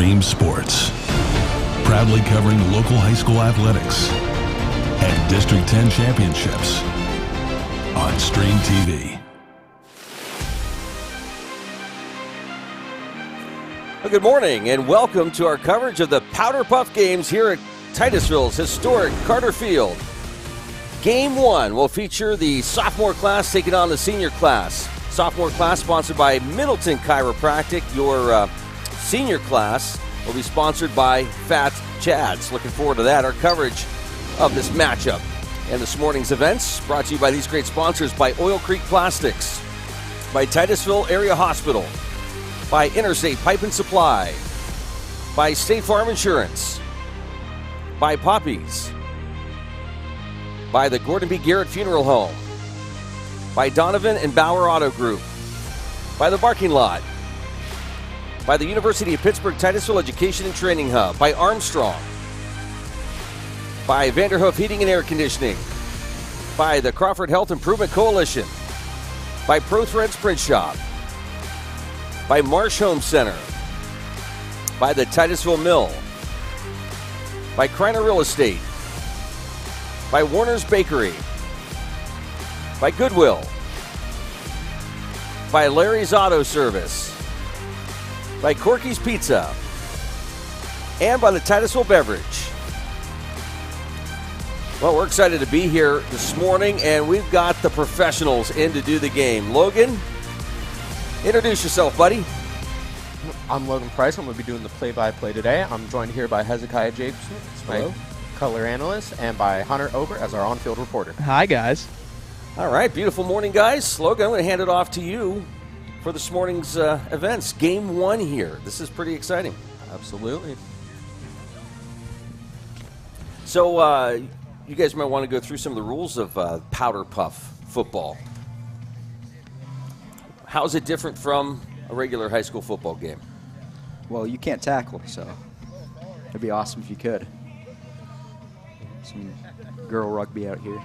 Extreme Sports, proudly covering local high school athletics and District 10 championships on Stream TV. Well, good morning and welcome to our coverage of the Powder Puff games here at Titusville's historic Carter Field. Game 1 will feature the sophomore class taking on the senior class. Sophomore class sponsored by Middleton Chiropractic. Your senior class will be sponsored by Fat Chads. Looking forward to that. Our coverage of this matchup and this morning's events brought to you by these great sponsors: by Oil Creek Plastics, by Titusville Area Hospital, by Interstate Pipe and Supply, by State Farm Insurance, by Poppies, by the Gordon B. Garrett Funeral Home, by Donovan and Bauer Auto Group, by The Barking Lot, by the University of Pittsburgh Titusville Education and Training Hub, by Armstrong, by Vanderhoof Heating and Air Conditioning, by the Crawford Health Improvement Coalition, by ProThreads Print Shop, by Marsh Home Center, by the Titusville Mill, by Kreiner Real Estate, by Warner's Bakery, by Goodwill, by Larry's Auto Service, by Corky's Pizza, and by the Titusville Beverage. Well, we're excited to be here this morning, and we've got the professionals in to do the game. Logan, introduce yourself, buddy. I'm Logan Price. I'm going to be doing the play-by-play today. I'm joined here by Hezekiah Jacobson, my color analyst, and by Hunter Ober as our on-field reporter. Hi, guys. All right, beautiful morning, guys. Logan, I'm going to hand it off to you for this morning's events. Game 1 here. This is pretty exciting. Absolutely. So you guys might want to go through some of the rules of Powder Puff football. How is it different from a regular high school football game? Well, you can't tackle, so it'd be awesome if you could. Some girl rugby out here.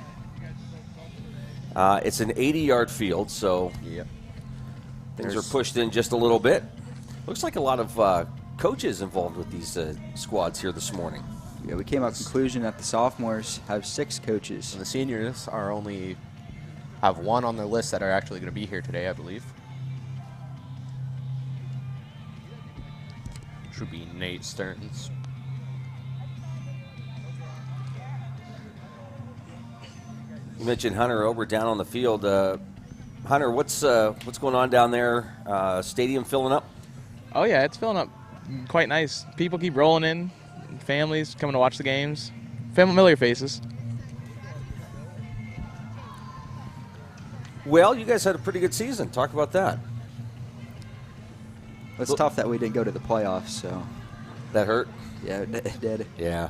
It's an 80-yard field, so things are pushed in just a little bit. Looks like a lot of coaches involved with these squads here this morning. Yeah, we came out to the conclusion that the sophomores have 6 coaches. And the seniors are only have 1 on their list that are actually going to be here today, I believe. Should be Nate Stearns. You mentioned Hunter Ober down on the field. Hunter, what's going on down there? Stadium filling up? Oh, yeah, it's filling up quite nice. People keep rolling in. Families coming to watch the games. Familiar faces. Well, you guys had a pretty good season. Talk about that. It's tough that we didn't go to the playoffs, so. That hurt? Yeah, it did. Yeah.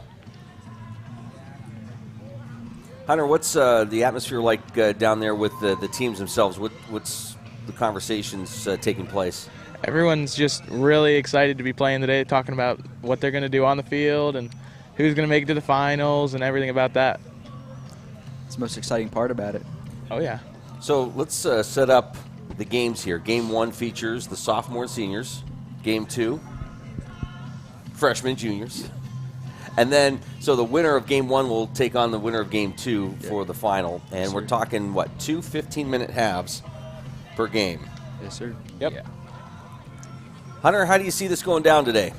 Hunter, what's the atmosphere like down there with the teams themselves? What's the conversations taking place? Everyone's just really excited to be playing today, talking about what they're going to do on the field and who's going to make it to the finals and everything about that. It's the most exciting part about it. Oh, yeah. So let's set up the games here. Game 1 features the sophomore and seniors. Game 2, freshmen, juniors. And then, so the winner of Game 1 will take on the winner of Game 2 for the final. And Yes, we're talking, what, 2 15-minute halves per game. Yes, sir. Yep. Yeah. Hunter, how do you see this going down today?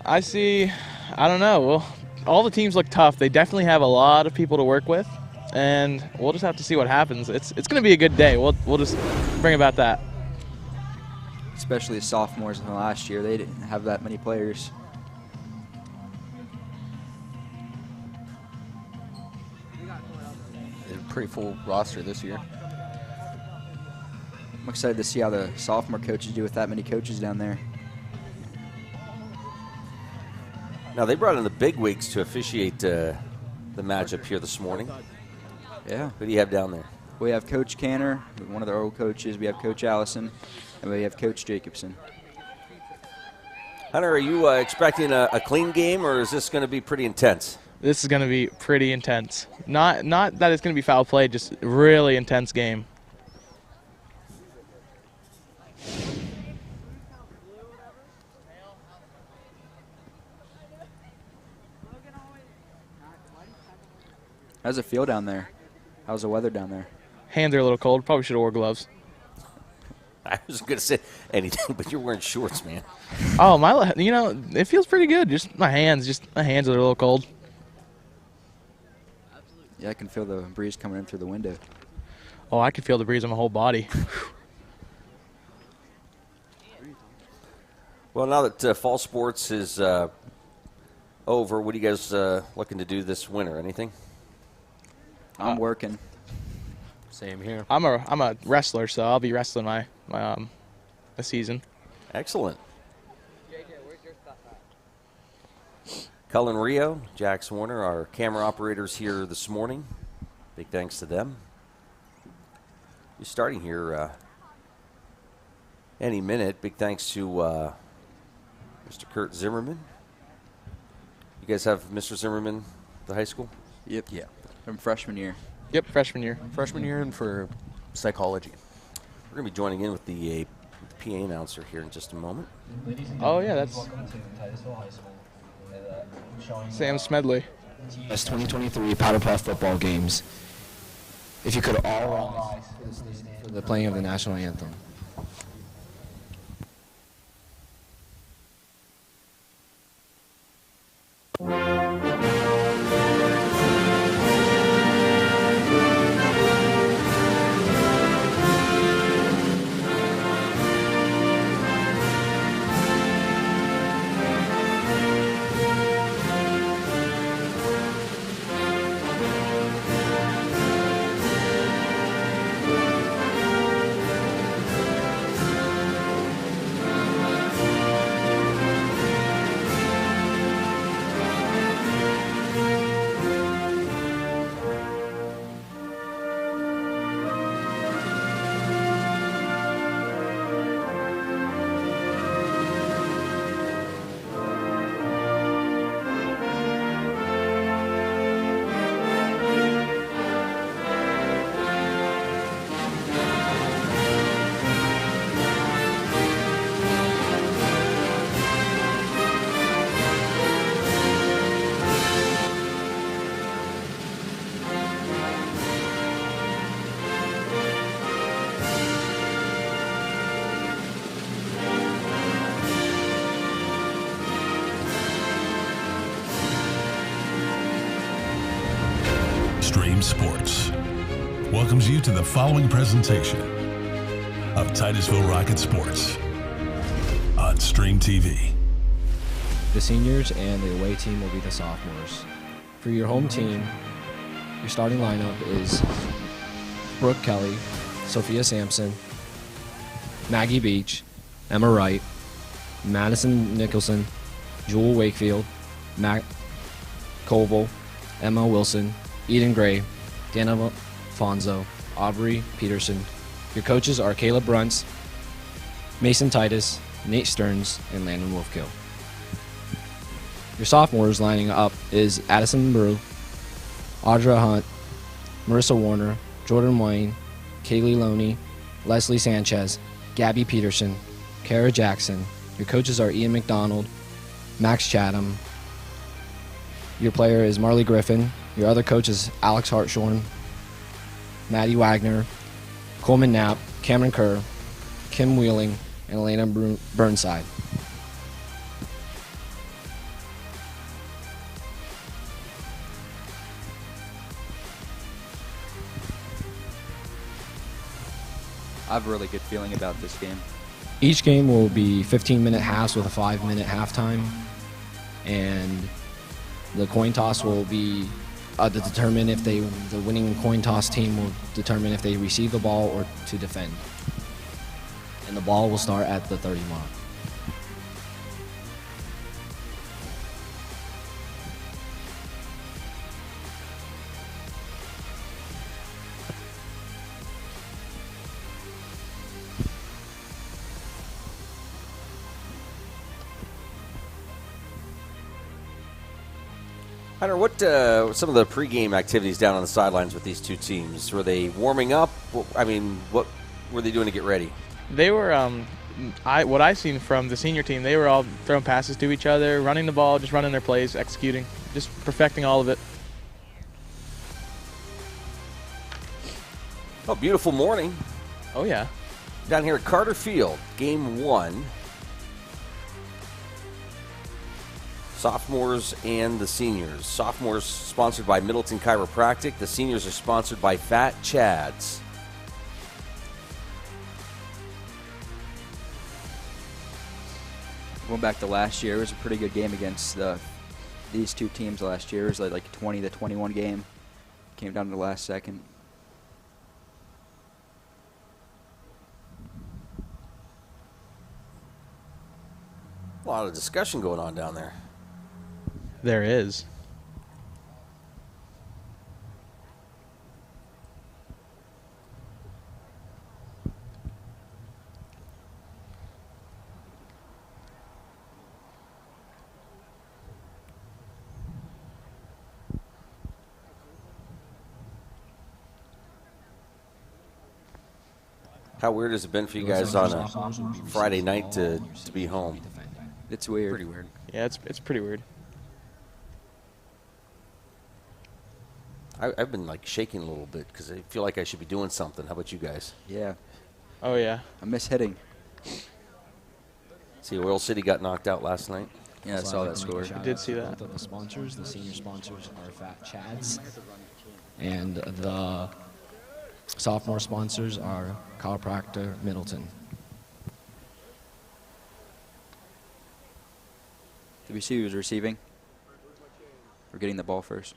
I don't know. Well, all the teams look tough. They definitely have a lot of people to work with, and we'll just have to see what happens. It's going to be a good day. We'll just bring about that. Especially the sophomores in the last year. They didn't have that many players. A pretty full roster this year. I'm excited to see how the sophomore coaches do with that many coaches down there. Now, they brought in the bigwigs to officiate the matchup here this morning. Yeah. Who do you have down there? We have Coach Canner, one of their old coaches. We have Coach Allison, and we have Coach Jacobson. Hunter, are you expecting a clean game, or is this going to be pretty intense? This is going to be pretty intense. Not that it's going to be foul play, just really intense game. How's it feel down there? How's the weather down there? Hands are a little cold. Probably should have wore gloves. I was going to say anything, but you're wearing shorts, man. Oh, it feels pretty good. Just my hands are a little cold. Yeah, I can feel the breeze coming in through the window. Oh, I can feel the breeze on my whole body. Well, now that fall sports is over, what are you guys looking to do this winter? Anything? I'm working. Same here. I'm a wrestler, so I'll be wrestling my a season. Excellent. Cullen Rio, Jax Warner, our camera operators here this morning. Big thanks to them. You're starting here any minute. Big thanks to Mr. Kurt Zimmerman. You guys have Mr. Zimmerman at the high school? Yep. Yeah. From freshman year. Yep, freshman year. Freshman year and for psychology. We're going to be joining in with the PA announcer here in just a moment. Oh, yeah, that's Sam Smedley. As 2023 Powder Puff football games. If you could all rise for the playing of the national anthem. Stream Sports welcomes you to the following presentation of Titusville Rocket Sports on Stream TV. The seniors and the away team will be the sophomores. For your home team, your starting lineup is Brooke Kelly, Sophia Sampson, Maggie Beach, Emma Wright, Madison Nicholson, Jewel Wakefield, Matt Colville, Emma Wilson, Eden Gray, Dana Fonzo, Aubrey Peterson. Your coaches are Caleb Bruntz, Mason Titus, Nate Stearns, and Landon Wolfkill. Your sophomores lining up is Addison Brew, Audra Hunt, Marissa Warner, Jordan Wayne, Kaylee Loney, Leslie Sanchez, Gabby Peterson, Kara Jackson. Your coaches are Ian McDonald, Max Chatham. Your player is Marley Griffin. Your other coach is Alex Hartshorn, Maddie Wagner, Coleman Knapp, Cameron Kerr, Kim Wheeling, and Elena Burnside. I have a really good feeling about this game. Each game will be 15-minute halves with a 5-minute halftime, and the coin toss will be to determine if the winning coin toss team will determine if they receive the ball or to defend. And the ball will start at the 30 mark. Hunter, what some of the pregame activities down on the sidelines with these two teams? Were they warming up? I mean, what were they doing to get ready? They were, what I seen from the senior team, they were all throwing passes to each other, running the ball, just running their plays, executing, just perfecting all of it. Oh, beautiful morning Oh, yeah. down here at Carter Field, game 1. Sophomores and the seniors. Sophomores sponsored by Middleton Chiropractic. The seniors are sponsored by Fat Chads. Going back to last year, it was a pretty good game against these two teams last year. It was like a 20-21 game. Came down to the last second. A lot of discussion going on down there. There is. How weird has it been for you guys on a Friday night to be home? It's weird. Pretty weird. Yeah, it's pretty weird. I've been like shaking a little bit because I feel like I should be doing something. How about you guys? Yeah. Oh, yeah. I miss hitting. See, Oil City got knocked out last night. Yeah, I saw that score. I did see that. Both of the sponsors, the senior sponsors are Fat Chads, and the sophomore sponsors are Chiropractor Middleton. Did we see who was receiving? We're getting the ball first.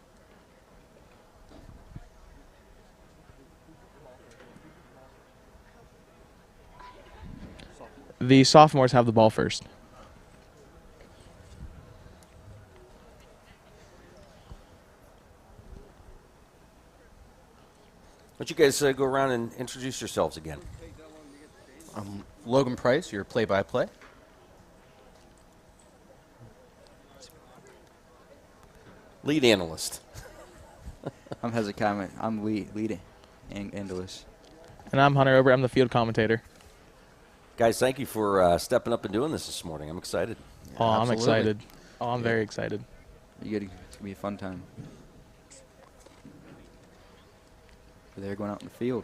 The sophomores have the ball first. Why don't you guys go around and introduce yourselves again? Logan Price, your play-by-play. Lead analyst. I'm Hezekiah. I'm lead analyst. And I'm Hunter Ober. I'm the field commentator. Guys, thank you for stepping up and doing this morning. I'm excited. Oh, I'm absolutely. excited. Oh, I'm very excited. It's going to be a fun time. They're going out in the field.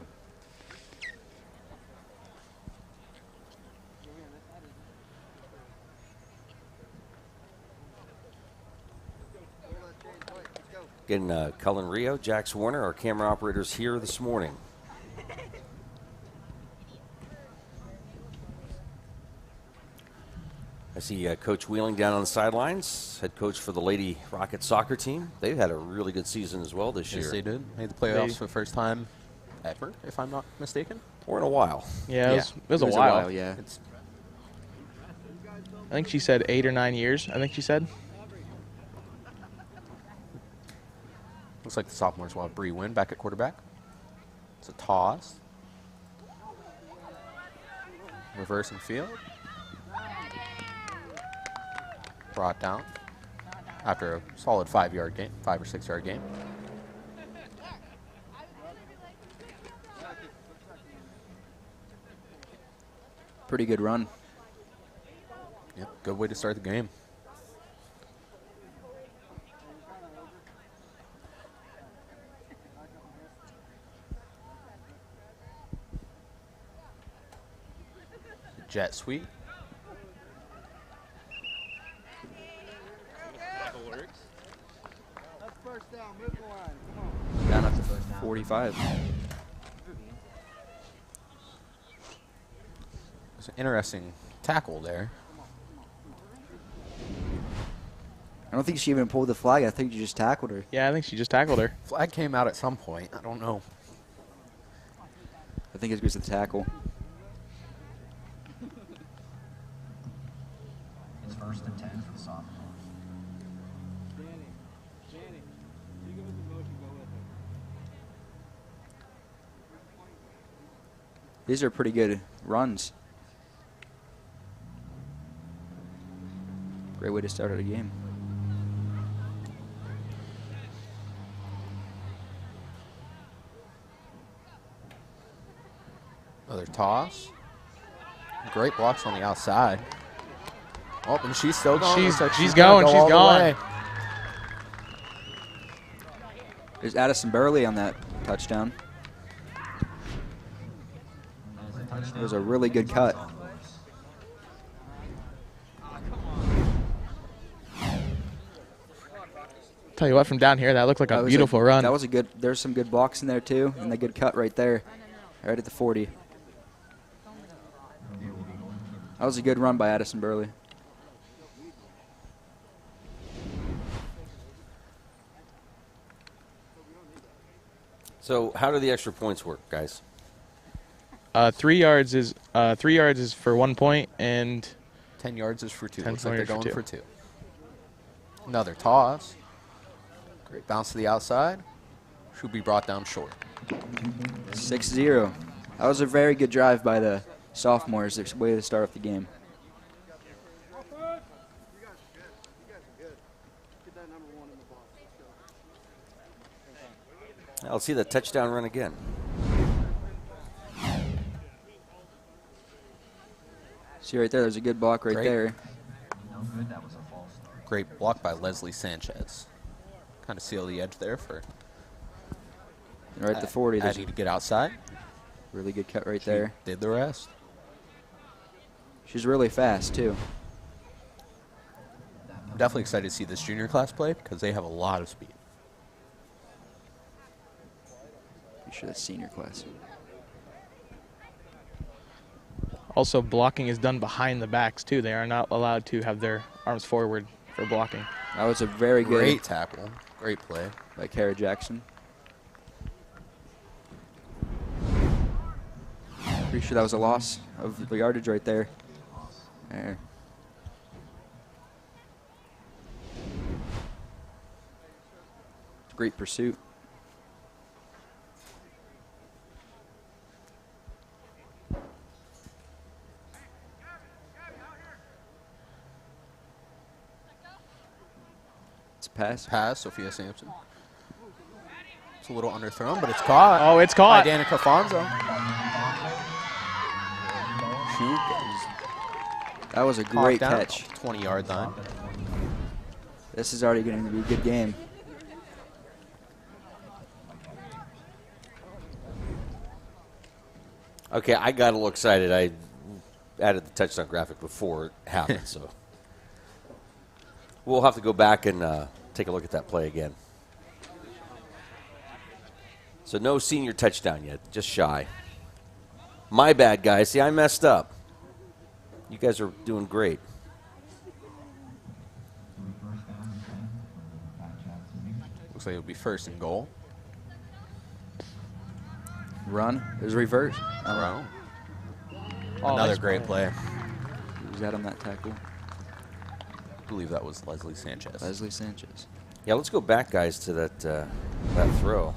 Again, Cullen Rio, Jax Warner, our camera operators here this morning. I see Coach Wheeling down on the sidelines, head coach for the Lady Rocket soccer team. They've had a really good season as well this year. Yes, they did. Made the playoffs for the first time ever, if I'm not mistaken. Or in a while. Yeah, it was a while. Yeah. I think she said 8 or 9 years. I think she said. Looks like the sophomores will have Bree win back at quarterback. It's a toss. Reverse and field. Brought down after a solid 5-yard game, 5 or 6 yard game. Pretty good run. Yep, good way to start the game. Jet sweep. Down up to 45. It's an interesting tackle there. I don't think she even pulled the flag. I think you just tackled her. Yeah, I think she just tackled her. Flag came out at some point. I don't know. I think it's because of the tackle. It's 1st and 10 for the sophomores. These are pretty good runs. Great way to start out a game. Another toss. Great blocks on the outside. Oh, and she's still going. She's Looks like going, gonna go she's all the gone. way. There's Addison Burley on that touchdown. It was a really good cut. Tell you what, from down here, that looked like a beautiful run. That was a good. There's some good blocks in there too, and the good cut right there, right at the 40. That was a good run by Addison Burley. So how do the extra points work, guys? 3 yards is for 1 point, and 10 yards is for 2. 10 Looks like they're yards for going two. for 2. Another toss. Great bounce to the outside. Should be brought down short. 6-0. That was a very good drive by the sophomores. Their way to start off the game. I'll see the touchdown run again. See right there, there's a good block right there. Great block by Leslie Sanchez. Kind of seal the edge there for Right at the 40. There's Addie to get outside. really good cut right there. Did the rest. She's really fast too. I'm definitely excited to see this junior class play because they have a lot of speed. Be sure that's senior class. also blocking is done behind the backs too. They are not allowed to have their arms forward for blocking. That was a very good Great tackle. Great play by Kara Jackson. Pretty sure that was a loss of the yardage right there. There. Great pursuit. It's a pass. pass, Sophia Sampson. It's a little underthrown, but it's caught. Oh, it's caught. By Danica Fonzo. That was a great Down, catch. 20-yard line. This is already going to be a good game. Okay, I got a little excited. I added the touchdown graphic before it happened, so we'll have to go back and take a look at that play again. So no senior touchdown yet, just shy. My bad, guys. See, I messed up. You guys are doing great. Looks like it'll be first and goal. Run. It was reverse. Oh. Oh, Another nice great play. Who's that on that tackle? I believe that was Leslie Sanchez. Leslie Sanchez. Yeah, let's go back, guys, to that throw.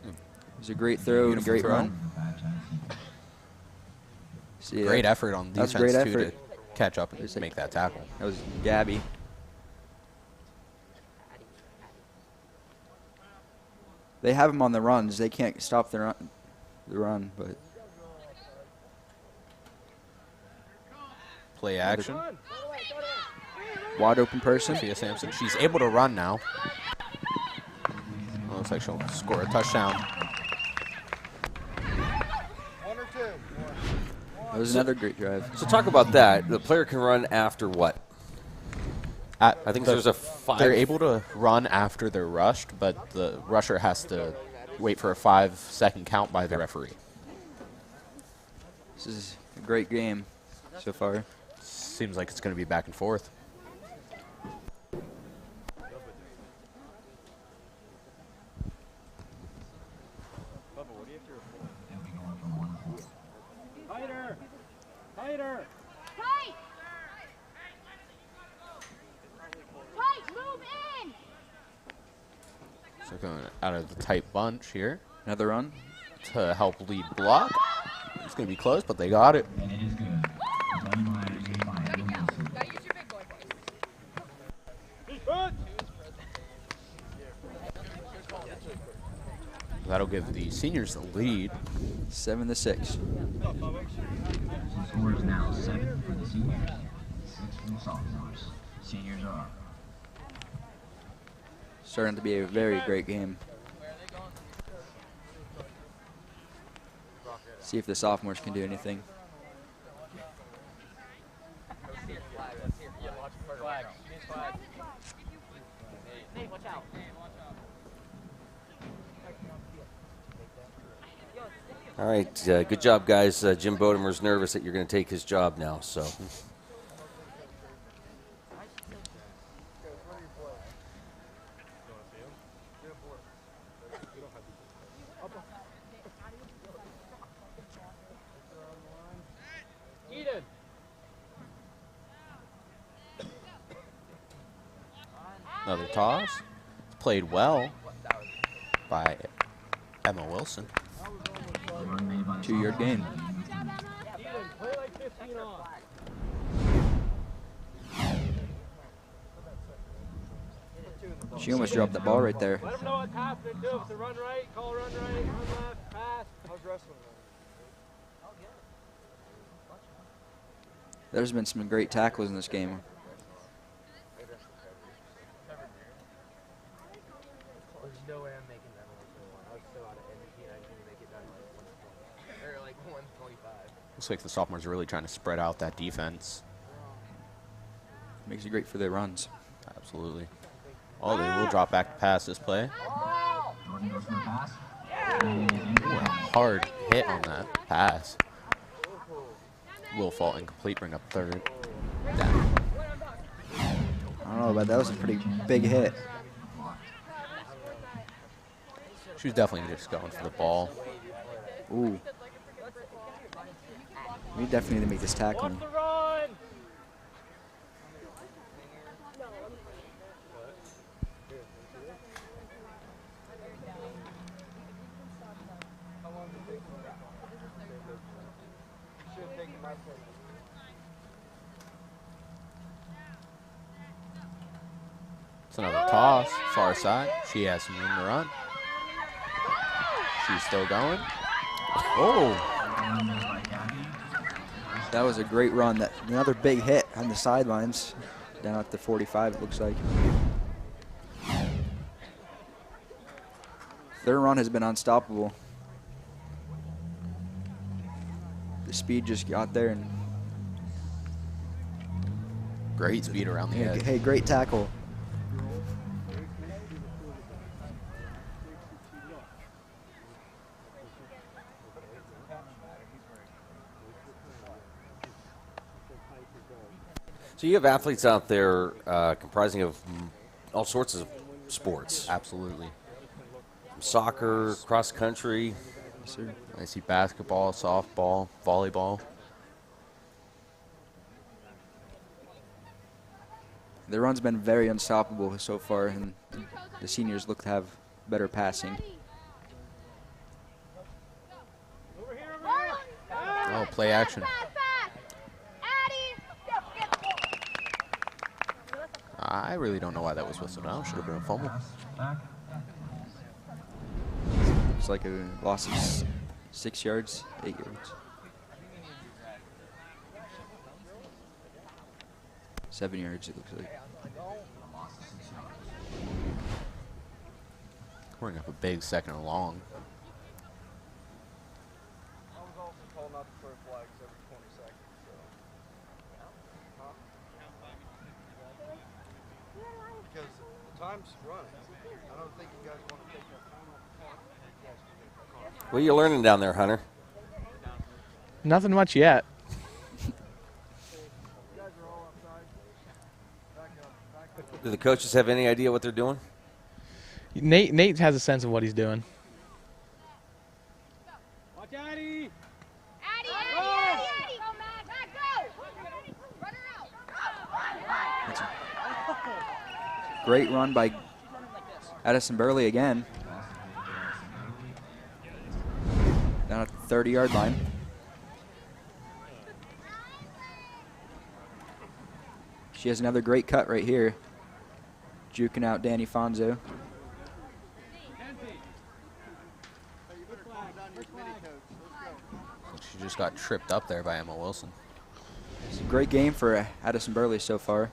It was a great throw and a Beautiful great throw. run. See, Great effort on That was defense, great too, effort. to catch up and There's a- make that tackle. That was Gabby. They have him on the runs. They can't stop the run, but Play action. wide open person. Sophia Sampson. She's able to run now. Well, looks like she'll score a touchdown. That was another great drive. So talk about that. The player can run after what? I think there's a 5. They're able to run after they're rushed, but the rusher has to wait for a 5-second count by the referee. This is a great game so far. Seems like it's going to be back and forth. Tighter! Tight! Tight! Move in! So going out of the tight bunch here Another run. to help lead block. It's going to be close, but they got it. That'll give the seniors the lead. 7-6. Score is now 7 for the seniors, 6 for the sophomores. Seniors are up. Starting to be a very great game. See if the sophomores can do anything. All right, good job, guys. Jim Bodemer's nervous that you're going to take his job now, so. Another toss. Played well by Emma Wilson. 2-yard gain. She almost dropped the ball right there. Let them know what's happening, too. If it's a run right, call run right, run left, pass. How's wrestling? There's been some great tackles in this game. There's no way I'm making that one. I was so out of energy, I didn't make it down to like 120. Or like 125. Looks like the sophomores are really trying to spread out that defense. Makes it great for their runs. Absolutely. Oh, they will drop back to pass this play. Jordan goes for a pass. Ooh, a hard hit on that pass. Will fall incomplete, bring up third. Down. I don't know, but that was a pretty big hit. She was definitely just going for the ball. Ooh. We definitely need to make this tackle. What's the run? It's another toss, far side. She has some room to run. She's still going. Oh, That was a great run. That another big hit on the sidelines. Down at the 45, it looks like. Their run has been unstoppable. The speed just got there, and great speed around the edge. hey, great tackle. So you have athletes out there comprising of all sorts of sports. Absolutely. Soccer, cross country. Yes, sir. I see basketball, softball, volleyball. Their run's been very unstoppable so far, and the seniors look to have better passing. Oh, play action. I really don't know why that was whistled out. Should have been a fumble. It's like a loss of 6 yards, 8 yards. 7 yards, it looks like. Bring up a big second and long. I was also told not to throw flags every 20 seconds. Because the time's running. I don't think you guys want to take that time off. What are you learning down there, Hunter? Nothing much yet. Do the coaches have any idea what they're doing? Nate has a sense of what he's doing. Watch Addie! Addie! Go, Matt! Go! Run her out! Great run by Addison Burley again. Down at the 30-yard line. She has another great cut right here. Juking out Danny Fonzo. She just got tripped up there by Emma Wilson. It's a great game for Addison Burley so far.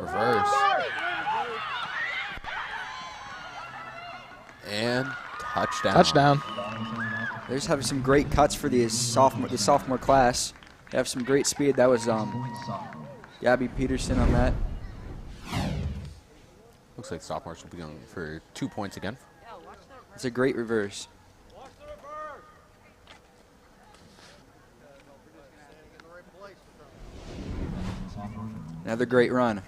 Reverse. And touchdown. Touchdown. They're just having some great cuts for the sophomore class. They have some great speed. That was Gabby Peterson on that. Looks like sophomores will be going for 2 points again. It's a great reverse. Another great run.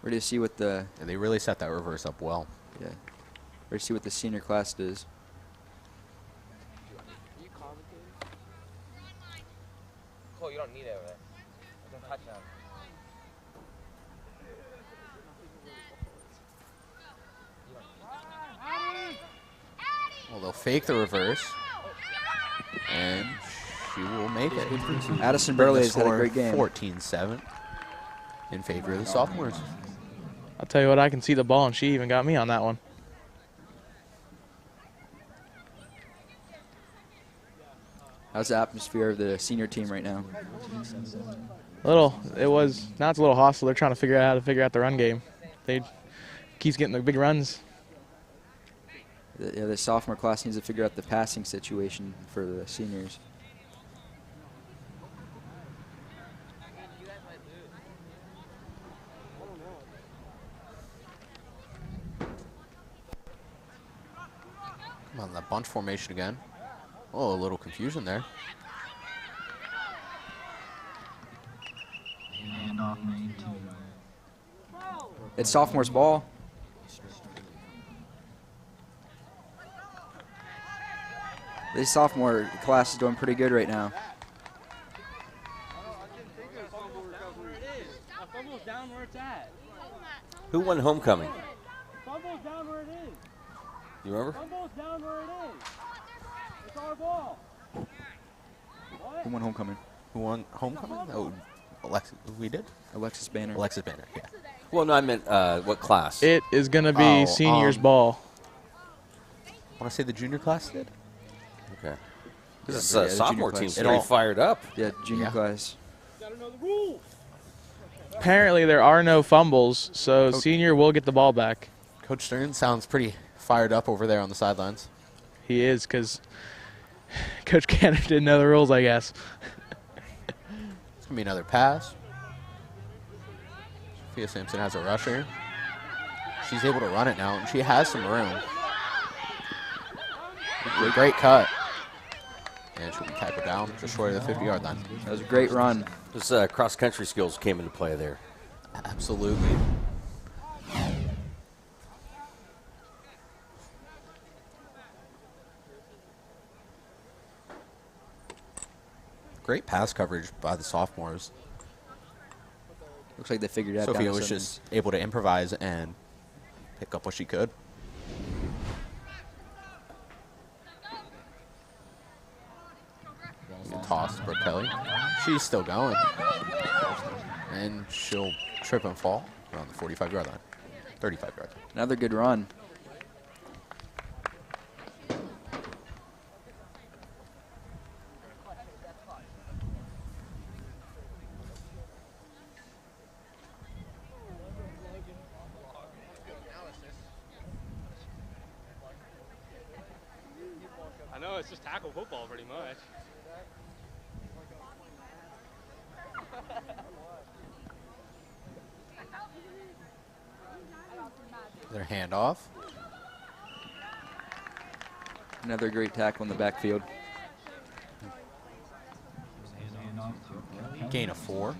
Ready to see what the Yeah, they really set that reverse up well. ready to see what the senior class does. Cole, you don't need it over there. It's a touchdown. Well, they'll fake the reverse, and she will make it. Addison Burley has had a great game. 14-7 in favor of the sophomores. I'll tell you what, I can see the ball, and she even got me on that one. How's the atmosphere of the senior team right now? Now it's a little hostile. They're trying to figure out how to figure out the run game. They keeps getting the big runs. The sophomore class needs to figure out the passing situation for the seniors. Come on, that bunch formation again. Oh, a little confusion there. It's sophomores' ball. This sophomore class is doing pretty good right now. Who won homecoming? Fumble's down where it is. You remember? Fumble's down where it is. It's our ball. Who won homecoming? Who won homecoming? Oh, Alexis. We did? Alexis Banner. Alexis Banner, yeah. Well, no, I meant what class? It is going to be seniors' ball. I want to say the junior class did. Okay. Yeah, This the sophomore junior team's class. pretty fired up. Yeah, junior Yeah. class. Gotta know the rules. Apparently, there are no fumbles, so senior will get the ball back. Coach Stern sounds pretty fired up over there on the sidelines. He is, because Coach Canner didn't know the rules, I guess. It's going to be another pass. Sophia Sampson has a rusher. She's able to run it now, and she has some room. Great cut. And she'll be tackled down just short of the 50-yard line. That was a great run. Those cross-country skills came into play there. Absolutely. Great pass coverage by the sophomores. Looks like they figured it out. Sophia down to was 7. just able to improvise and pick up what she could. Toss for Kelly. She's still going. And she'll trip and fall around the 45-yard line. 35-yard line. Another good run. I know, it's just tackle football pretty much. Their handoff. Another great tackle in the backfield. Gain of 4.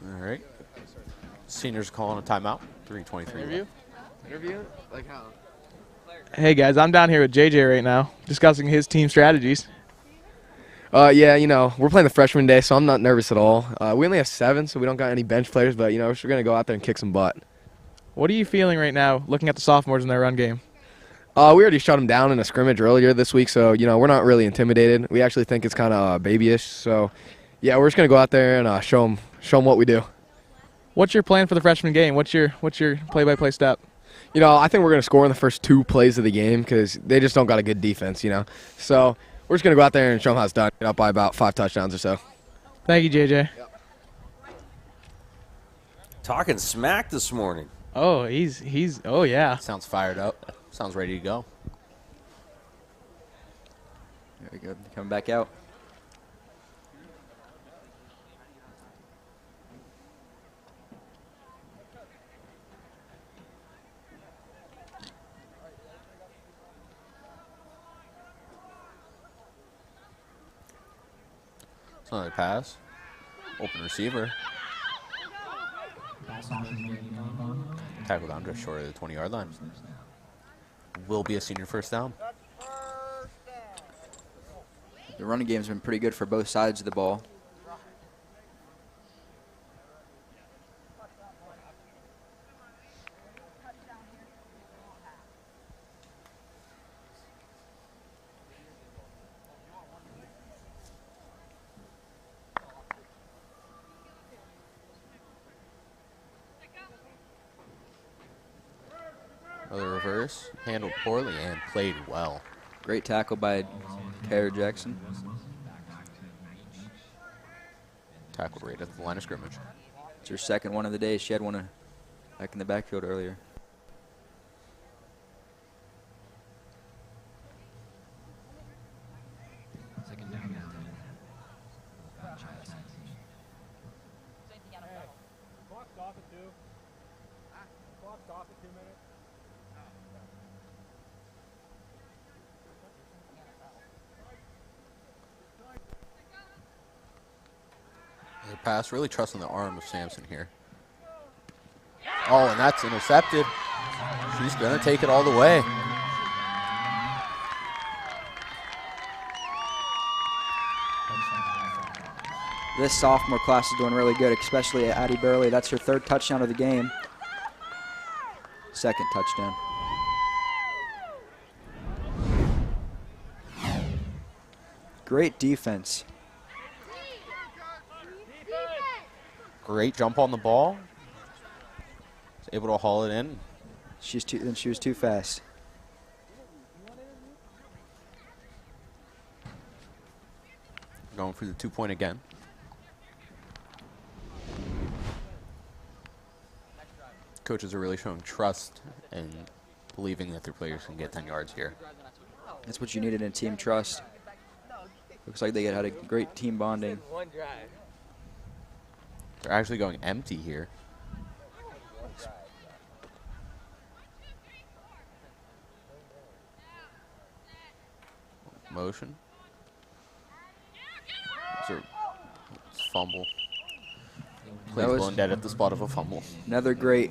All right. Seniors calling a timeout. 3:23. Interview? Like how? Hey, guys, I'm down here with JJ right now, discussing his team strategies. Yeah, you know, we're playing the freshman day, so I'm not nervous at all. We only have 7, so we don't got any bench players, but, you know, we're going to go out there and kick some butt. What are you feeling right now, looking at the sophomores in their run game? We already shut them down in a scrimmage earlier this week, so, we're not really intimidated. We actually think it's kind of babyish. So, yeah, we're just going to go out there and show them what we do. What's your plan for the freshman game? What's your play-by-play step? I think we're going to score in the first 2 plays of the game because they just don't got a good defense, So we're just going to go out there and show them how it's done, up by about 5 touchdowns or so. Thank you, JJ. Yep. Talking smack this morning. Oh, he's oh yeah. Sounds fired up. Sounds ready to go. Very good. Coming back out. It's another pass. Open receiver. Tackle down just short of the 20-yard line. Will be a senior first down. The running game's been pretty good for both sides of the ball. Another reverse, handled poorly and played well. Great tackle by Tyler Jackson. Tackled right at the line of scrimmage. It's her second one of the day. She had one back in the backfield earlier. The pass, really trusting the arm of Sampson here. Oh, and that's intercepted. She's going to take it all the way. This sophomore class is doing really good, especially Addie Burley. That's her 3rd touchdown of the game. 2nd touchdown. Great defense. Great jump on the ball. Was able to haul it in. She was too fast. Going for the 2-point again. Coaches are really showing trust and believing that their players can get 10 yards here. That's what you needed in team trust. Looks like they had a great team bonding. They're actually going empty here. Motion. Fumble. Plays blown dead at the spot of a fumble. Another great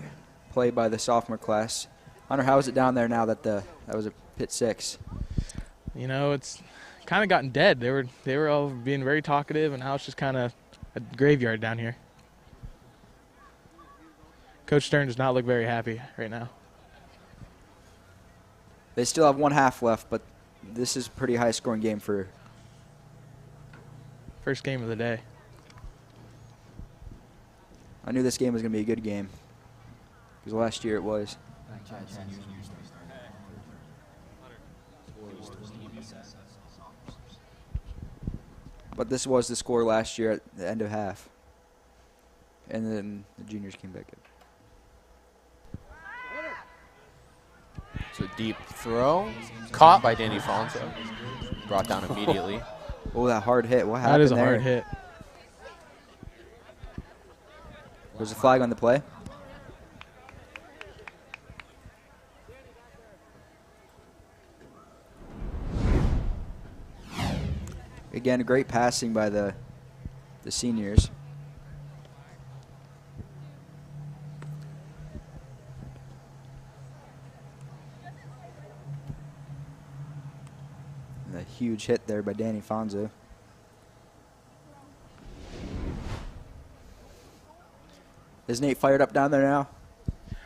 play by the sophomore class. Hunter, how is it down there now that that was a pit 6? It's kind of gotten dead. They were all being very talkative, and now it's just kind of a graveyard down here. Coach Stern does not look very happy right now. They still have 1 half left, but this is a pretty high-scoring game for first game of the day. I knew this game was going to be a good game because last year it was. But this was the score last year at the end of half. And then the juniors came back up. It's a deep throw. Caught by Danny Fonso. Brought down immediately. Oh, that hard hit. What happened there? That is a there? hard hit. Was a flag on the play? Again, great passing by the seniors. And a huge hit there by Danny Fonzo. Is Nate fired up down there now?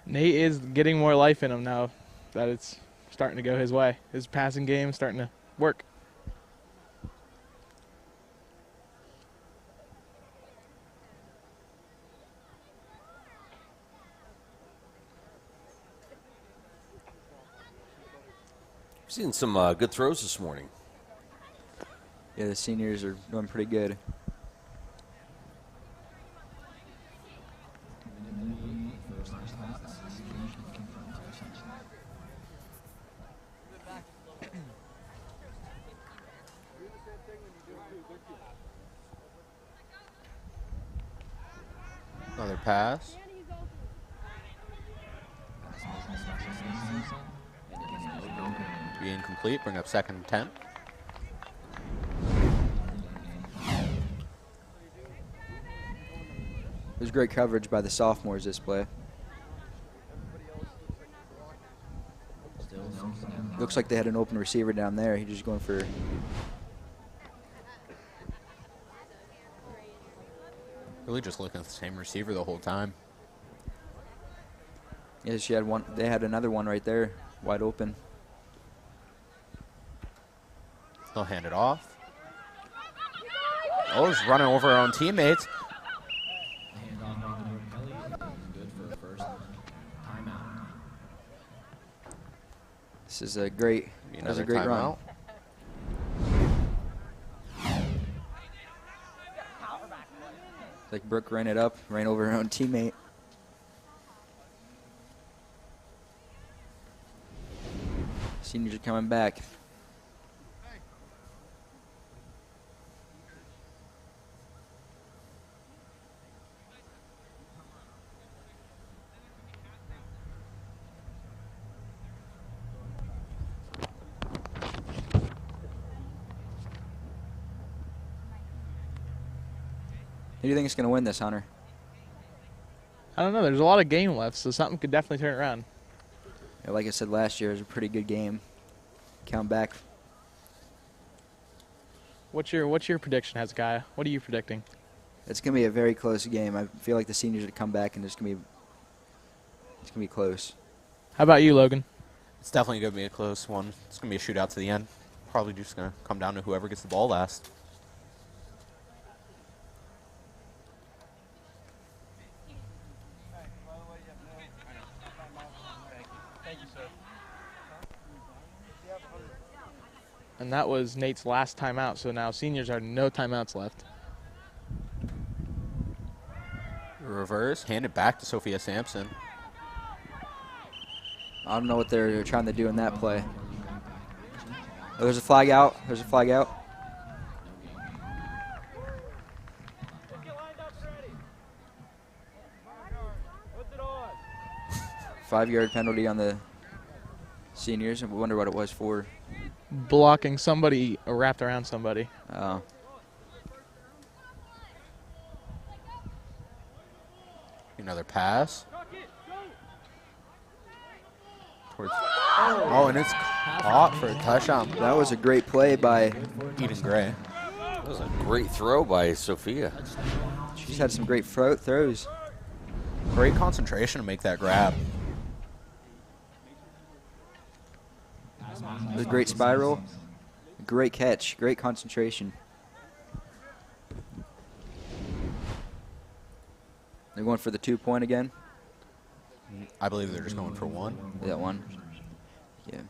Nate is getting more life in him now that it's starting to go his way. His passing game starting to work. Seen some good throws this morning. Yeah, the seniors are doing pretty good. Another pass. Be incomplete. Bring up 2nd and 10. There's great coverage by the sophomores this play. Looks like they had an open receiver down there. He's just going for. Really just looking at the same receiver the whole time. Yeah, she had one. They had another one right there, wide open. They'll hand it off. Oh, he's running over our own teammates. This is a great. That was a great run. Like Brooke ran it up, ran over her own teammate. Seniors are coming back. Who do you think is going to win this, Hunter? I don't know. There's a lot of game left, so something could definitely turn it around. Yeah, like I said last year, it was a pretty good game. Count back. What's your prediction, Hezekiah? What are you predicting? It's going to be a very close game. I feel like the seniors would come back, and it's going to be close. How about you, Logan? It's definitely going to be a close one. It's going to be a shootout to the end. Probably just going to come down to whoever gets the ball last. And that was Nate's last timeout, so now seniors are no timeouts left. Reverse, hand it back to Sophia Sampson. I don't know what they're trying to do in that play. Oh, there's a flag out. There's a flag out. Five-yard penalty on the seniors. I wonder what it was for. Blocking somebody wrapped around somebody. Oh. Another pass. Oh, and it's caught for a touchdown. That was a great play by Eden Gray. That was a great throw by Sophia. She's had some great throws. Great concentration to make that grab. It was a great spiral. Great catch. Great concentration. They're going for the 2-point again. I believe they're just going for one. That one. Yeah.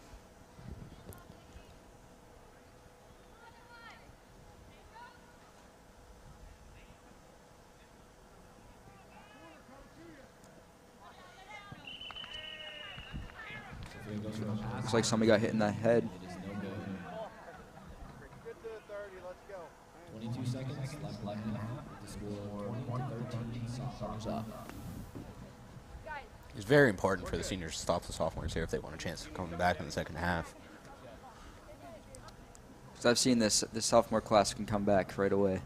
Looks like somebody got hit in the head. 22 seconds left in the half. The score 21-13. Sophomores up. It's very important for the seniors to stop the sophomores here if they want a chance of coming back in the second half. So I've seen this sophomore class can come back right away.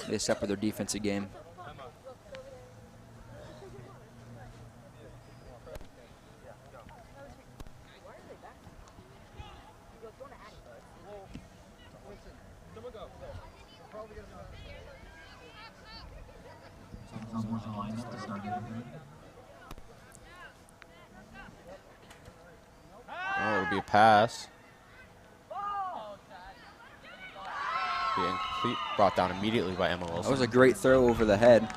They step with their defensive game. be a pass. Be incomplete. Brought down immediately by Emma Wilson. That was a great throw over the head.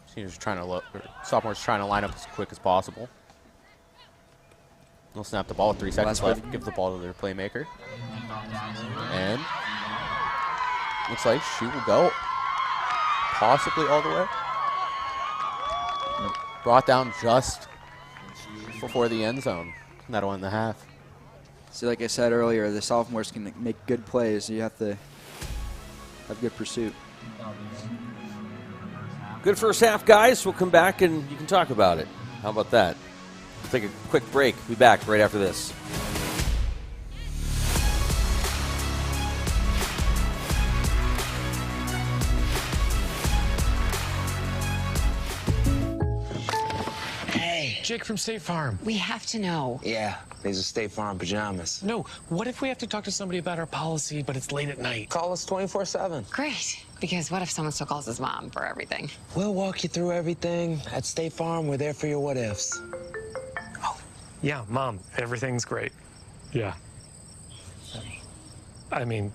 Seniors trying to sophomores trying to line up as quick as possible. They'll snap the ball with 3 seconds left. Give the ball to their playmaker. And looks like she will go possibly all the way. Brought down just before the end zone. That'll end the half. See, like I said earlier, the sophomores can make good plays. You have to have good pursuit. Good first half, guys. We'll come back and you can talk about it. How about that? We'll take a quick break. Be back right after this. Hey, Jake from State Farm. We have to know. Yeah, these are State Farm pajamas. No, what if we have to talk to somebody about our policy, but it's late at night? Call us 24/7. Great, because what if someone still calls his mom for everything? We'll walk you through everything. At State Farm, we're there for your what ifs. Oh, yeah, Mom, everything's great. Yeah. I mean,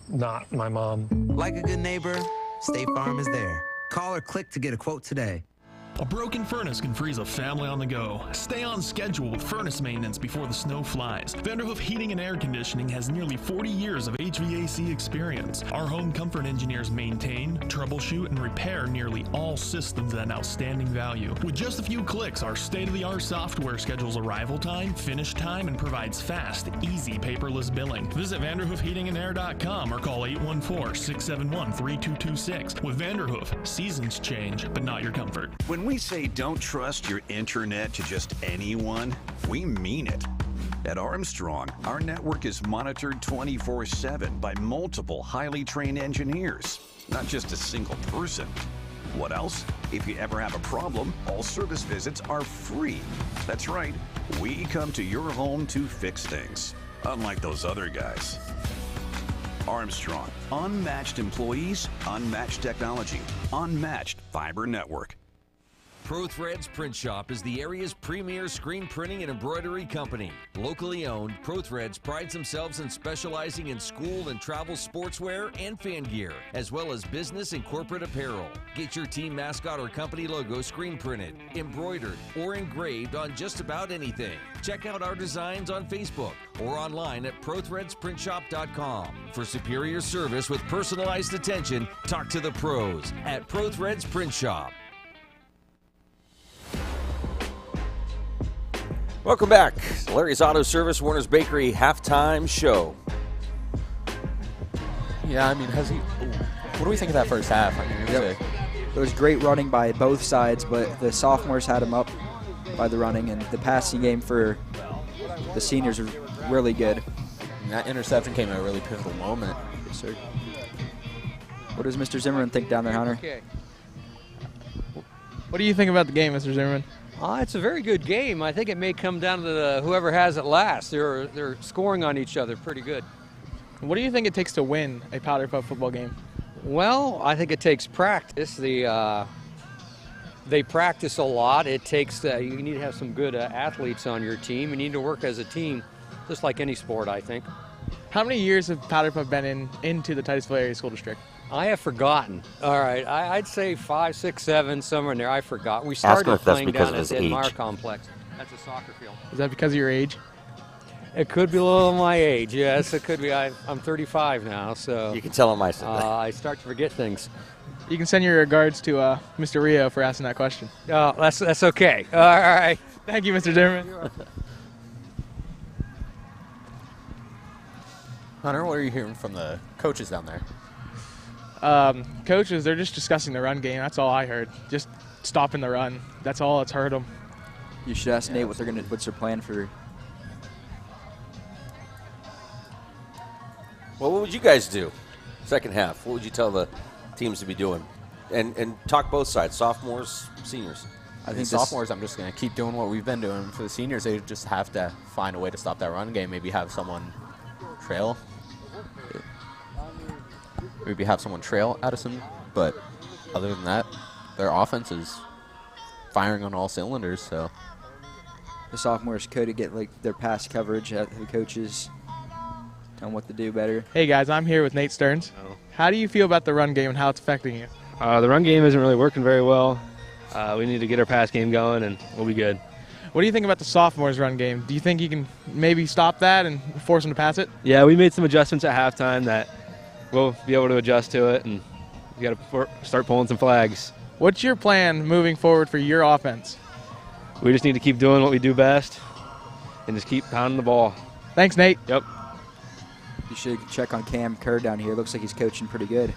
not my mom. Like a good neighbor, State Farm is there. Call or click to get a quote today. A broken furnace can freeze a family on the go. Stay on schedule with furnace maintenance before the snow flies. Vanderhoof Heating and Air Conditioning has nearly 40 years of HVAC experience. Our home comfort engineers maintain, troubleshoot, and repair nearly all systems at an outstanding value. With just a few clicks, our state-of-the-art software schedules arrival time, finish time, and provides fast, easy, paperless billing. Visit VanderhoofHeatingandAir.com or call 814-671-3226. With Vanderhoof, seasons change, but not your comfort. When we say don't trust your internet to just anyone, we mean it. At Armstrong, our network is monitored 24/7 by multiple highly trained engineers, not just a single person. What else? If you ever have a problem, all service visits are free. That's right, we come to your home to fix things, unlike those other guys. Armstrong, unmatched employees, unmatched technology, unmatched fiber network. ProThreads Print Shop is the area's premier screen printing and embroidery company. Locally owned, ProThreads prides themselves in specializing in school and travel sportswear and fan gear, as well as business and corporate apparel. Get your team mascot or company logo screen printed, embroidered, or engraved on just about anything. Check out our designs on Facebook or online at ProThreadsPrintShop.com. For superior service with personalized attention, talk to the pros at ProThreads Print Shop. Welcome back. Larry's Auto Service, Warner's Bakery halftime show. Yeah, I mean, what do we think of that first half? I mean, it was great running by both sides, but the sophomores had them up by the running, and the passing game for the seniors was really good. And that interception came at a really pivotal moment. Yes, sir. What does Mr. Zimmerman think down there, Hunter? Okay. What do you think about the game, Mr. Zimmerman? It's a very good game. I think it may come down to whoever has it last. They're scoring on each other pretty good. What do you think it takes to win a Powder Puff football game? Well, I think it takes practice. They practice a lot. It takes you need to have some good athletes on your team. You need to work as a team, just like any sport, I think. How many years have Powder Puff been into the Titusville Area School District? I have forgotten. All right, I'd say 5, 6, 7, somewhere in there. I forgot. We started playing down at the Edmar Complex. That's a soccer field. Is that because of your age? It could be a little of my age, yes. It could be. I'm 35 now, so. You can tell him I said that. I start to forget things. You can send your regards to Mr. Rio for asking that question. Oh, that's okay. All right. Thank you, Mr. Zimmerman. Hunter, what are you hearing from the coaches down there? Coaches, they're just discussing the run game. That's all I heard. Just stopping the run. That's all that's hurt them. You should ask Nate what's their plan for. Well, what would you guys do? Second half. What would you tell the teams to be doing? And talk both sides, sophomores, seniors. I think sophomores, I'm just going to keep doing what we've been doing. For the seniors, they just have to find a way to stop that run game. Maybe have someone trail. Maybe have someone trail Addison, but other than that, their offense is firing on all cylinders. So the sophomores could get like their pass coverage at the coaches, tell them what to do better. Hey guys, I'm here with Nate Stearns. Oh. How do you feel about the run game and how it's affecting you? The run game isn't really working very well. We need to get our pass game going, and we'll be good. What do you think about the sophomores' run game? Do you think you can maybe stop that and force them to pass it? Yeah, we made some adjustments at halftime that we'll be able to adjust to it, and we got to start pulling some flags. What's your plan moving forward for your offense? We just need to keep doing what we do best and just keep pounding the ball. Thanks, Nate. Yep. You should check on Cam Kerr down here. Looks like he's coaching pretty good.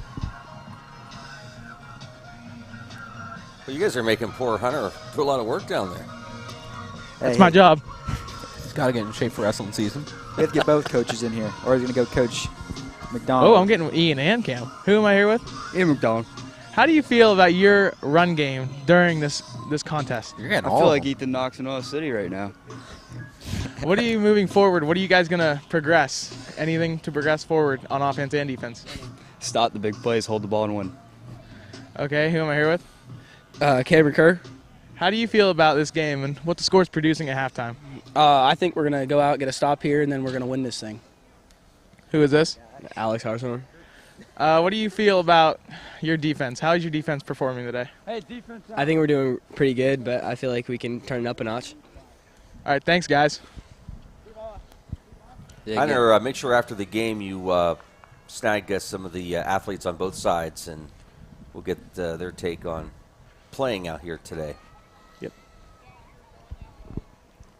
Well, you guys are making poor Hunter do a lot of work down there. That's my job. He's got to get in shape for wrestling season. We have to get both coaches in here, or he's going to go coach McDonald. Oh, I'm getting Ian and Cam. Who am I here with? Ian McDonald. How do you feel about your run game during this contest? I feel like Ethan Knox in Oil City right now. What are you moving forward? What are you guys going to progress? Anything to progress forward on offense and defense? Stop the big plays, hold the ball, and win. Okay, who am I here with? Cameron Kerr. How do you feel about this game and what the score's producing at halftime? I think we're going to go out, get a stop here, and then we're going to win this thing. Who is this? Alex Hartshorn. What do you feel about your defense? How is your defense performing today? I think we're doing pretty good, but I feel like we can turn it up a notch. All right, thanks, guys. Hunter, make sure after the game you snag us some of the athletes on both sides, and we'll get their take on playing out here today. Yep.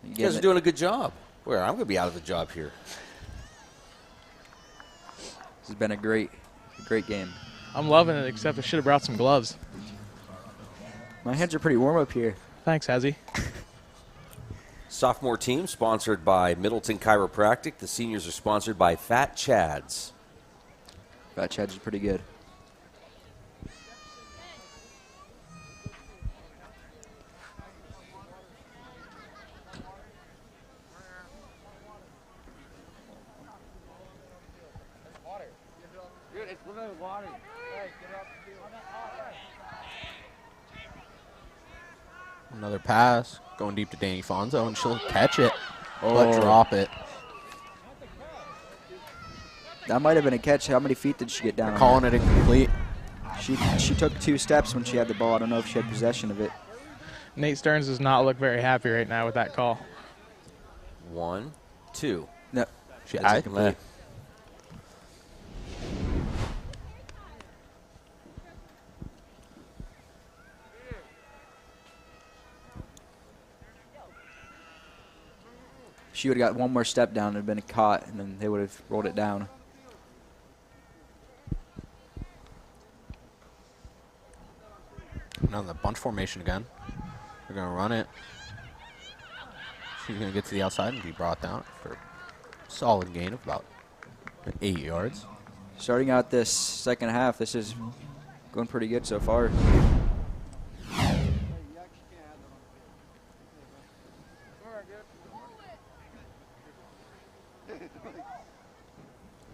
You guys are doing a good job. I'm going to be out of the job here. This has been a great game. I'm loving it, except I should have brought some gloves. My hands are pretty warm up here. Thanks, Hazzy. Sophomore team sponsored by Middleton Chiropractic. The seniors are sponsored by Fat Chads. Fat Chads is pretty good. Another pass going deep to Danny Fonzo, and she'll catch it, but drop it. That might have been a catch. How many feet did she get down? They're calling it incomplete. She took 2 steps when she had the ball. I don't know if she had possession of it. Nate Stearns does not look very happy right now with that call. 1, 2. No. She had it complete. She would have got one more step down and been caught, and then they would have rolled it down. Now the bunch formation again. They're going to run it. She's going to get to the outside and be brought down for a solid gain of about 8 yards. Starting out this second half, this is going pretty good so far.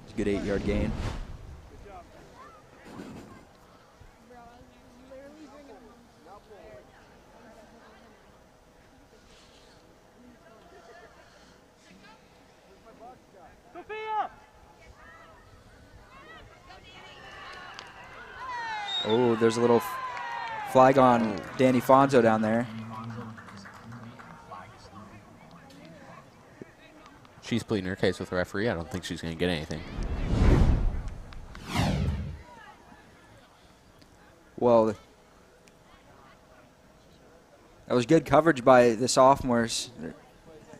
It's a good 8-yard gain. Oh, there's a little flag on Danny Fonzo down there. She's pleading her case with the referee. I don't think she's going to get anything. Well, that was good coverage by the sophomores.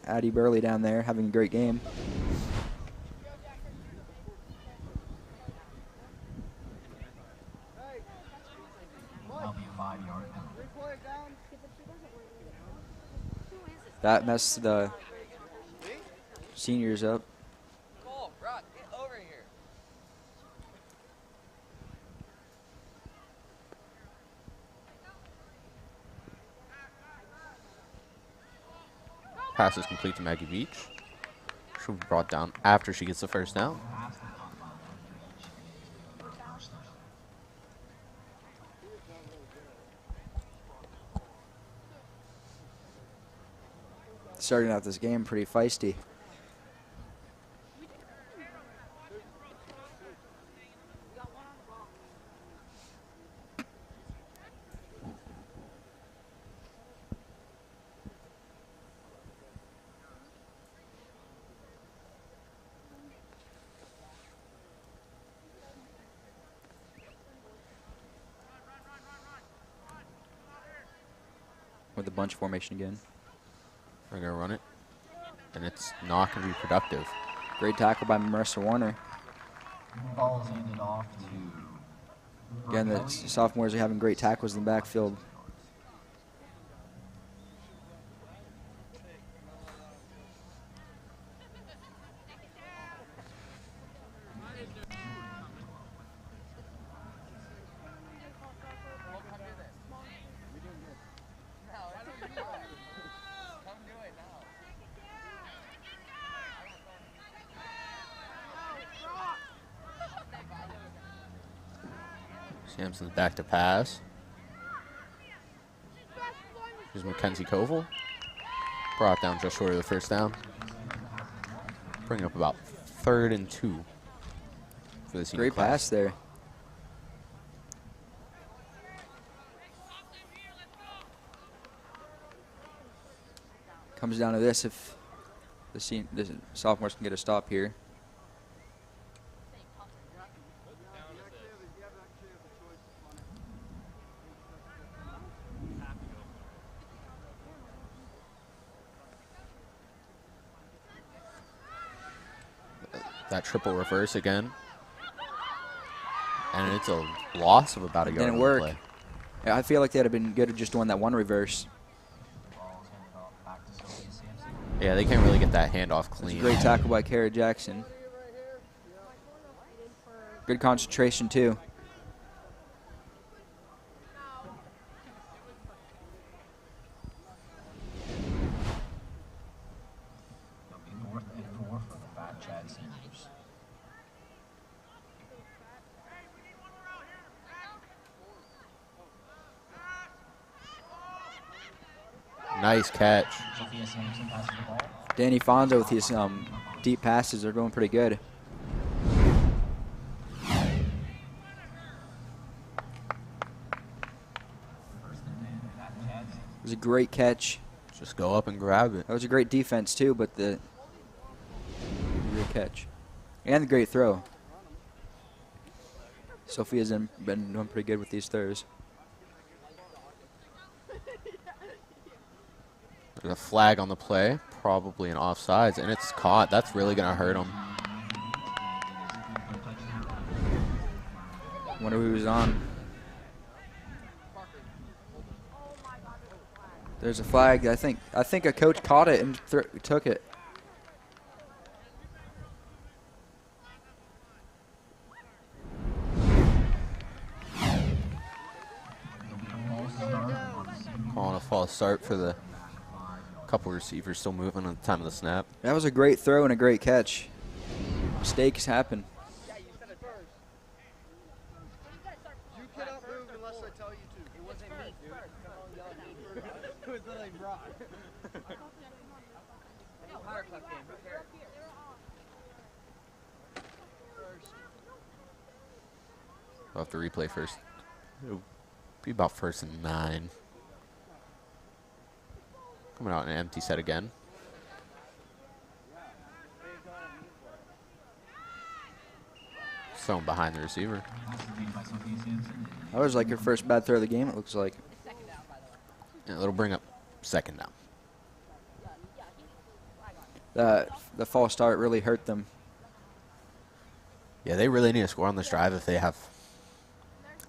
Addie Burley down there having a great game. That messed the seniors up. Cole, Brock, get over here. Pass is complete to Maggie Beach. She'll be brought down after she gets the first down. starting out this game pretty feisty. With the bunch formation again. We're going to run it, and it's not going to be productive. Great tackle by Marissa Warner. Ball is handed off to... Again, the sophomores are having great tackles in the backfield. Sampson's back to pass. Here's Mackenzie Koval. Brought down just short of the first down. Bring up about 3rd and 2 for the senior Great class. pass there. Comes down to this if the sophomores can get a stop here. That triple reverse again. And it's a loss of about a yard. Didn't work. Yeah, I feel like they'd have been good at just doing that one reverse. Yeah, they can't really get that handoff clean. Great tackle by Kara Jackson. Good concentration, too. Nice catch. Danny Fonzo with his deep passes are going pretty good. It was a great catch. Just go up and grab it. That was a great defense too, but the great catch. And the great throw. Sophia's been doing pretty good with these throws. There's a flag on the play, probably an offsides, and it's caught. That's really going to hurt him. Wonder who was on. There's a flag. I think a coach caught it and took it. Calling a false start for the couple receivers still moving at the time of the snap. That was a great throw and a great catch. Mistakes happen. We'll have to replay first. It'll be about 1st and 9. Coming out in an empty set again. Thrown behind the receiver. That was like your first bad throw of the game, it looks like. Yeah, it'll bring up 2nd down. The false start really hurt them. Yeah, they really need to score on this drive if they have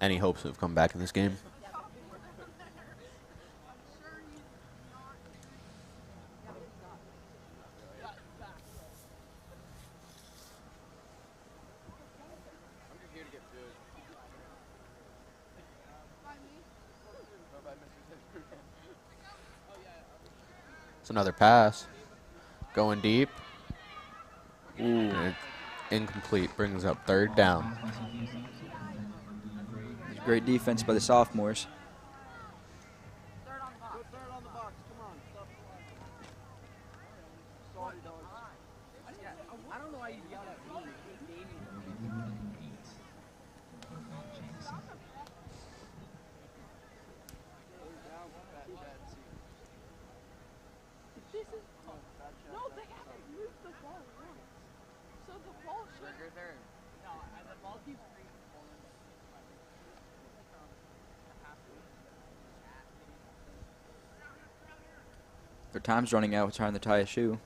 any hopes of coming back in this game. It's another pass. Going deep. Ooh. Incomplete. Brings up 3rd down. Great defense by the sophomores. Their time's running out. Trying to tie a shoe.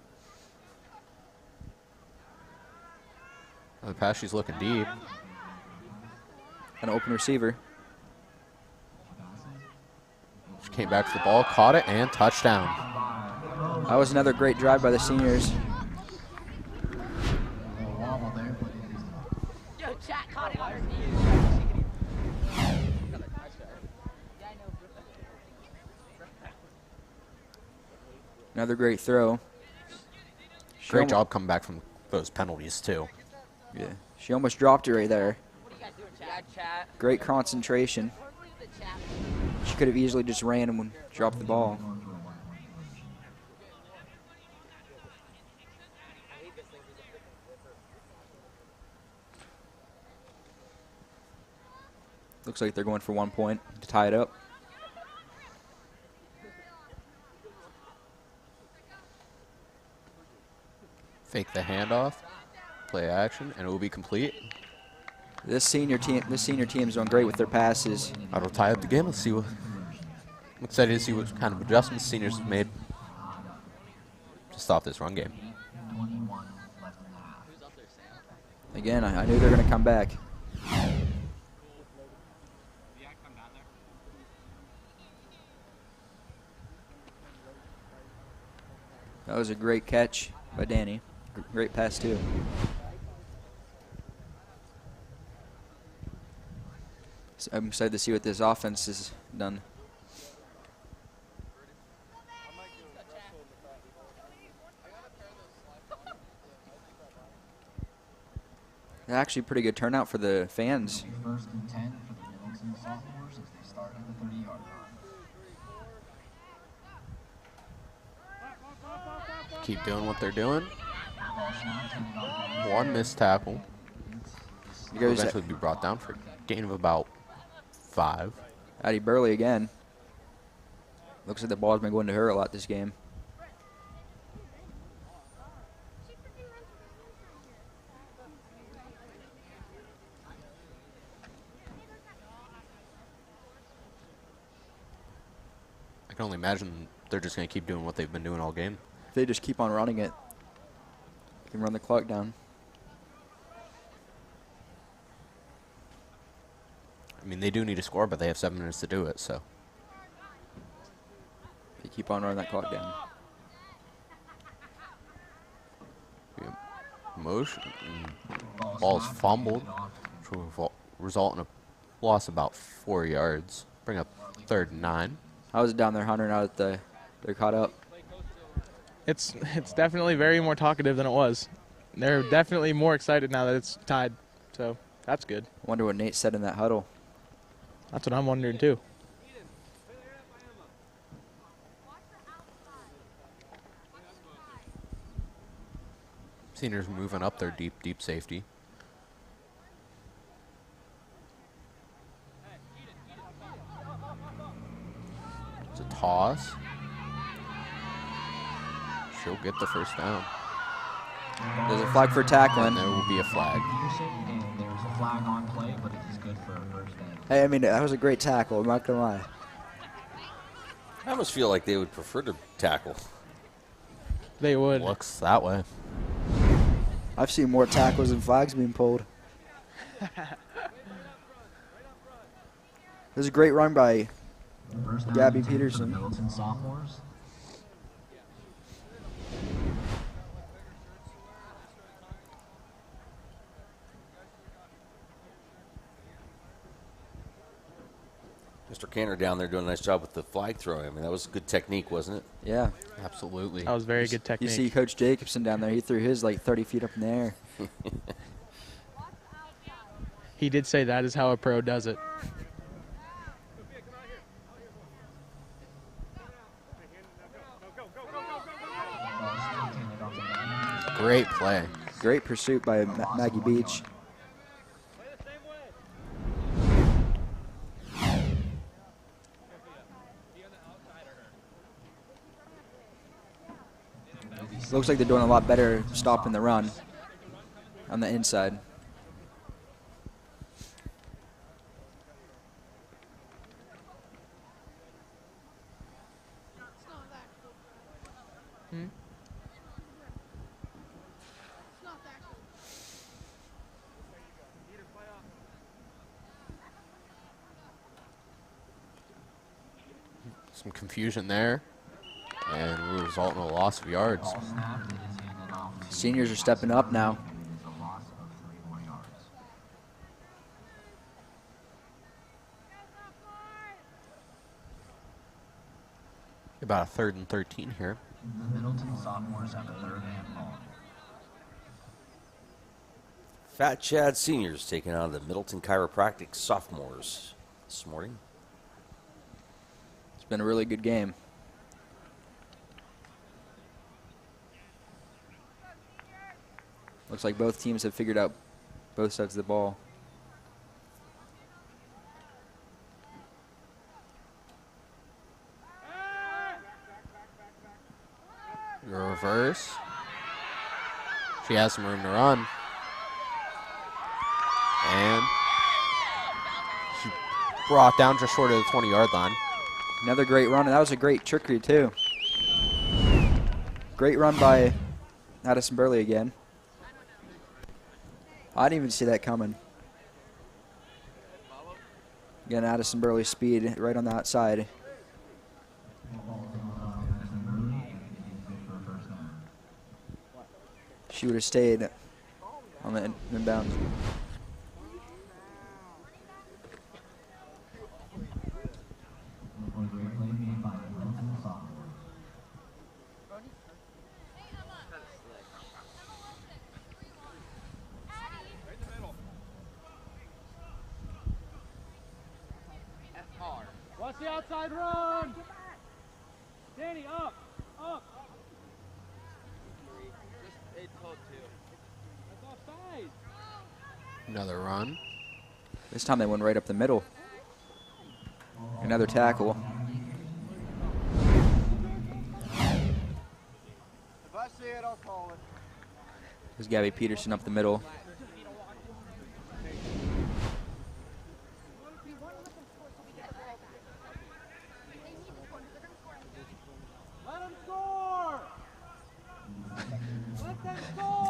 The pass, she's looking deep. An open receiver. She came back to the ball, caught it, and touchdown. That was another great drive by the seniors. Another great throw. Great job coming back from those penalties, too. Yeah, she almost dropped it right there. Great concentration. She could have easily just ran and dropped the ball. Looks like they're going for 1 point to tie it up. Fake the handoff, play action, and it will be complete. This senior team is doing great with their passes. That'll tie up the game. Let's see what. I'm excited to see what kind of adjustments seniors have made to stop this run game. Again, I knew they were going to come back. That was a great catch by Danny. Great pass, too. So I'm excited to see what this offense has done. Actually, pretty good turnout for the fans. First and 10 for the Middleton Sophomores as they start at the 30-yard line. Keep doing what they're doing. One missed tackle. Will eventually be brought down for a gain of about 5. Addie Burley again. Looks like the ball's been going to her a lot this game. I can only imagine they're just going to keep doing what they've been doing all game. If they just keep on running it, they can run the clock down. I mean, they do need to score, but they have 7 minutes to do it, so. They keep on running that clock down. Motion. Ball's fumbled, which will result in a loss of about 4 yards. Bring up 3rd and 9. How is it down there, Hunter, now that they're caught up? It's definitely very more talkative than it was. They're definitely more excited now that it's tied, so that's good. I wonder what Nate said in that huddle. That's what I'm wondering, too. Seniors moving up their deep safety. It's a toss. She'll get the first down. There's a flag for tackling. And there will be a flag. And there's a flag on play, but it is good for a first down. Hey, I mean, that was a great tackle. I'm not going to lie. I almost feel like they would prefer to tackle. They would. Looks that way. I've seen more tackles than flags being pulled. There's a great run by Gabby Peterson. Middleton Sophomores. Mr. Cantor down there doing a nice job with the flag throwing. I mean, that was good technique, wasn't it? Yeah. Absolutely. That was very good technique. You see Coach Jacobson down there. He threw his like 30 feet up in the air. He did say that is how a pro does it. Great play. Great pursuit by Maggie Beach. Looks like they're doing a lot better stopping the run. on the inside. Some confusion there, and will result in a loss of yards. Seniors are stepping up now. About a 3rd and 13 here. The Middleton Sophomores have a 3rd and long. Fat Chad Seniors taking on the Middleton Chiropractic Sophomores this morning. It's been a really good game. Looks like both teams have figured out both sides of the ball. Reverse. She has some room to run. And she brought down just short of the 20-yard line. Another great run, and that was a great trickery too. Great run by Addison Burley again. I didn't even see that coming. Again, Addison Burley's speed right on the outside. She would have stayed on the inbound. Watch the outside run! Danny, up! Up! That's offside! Another run. This time they went right up the middle. Another tackle. If I see it, I'll call it. There's Gabby Peterson up the middle.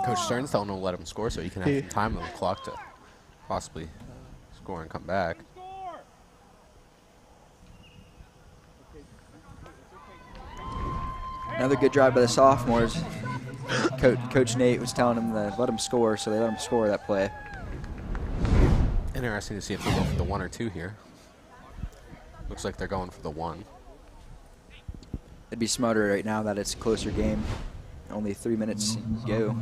Coach Stern's telling him to let him score so he can have some time on the clock to possibly score and come back. Another good drive by the sophomores. Coach Nate was telling him to let him score, so they let him score that play. Interesting to see if they go for the 1 or 2 here. Looks like they're going for the 1. It'd be smarter right now that it's a closer game. Only 3 minutes to go.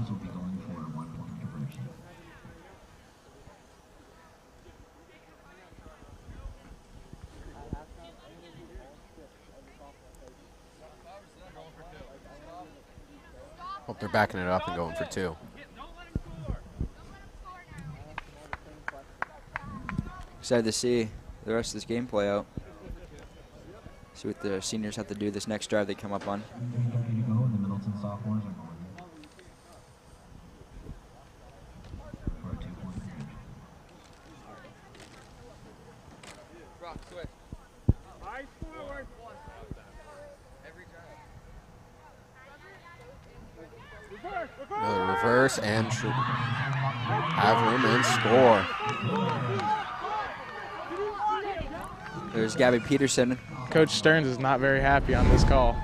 Hope they're backing it up and going for 2. Excited to see the rest of this game play out. See what the seniors have to do this next drive they come up on. The Middleton Sophomores are going for a 2-point conversion. Rock, switch. Eyes forward. Another reverse and should have room and score. There's Gabby Peterson. Coach Stearns is not very happy on this call.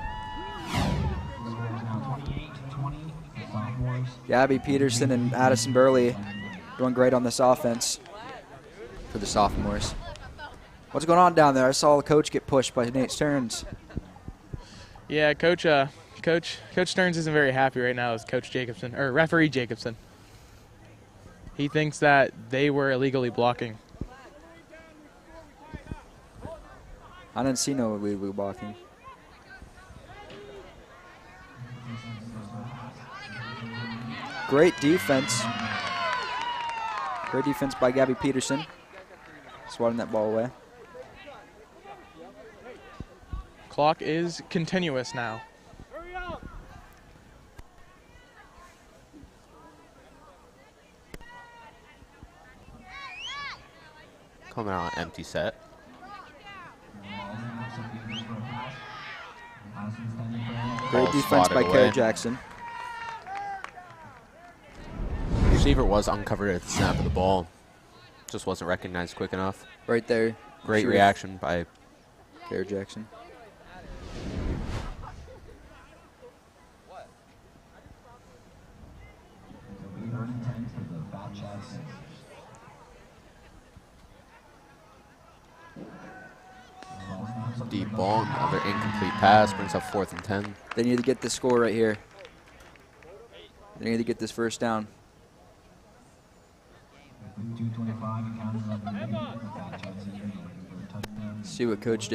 Gabby Peterson and Addison Burley doing great on this offense for the sophomores. What's going on down there? I saw the coach get pushed by Nate Stearns. Yeah, Coach Stearns isn't very happy right now with Coach Jacobson, or referee Jacobson. He thinks that they were illegally blocking. I didn't see no illegal blocking. Great defense. Great defense by Gabby Peterson. Swatting that ball away. Clock is continuous now. Coming out on empty set. Great defense by Kerr Jackson. Receiver was uncovered at the snap of the ball. Just wasn't recognized quick enough. Right there. Great reaction by Kerr Jackson. Deep ball, another incomplete pass, brings up 4th and 10. They need to get this score right here. They need to get this first down. See what Coach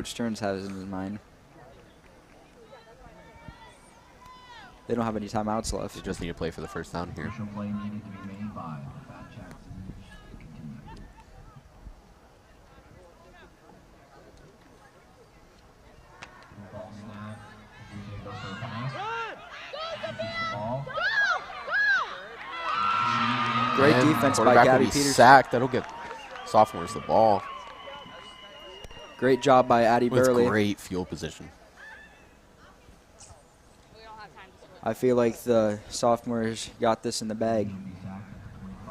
Stearns has in his mind. They don't have any timeouts left. They just need to play for the first down here. Great defense by Gabby Peterson. Sacked. That'll get Sophomores the ball. Great job by Addie Burley. Great field position. I feel like the Sophomores got this in the bag.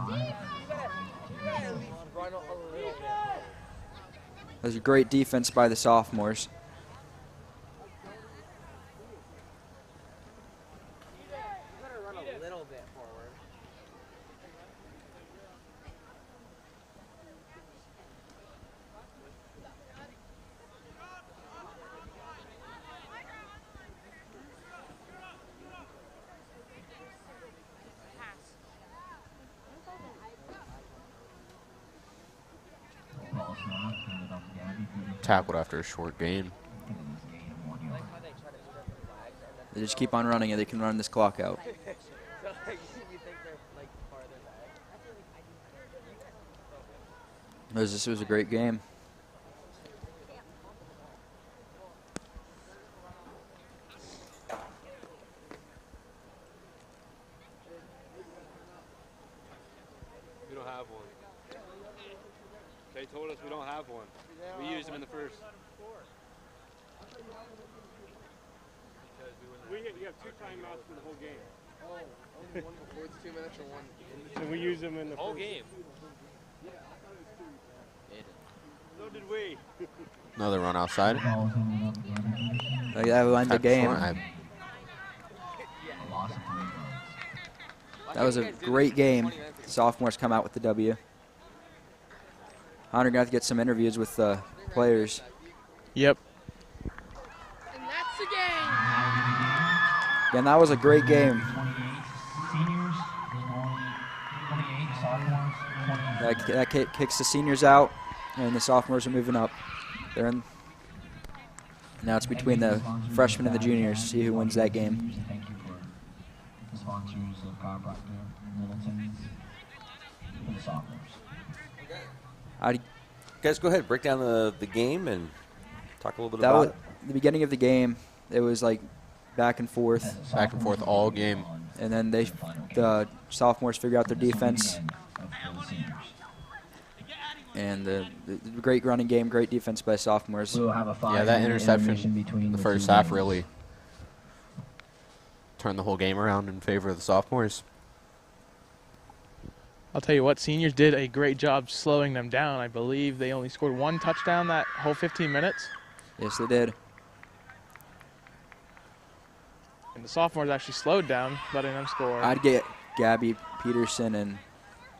That was a great defense by the Sophomores. Tackled after a short gain. They just keep on running and they can run this clock out. This was a great game. We don't have one. They told us we don't have one. We used them in the first. You have 2 timeouts for the whole game. Oh, only one before it's 2 minutes or one. And we used them in the whole first. game. So did we. Another run outside. That will end the game. That was a great game. Sophomores come out with the W. Hunter got to get some interviews with the players. Yep. And that's the game. And that was a great game. That kicks the seniors out, and the Sophomores are moving up. They're in. Now it's between the freshmen and the juniors. See who wins that game. Thank you for the sponsors of chiropractor, Middleton's, for the Sophomores. Guys, go ahead, break down the game and talk a little bit about it. The beginning of the game, it was like back and forth. Back and forth all game. And then the Sophomores figure out their defense. And the great running game, great defense by Sophomores. Yeah, that interception in the first half really turned the whole game around in favor of the Sophomores. I'll tell you what, seniors did a great job slowing them down. I believe they only scored 1 touchdown that whole 15 minutes. Yes, they did. And the Sophomores actually slowed down, letting them score. I'd get Gabby Peterson and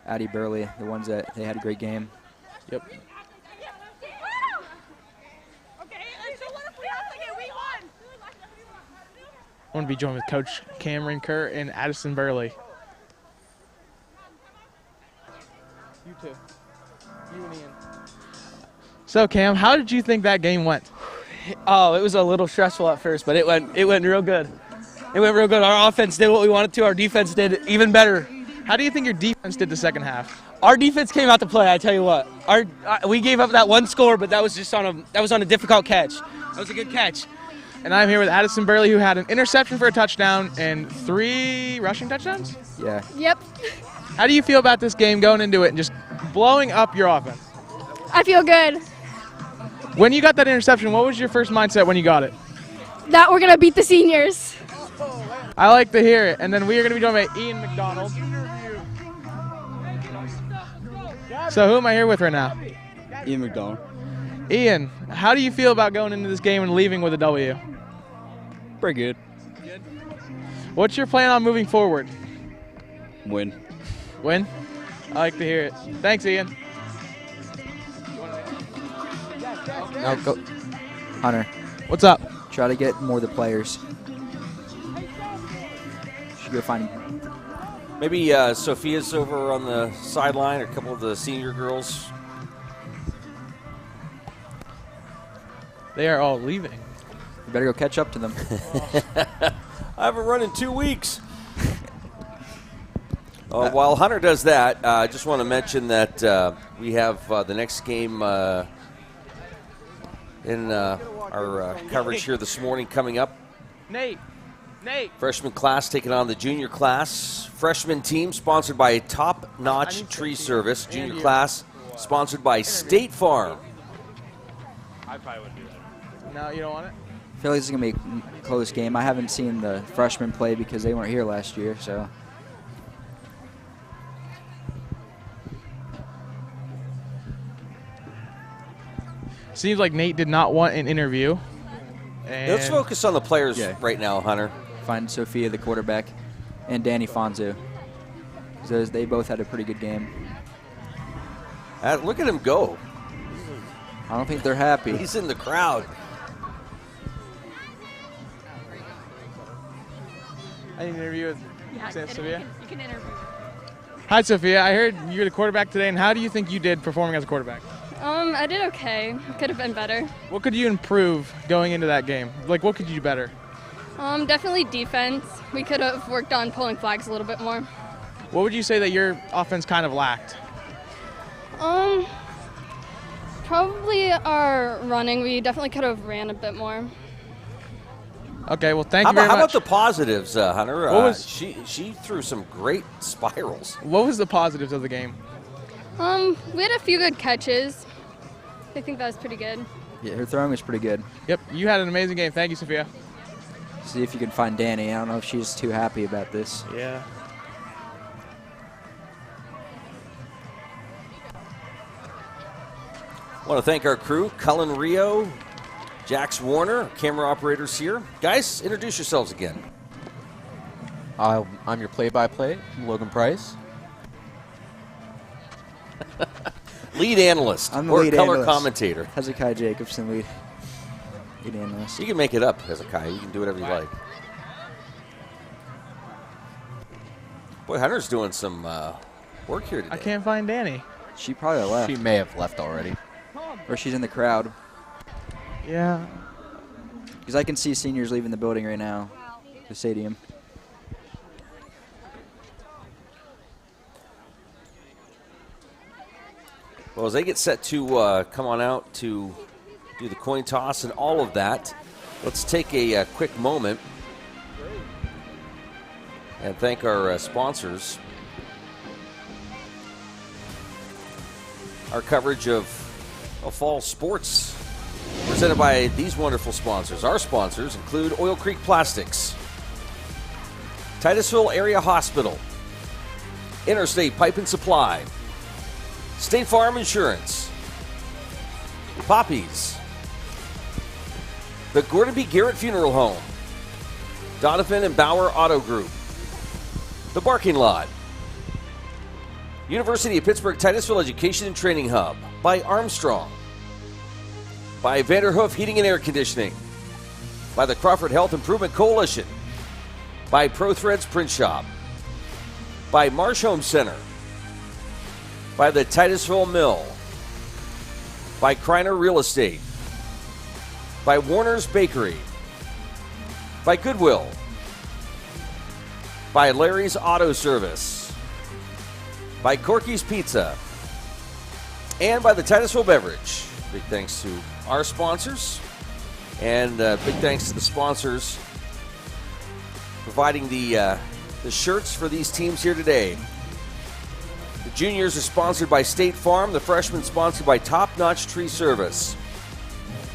Addie Burley, the ones that they had a great game. Yep. I want to be joined with Coach Cameron Kerr and Addison Burley. You too. You and Ian. So Cam, how did you think that game went? Oh, it was a little stressful at first, but it went real good. It went real good. Our offense did what we wanted to. Our defense did even better. How do you think your defense did the second half? Our defense came out to play. I tell you what, we gave up that 1 score, but that was just on a difficult catch. That was a good catch. And I'm here with Addison Burley, who had an interception for a touchdown and 3 rushing touchdowns. Yeah. Yep. How do you feel about this game going into it and just blowing up your offense? I feel good When you got that interception, what was your first mindset when you got it? that we're going to beat the seniors. I like to hear it. And then we are going to be joined by Ian McDonald. So who am I here with right now? Ian McDonald. Ian, how do you feel about going into this game and leaving with a W? Pretty good. What's your plan on moving forward? Win. Win? I like to hear it. Thanks, Ian. Now go. Hunter. What's up? Try to get more of the players. Should go find. Maybe Sophia's over on the sideline, or a couple of the senior girls. They are all leaving. You better go catch up to them. I haven't run in 2 weeks. While Hunter does that, I just want to mention that we have the next game in our coverage here this morning coming up. Nate. Freshman class taking on the junior class. Freshman team sponsored by Top Notch Tree Service. Junior class sponsored by State Farm. I probably wouldn't do that. No, you don't want it? I feel like this is going to be a close game. I haven't seen the freshmen play because they weren't here last year, so. Seems like Nate did not want an interview. Let's focus on the players right now, Hunter. Find Sophia, the quarterback, and Danny Fonzo. Because they both had a pretty good game. Look at him go. I don't think they're happy. He's in the crowd. I need an interview with Sophia. You can interview. Hi, Sophia. I heard you're the quarterback today, and how do you think you did performing as a quarterback? I did okay. Could have been better. What could you improve going into that game? Like, what could you do better? Definitely defense. We could have worked on pulling flags a little bit more. What would you say that your offense kind of lacked? Probably our running. We definitely could have ran a bit more. Okay, well, thank you very How much. about the positives, Hunter? What was- she threw some great spirals. What was the positives of the game? We had a few good catches. I think that was pretty good. Yeah, her throwing was pretty good. Yep, you had an amazing game. Thank you, Sophia. See if you can find Danny. I don't know if she's too happy about this. Yeah. I want to thank our crew, Cullen Rio, Jax Warner, camera operators here. Guys, introduce yourselves again. I'm your play-by-play, Logan Price. Lead analyst I'm the or lead color analyst. commentator. Hezekiah Jacobson, lead analyst. You can make it up, Hezekiah. You can do whatever you like. Boy, Hunter's doing some work here today. I can't find Danny. She probably left. She may have left already. Or she's in the crowd. Yeah. Because I can see seniors leaving the building right now, the stadium. Well, as they get set to come on out to do the coin toss and all of that, let's take a quick moment and thank our sponsors. Our coverage of fall sports presented by these wonderful sponsors. Our sponsors include Oil Creek Plastics, Titusville Area Hospital, Interstate Pipe and Supply, State Farm Insurance, Poppies, the Gordon B. Garrett Funeral Home, Donovan and Bauer Auto Group, The Barking Lot, University of Pittsburgh Titusville Education and Training Hub, by Armstrong, by Vanderhoof Heating and Air Conditioning, by the Crawford Health Improvement Coalition, by ProThreads Print Shop, by Marsh Home Center, by the Titusville Mill, by Kreiner Real Estate, by Warner's Bakery, by Goodwill, by Larry's Auto Service, by Corky's Pizza, and by the Titusville Beverage. Big thanks to our sponsors. And big thanks to the sponsors providing the shirts for these teams here today. The juniors are sponsored by State Farm. The freshmen sponsored by Top Notch Tree Service.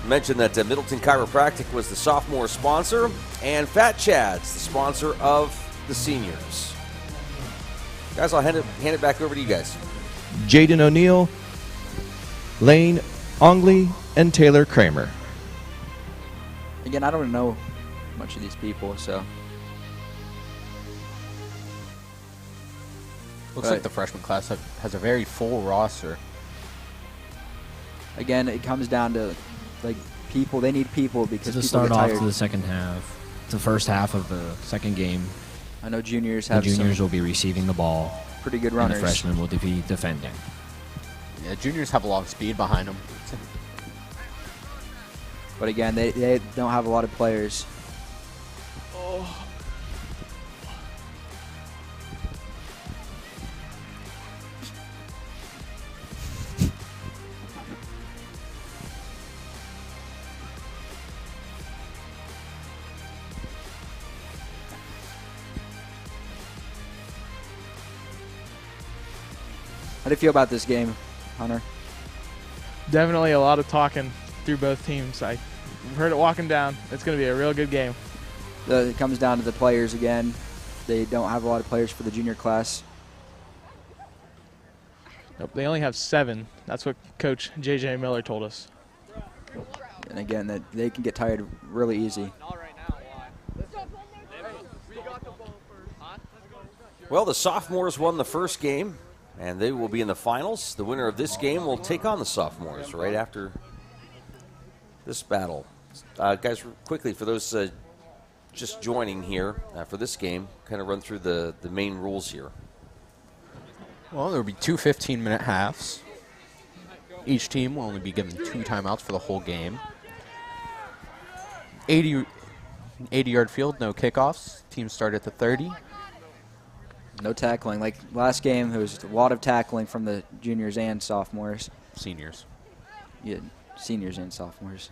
I mentioned that Middleton Chiropractic was the sophomore sponsor, and Fat Chad's the sponsor of the seniors. Guys, I'll hand it back over to you guys. Jaden O'Neill, Lane Ongley, and Taylor Kramer. Again, I don't know much of these people, so. Looks like the freshman class has a very full roster. Again, it comes down to like people. They need people because to people start get off tired. to the second half, the first half of the second game. I know juniors The have juniors some will be receiving the ball. pretty good And runners. the freshmen will be defending. Yeah, juniors have a lot of speed behind them. But again, they don't have a lot of players. How do you feel about this game, Hunter? Definitely a lot of talking through both teams. I heard it walking down. It's going to be a real good game. It comes down to the players again. They don't have a lot of players for the junior class. Nope, they only have 7. That's what Coach J.J. Miller told us. And again, that they can get tired really easy. Well, the sophomores won the first game, and they will be in the finals. The winner of this game will take on the sophomores right after this battle. Guys, quickly, for those just joining here for this game, kind of run through the main rules here. Well, there will be 2 15-minute halves. Each team will only be given 2 timeouts for the whole game. 80-yard field, no kickoffs. Teams start at the 30. No tackling. Like last game, there was a lot of tackling from the juniors and sophomores. Seniors. Yeah, seniors and sophomores.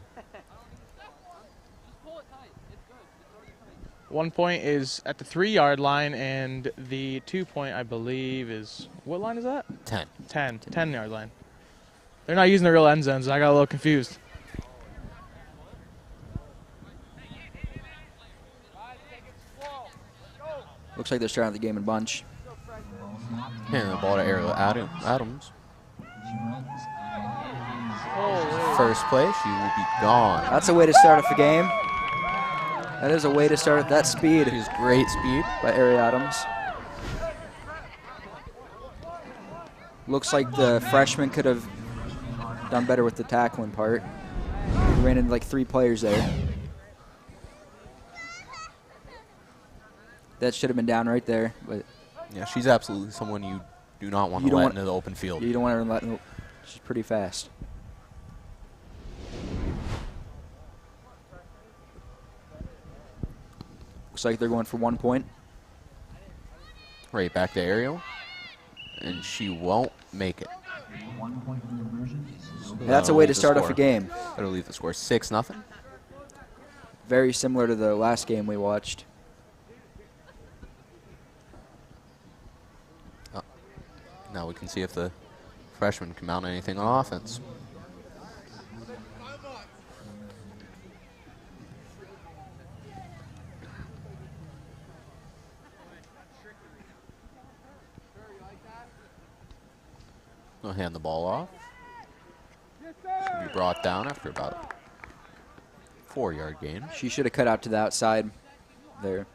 1 point is at the 3-yard line, and the 2 point, I believe, is what line is that? 10. 10-yard line. They're not using the real end zones. I got a little confused. Looks like they're starting the game in bunch. And the ball to Ariel Adams. First play, she will be gone. That's a way to start off a game. That is a way to start at that speed. It is great speed by Ari Adams. Looks like the freshman could have done better with the tackling part. He ran into like 3 players there. That should have been down right there. But yeah, she's absolutely someone you do not want to let into the open field. You don't want her to let. She's pretty fast. Looks like they're going for 1 point. Right back to Ariel. And she won't make it. That's a way to start off a game. That'll leave the score 6-0. Very similar to the last game we watched. Now we can see if the freshmen can mount anything on offense. They'll hand the ball off. Should be brought down after about a 4-yard gain. She should have cut out to the outside there.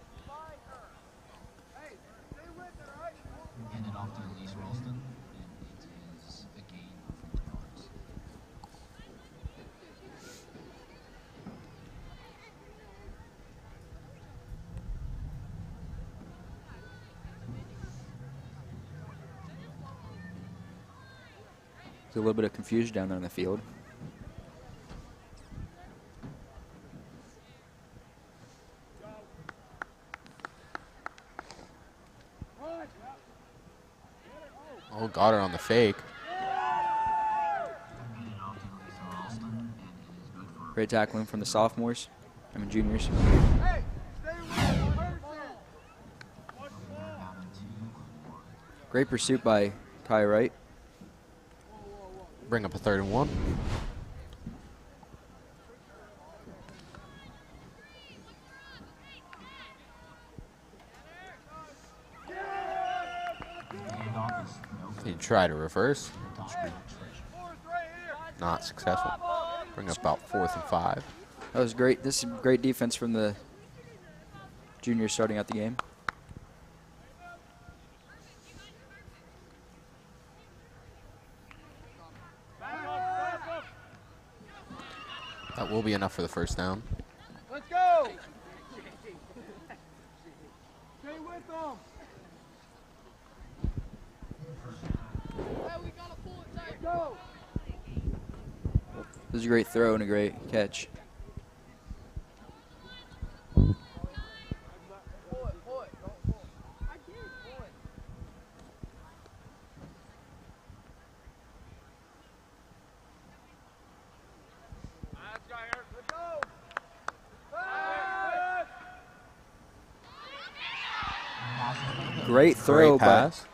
There's a little bit of confusion down there on the field. Oh, got her on the fake. Great tackling from the sophomores. Juniors. Great pursuit by Kai Wright. Bring up a 3rd and 1. He tried to reverse. Not successful. Bring up about 4th and 5. That was great. This is great defense from the juniors starting out the game. That will be enough for the 1st down. Let's go. Stay with them. We gotta pull it tight. Go. This is a great throw and a great catch. Great throw, Great pass.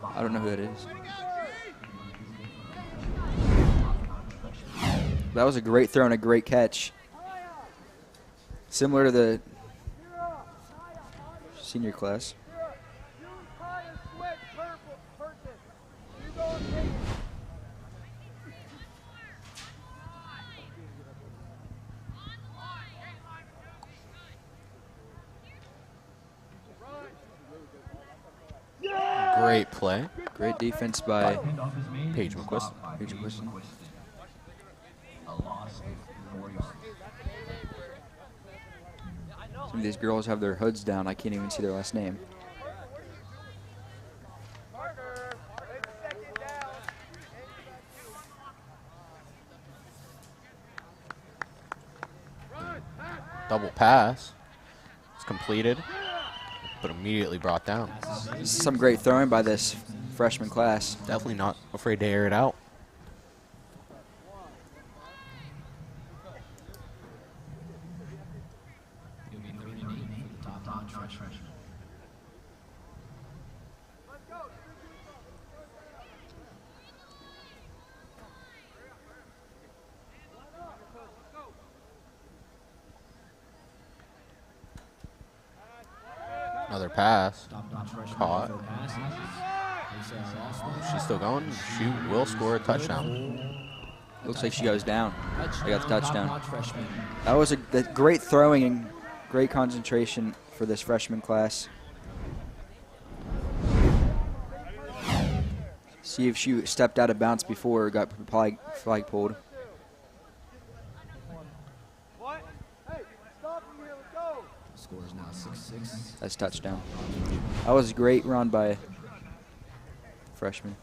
But I don't know who it is. That was a great throw and a great catch. Similar to the senior class. Great play. Great defense by Paige McQuiston. Paige McQuiston. Some of these girls have their hoods down. I can't even see their last name. Double pass. It's completed, but immediately brought down. Some great throwing by this freshman class. Definitely not afraid to air it out. Another pass. Caught. She's still going. She will score a touchdown. Looks like she goes down. They got the touchdown. That was a great throwing and great concentration for this freshman class. See if she stepped out of bounds before or got flag pulled. Score is now 6-6. That's touchdown. That was a great run by freshman.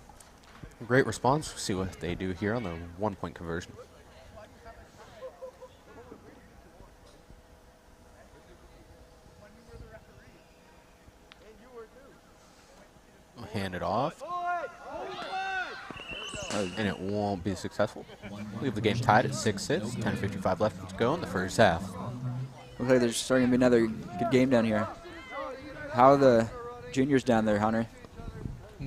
Great response. We'll see what they do here on the 1-point conversion. We'll hand it off. And it won't be successful. Leave the game tied at 6-6. 10:55 left to go in the first half. Looks like there's starting to be another good game down here. How are the juniors down there, Hunter?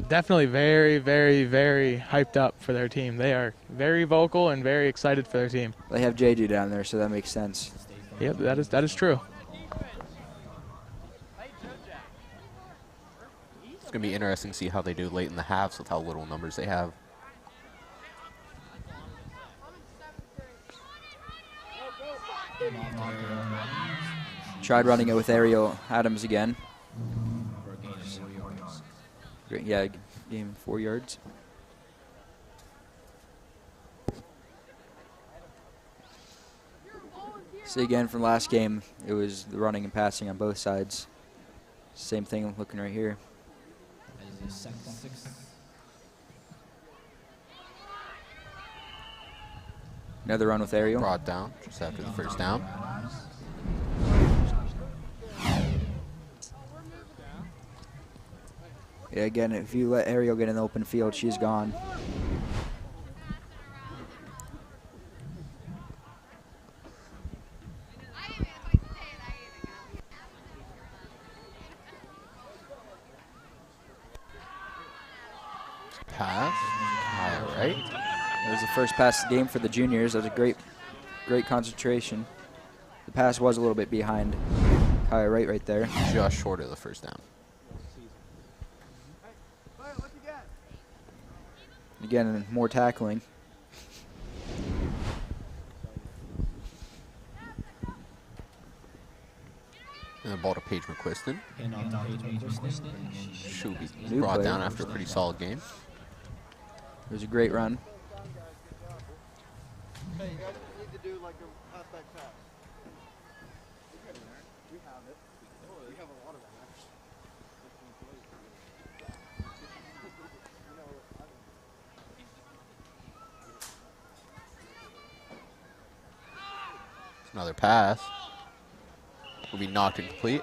Definitely very, very, very hyped up for their team. They are very vocal and very excited for their team. They have JJ down there, so that makes sense. Yep, that is true. It's going to be interesting to see how they do late in the halves with how little numbers they have. Tried running it with Ariel Adams again. Great, yeah, gain 4 yards. See again from last game, it was the running and passing on both sides. Same thing I'm looking right here. Another run with Ariel. Brought down just after the first down. Yeah, again, if you let Ariel get in the open field, she's gone. was the first pass of the game for the juniors. That was a great concentration. The pass was a little bit behind Kaya right there. Just short of the first down. Again, more tackling. And the ball to Paige McQuiston. She'll be New brought player. down after a pretty solid game. It was a great run. Hey, you guys need to do like a halfback pass. We have it. We have a lot of them, actually. Another pass. Will be knocked incomplete.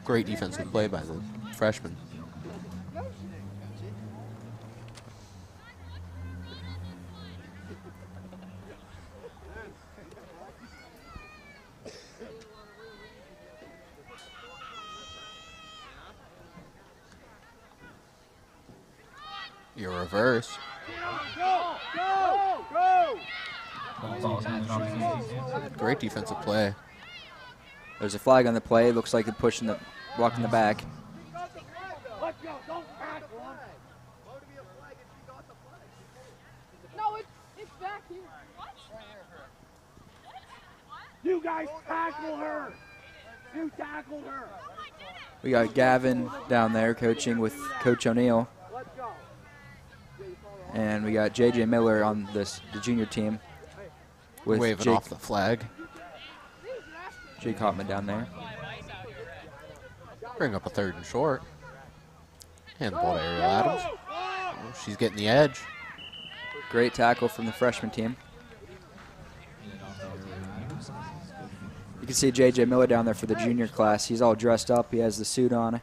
Great defensive play by the freshman. Your reverse. Go! Go! Go! Great defensive play. There's a flag on the play. Looks like they're blocking the back. Let's go! Don't tackle him! No, it's back here. What? You guys tackle her! You tackled her! We got Gavin down there coaching with Coach O'Neill. And we got J.J. Miller on the junior team. With Waving Jake, off the flag. Jake Hopman down there. Bring up a 3rd and short. And the ball to Ariel Adams. Oh, she's getting the edge. Great tackle from the freshman team. You can see J.J. Miller down there for the junior class. He's all dressed up. He has the suit on.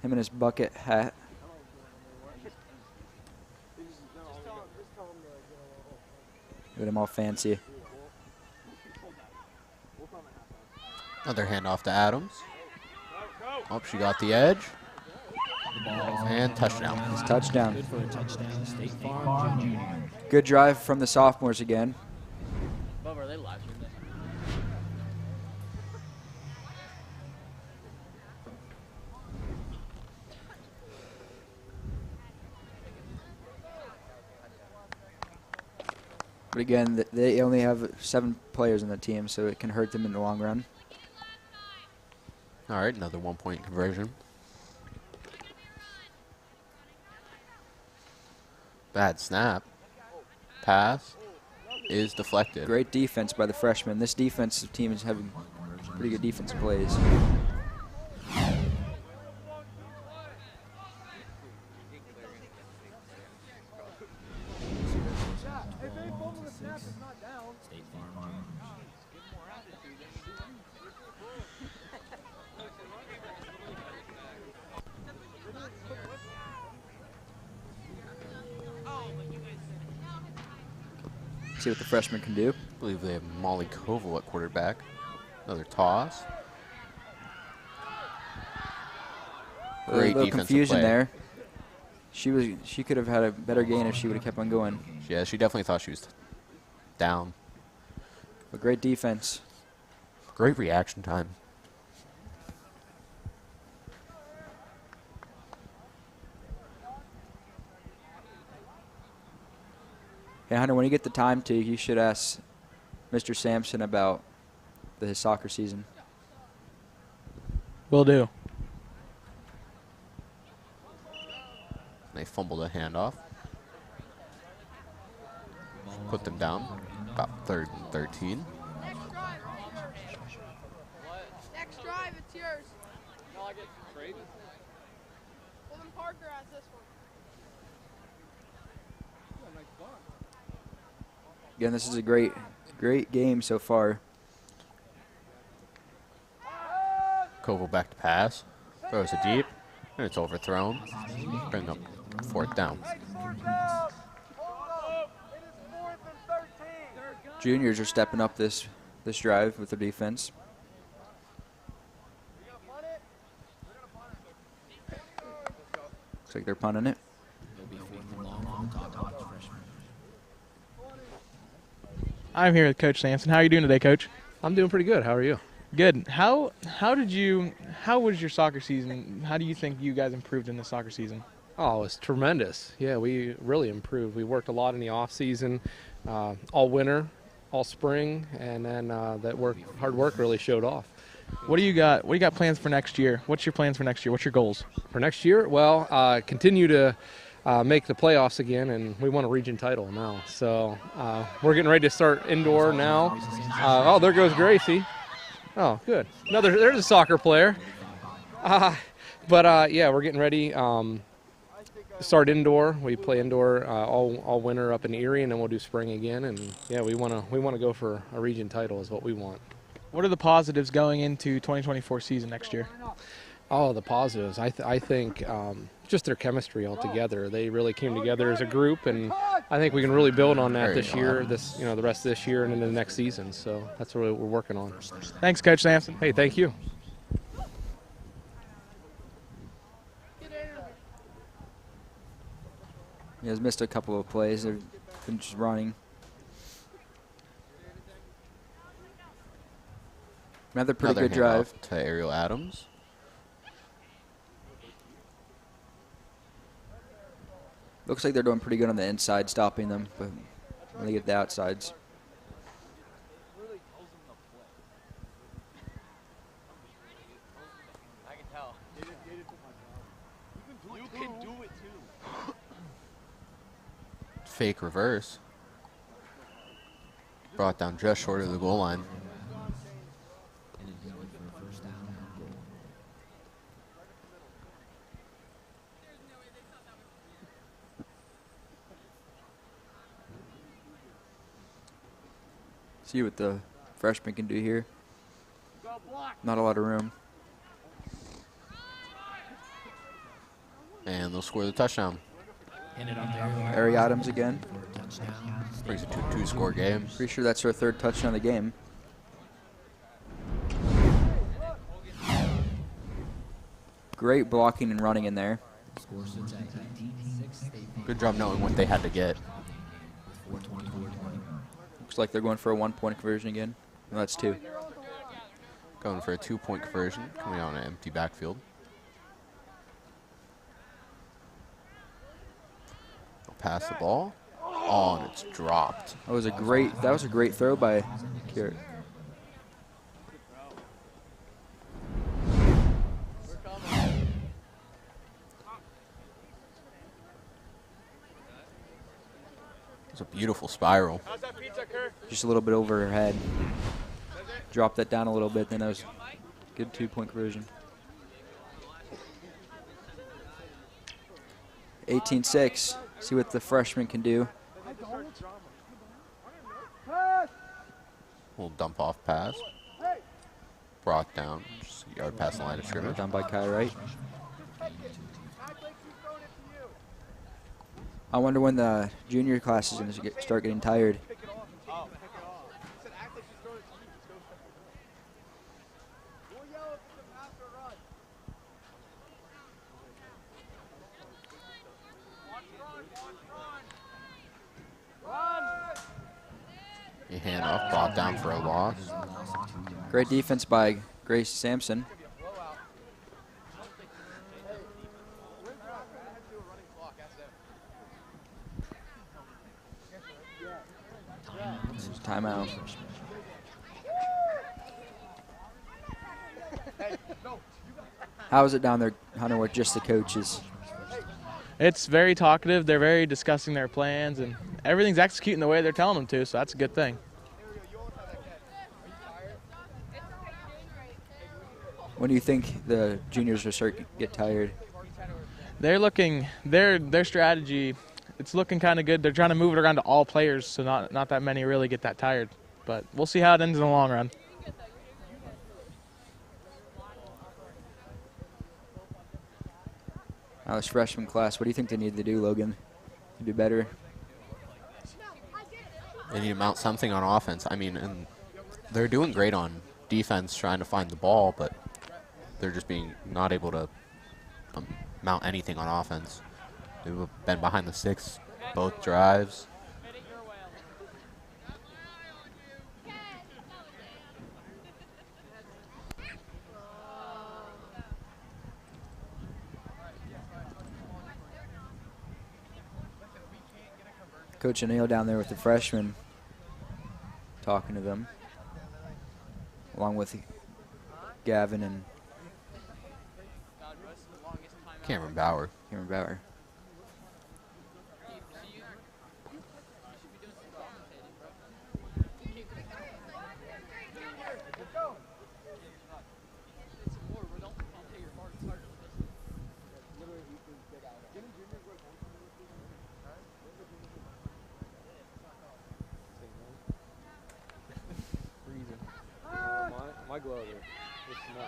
Him and his bucket hat. Look at him all fancy. Another handoff to Adams. Oh, she got the edge. And touchdown. It's touchdown. Good for a touchdown. State Farm Junior. Good drive from the sophomores again. Are they live streaming this? But again, they only have 7 players in the team, so it can hurt them in the long run. All right, another 1-point conversion. Bad snap. Pass is deflected. Great defense by the freshmen. This defensive team is having pretty good defensive plays. State Farm. See what the freshmen can do. I believe they have Molly Koval at quarterback. Another toss. A Great little defensive confusion play. there. She could have had a better gain if she would have kept on going. Yeah, she definitely thought she was down. But great defense. Great reaction time. Hey, Hunter, when you get the time to, you should ask Mr. Sampson about his soccer season. Will do. They fumbled a handoff. Put them down. About 3rd and 13. Next drive, it's yours. No, I get trade. Well, then Parker has this one. Again, this is a great game so far. Koval back to pass. Throws it deep. And it's overthrown. Bring up 4th down. Juniors are stepping up this drive with their defense. Looks like they're punting it. I'm here with Coach Sampson. How are you doing today, Coach? I'm doing pretty good. How are you? Good. How was your soccer season? How do you think you guys improved in the soccer season? Oh, it's tremendous. Yeah, we really improved. We worked a lot in the off season, all winter, all spring, and then hard work really showed off. What do you got plans for next year? What's your plans for next year? What's your goals? For next year? Well, continue to make the playoffs again, and we want a region title now. So we're getting ready to start indoor now. Oh, there goes Gracie. Oh, good. There's a soccer player. Yeah, we're getting ready. Start indoor. We play indoor all winter up in Erie, and then we'll do spring again. And yeah, we want to go for a region title is what we want. What are the positives going into 2024 season next year? Oh, the positives. I think just their chemistry altogether. They really came together as a group, and I think we can really build on that this year, the rest of this year and into the next season. So that's what we're working on. Thanks, Coach Sampson. Hey, thank you. He has missed a couple of plays. They've been just running. Another pretty good drive. To Ariel Adams. Looks like they're doing pretty good on the inside, stopping them, but when they get the outsides. I can tell. You can do it too. Fake reverse. Brought down just short of the goal line. See what the freshman can do here. Not a lot of room. And they'll score the touchdown. Ari Adams again. Brings it to a two-score game. Pretty sure that's her third touchdown of the game. Great blocking and running in there. Good job knowing what they had to get. Looks like they're going for a 1-point conversion again. No, that's 2. Going for a 2-point conversion, coming out on an empty backfield. They'll pass the ball. Oh, and it's dropped. That was a great throw by Garrett. It's a beautiful spiral. Just a little bit over her head. Drop that down a little bit, then that was a good 2-point conversion. 18-6. See what the freshman can do. Little dump off pass. Brought down. Just a yard past the line of scrimmage. Down by Kai Wright. I wonder when the junior class is going to start getting tired. A handoff brought down for a loss. Great defense by Grace Sampson. Timeout. How is it down there, Hunter, with just the coaches? It's very talkative. They're very discussing their plans, and everything's executing the way they're telling them to, so that's a good thing. When do you think the juniors will start to get tired? They're looking, their strategy, it's looking kind of good. They're trying to move it around to all players, so not that many really get that tired. But we'll see how it ends in the long run. Now this freshman class, what do you think they need to do, Logan, to do better? They need to mount something on offense. I mean, and they're doing great on defense trying to find the ball, but they're just being not able to mount anything on offense. They've been behind the 6 both drives. Coach O'Neill down there with the freshmen talking to them, along with Gavin and Cameron Bauer. My glove is small.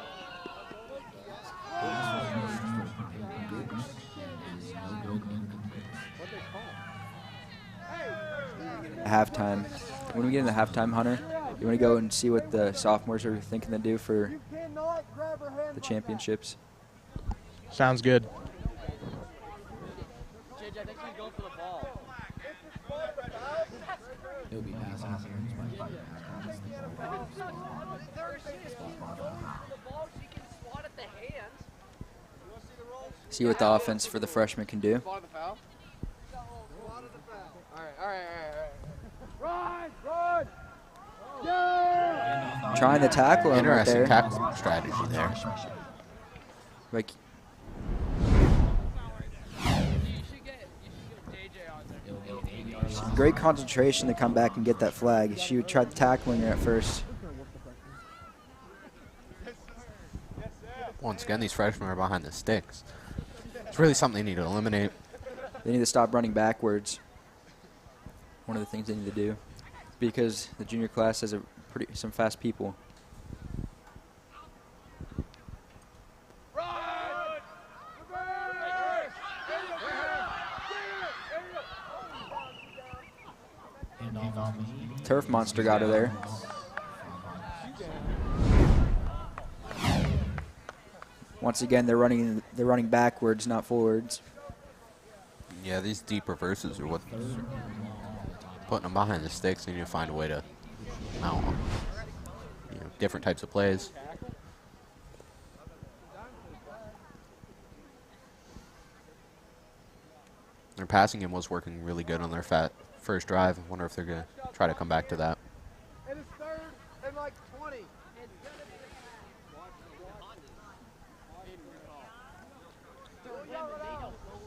halftime. When we get into halftime, Hunter, you want to go and see what the sophomores are thinking to do for the championships? Sounds good. He'll be passing. See what the offense for the freshmen can do. Trying to tackle him right there. Interesting tackle strategy there. Like, great concentration to come back and get that flag. She tried tackling her at first. Once again, these freshmen are behind the sticks. It's really something they need to eliminate. They need to stop running backwards. One of the things they need to do, because the junior class has some fast people. Turf monster got her there. Once again, they're running backwards, not forwards. Yeah, these deep reverses are what putting them behind the sticks. They need to find a way to mount different types of plays. Their passing game was working really good on their first drive. I wonder if they're going to try to come back to that. And it's 3rd and like 20.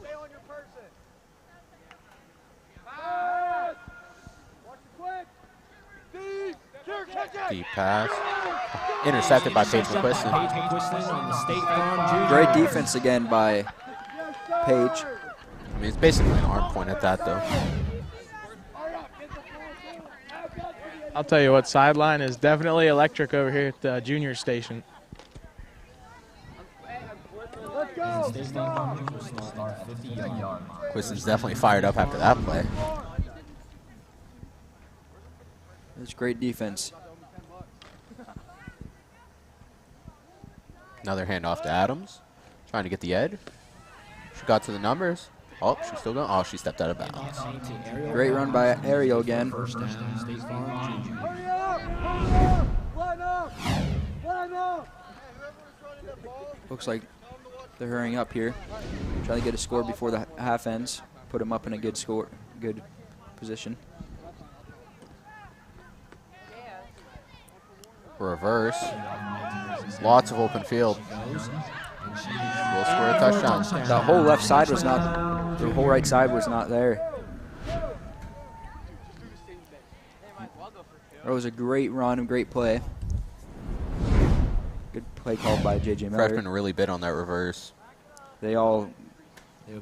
Stay on your person. Pass. Watch the quick. Deep pass. Intercepted by Paige McQuiston. Great defense again by Paige. I mean, it's basically an arm point at that, though. I'll tell you what, sideline is definitely electric over here at the junior station. Quiston's definitely fired up after that play. It's great defense. Another handoff to Adams. Trying to get the edge. She got to the numbers. Oh, she's still going. Oh, she stepped out of bounds. Great run by Ariel again. Looks like they're hurrying up here. Trying to get a score before the half ends. Put them up in a good position. Reverse. Lots of open field. We'll score a touchdown. The whole left side was not, the whole right side was not there. It was a great run, a great play. Good play called by J.J. Miller. Freshman really bit on that reverse. They'll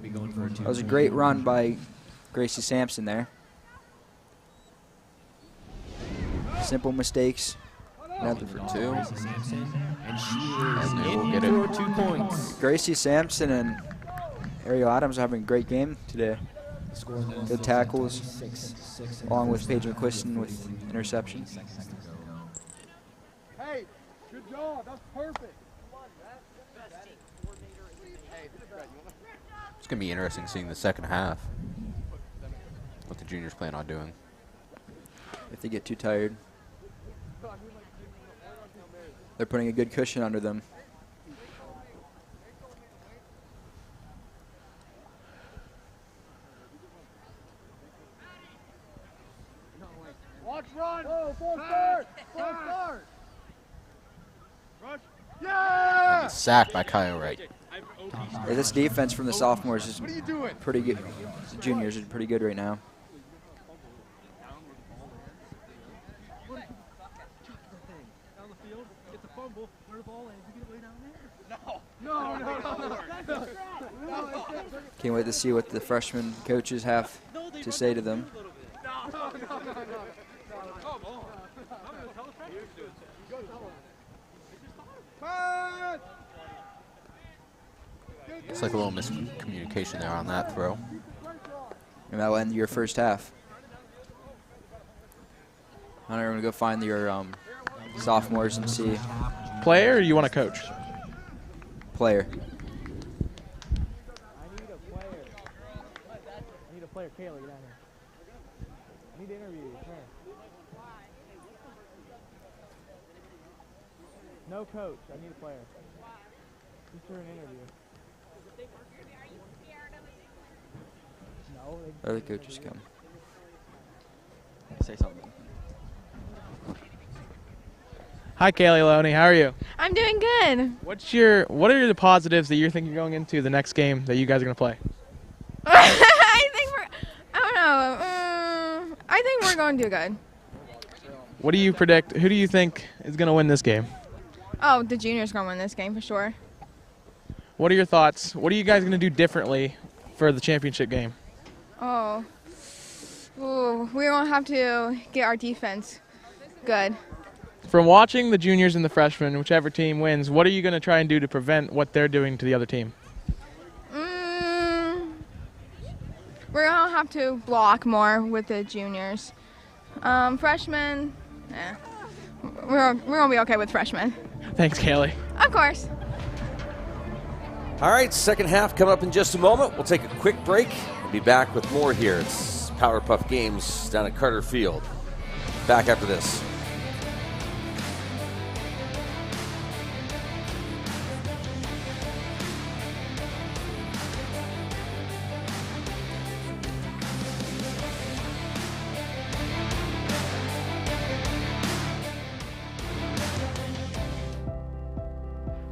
be going for that was a great run by Gracie Sampson there. Simple mistakes. Nothing for 2. And she is we'll in get for it. 2 points. Gracie Sampson and Ariel Adams are having a great game today. Good tackles, along with Paige McQuiston with interception. Hey, good job. That's perfect. It's going to be interesting seeing the second half. What the juniors plan on doing. If they get too tired. They're putting a good cushion under them. Sacked by Kyle Wright. Yeah, this defense from the sophomores is pretty good. The juniors are pretty good right now. Can't wait to see what the freshman coaches have to say to them. It's like a little miscommunication there on that throw. And that'll end your first half. Hunter, I'm going to go find your sophomores and see. Player, or you want to coach? Player. I need a player. Kayla, get down here. I need to interview you. Come here. No coach. I need a player. Just for an interview. No. Other coaches come. Say something. Hi, Kaylee Loney. How are you? I'm doing good. What are the positives that you're thinking going into the next game that you guys are going to play? I think we're going to do good. What do you predict? Who do you think is going to win this game? Oh, the juniors going to win this game for sure. What are your thoughts? What are you guys going to do differently for the championship game? Oh, we're going to have to get our defense good. From watching the juniors and the freshmen, whichever team wins, what are you going to try and do to prevent what they're doing to the other team? We're going to have to block more with the juniors. Freshmen, we're going to be okay with freshmen. Thanks, Kaylee. Of course. All right, second half coming up in just a moment. We'll take a quick break and be back with more here. It's Powder Puff Games down at Carter Field. Back after this.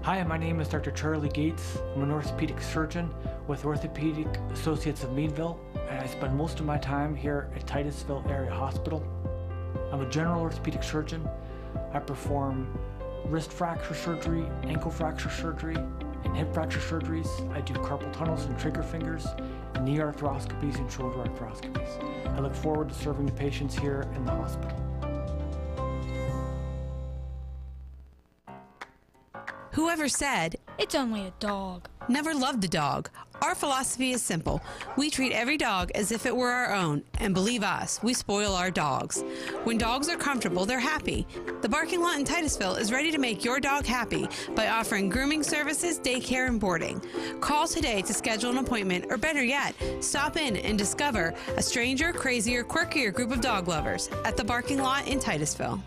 Hi, my name is Dr. Charlie Gates. I'm an orthopedic surgeon with Orthopedic Associates of Meadville, and I spend most of my time here at Titusville Area Hospital. I'm a general orthopedic surgeon. I perform wrist fracture surgery, ankle fracture surgery, and hip fracture surgeries. I do carpal tunnels and trigger fingers, and knee arthroscopies and shoulder arthroscopies. I look forward to serving the patients here in the hospital. Whoever said, "It's only a dog," never loved a dog. Our philosophy is simple. We treat every dog as if it were our own, and believe us, we spoil our dogs. When dogs are comfortable, they're happy. The Barking Lot in Titusville is ready to make your dog happy by offering grooming services, daycare, and boarding. Call today to schedule an appointment, or better yet, stop in and discover a stranger, crazier, quirkier group of dog lovers at the Barking Lot in Titusville.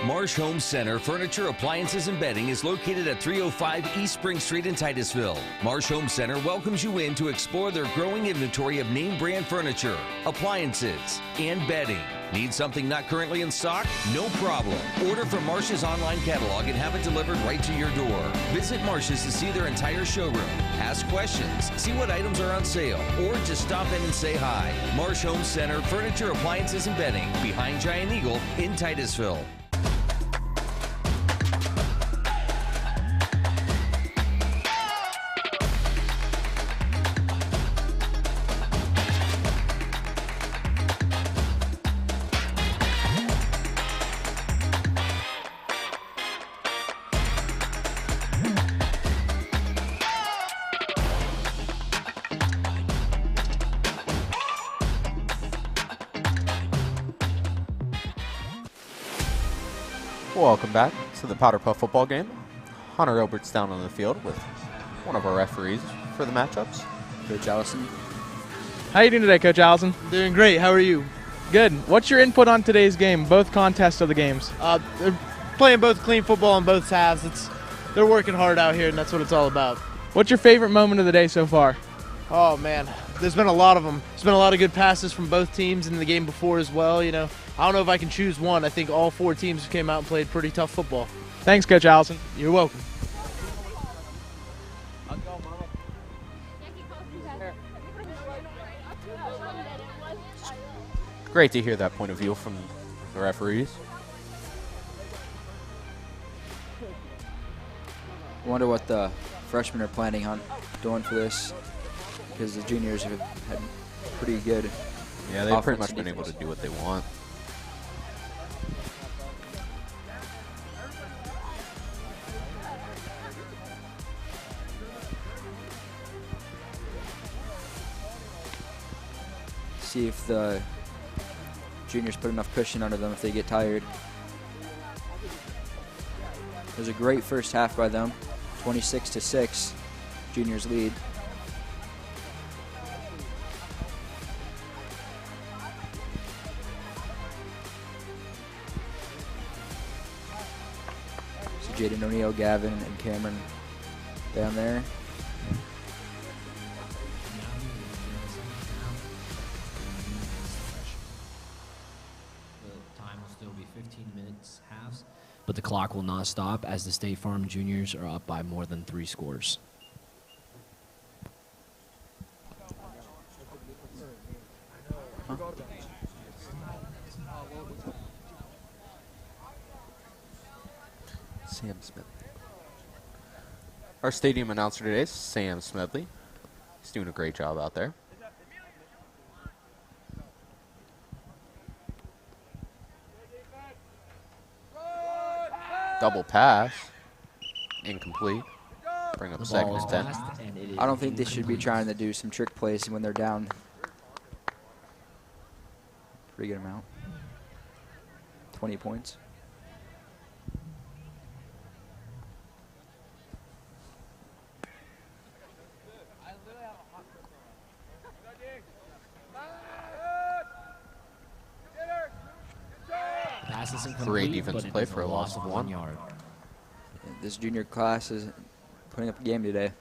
Marsh Home Center Furniture, Appliances, and Bedding is located at 305 East Spring Street in Titusville. Marsh Home Center welcomes you in to explore their growing inventory of name brand furniture, appliances, and bedding. Need something not currently in stock? No problem. Order from Marsh's online catalog and have it delivered right to your door. Visit Marsh's to see their entire showroom, ask questions, see what items are on sale, or just stop in and say hi. Marsh Home Center Furniture, Appliances, and Bedding, behind Giant Eagle in Titusville. Welcome back to the Powder Puff football game. Hunter Albert's down on the field with one of our referees for the matchups, Coach Allison. How are you doing today, Coach Allison? Doing great. How are you? Good. What's your input on today's game, both contests of the games? They're playing both clean football on both halves. They're working hard out here, and that's what it's all about. What's your favorite moment of the day so far? Oh, man. There's been a lot of them. There's been a lot of good passes from both teams in the game before as well. You know, I don't know if I can choose one. I think all four teams came out and played pretty tough football. Thanks, Coach Allison. You're welcome. Great to hear that point of view from the referees. I wonder what the freshmen are planning on doing for this, because the juniors have had pretty good. Yeah, they've pretty much been able to do what they want. See if the juniors put enough cushion under them if they get tired. It was a great first half by them, 26-6, juniors lead. So Jaden O'Neill, Gavin, and Cameron down there. But the clock will not stop as the State Farm Juniors are up by more than 3 scores. Sam Smith. Our stadium announcer today is Sam Smedley. He's doing a great job out there. Double pass. Incomplete. Bring up second and 10. I don't think they should be trying to do some trick plays when they're down. Pretty good amount. 20 points. Great defense play for a loss of 1 yard. This junior class is putting up a game today.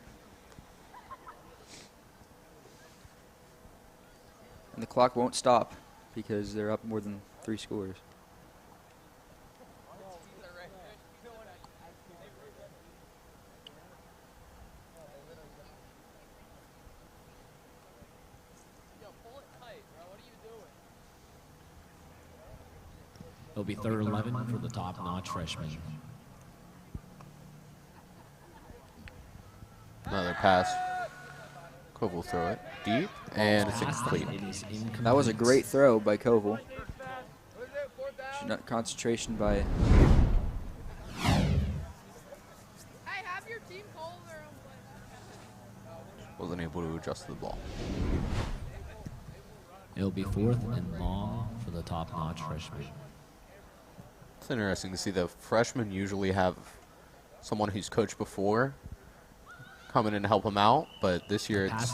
And the clock won't stop because they're up more than 3 scores. It'll be 3rd 11 for the top-notch freshman. Another pass. Koval will throw it deep, and it's incomplete. That was a great throw by Koval. Not concentration by. Wasn't able to adjust the ball. It'll be 4th and long for the top-notch freshman. It's interesting to see the freshmen usually have someone who's coached before coming in to help them out, but this year it's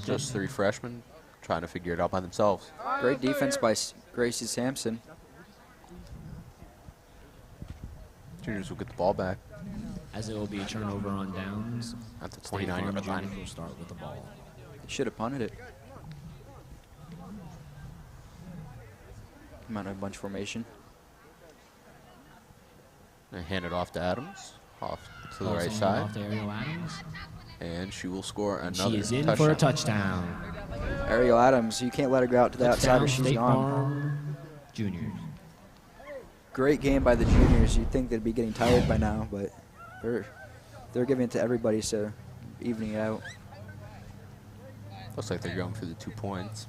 just 3 freshmen trying to figure it out by themselves. Great defense by Gracie Sampson. Juniors will get the ball back. As it will be a turnover on downs. At the 29-yard line. Will start with the ball. Should have punted it. Come out of bunch formation. And hand it off to Adams. Off to the right side. Off to Ariel Adams. And she will score another She is in touchdown. for a touchdown. Ariel Adams, you can't let her go out to the outside or she's State gone. Farm Juniors. Great game by the juniors. You'd think they'd be getting tired by now, but they're giving it to everybody, so evening it out. Looks like they're going for the 2 points.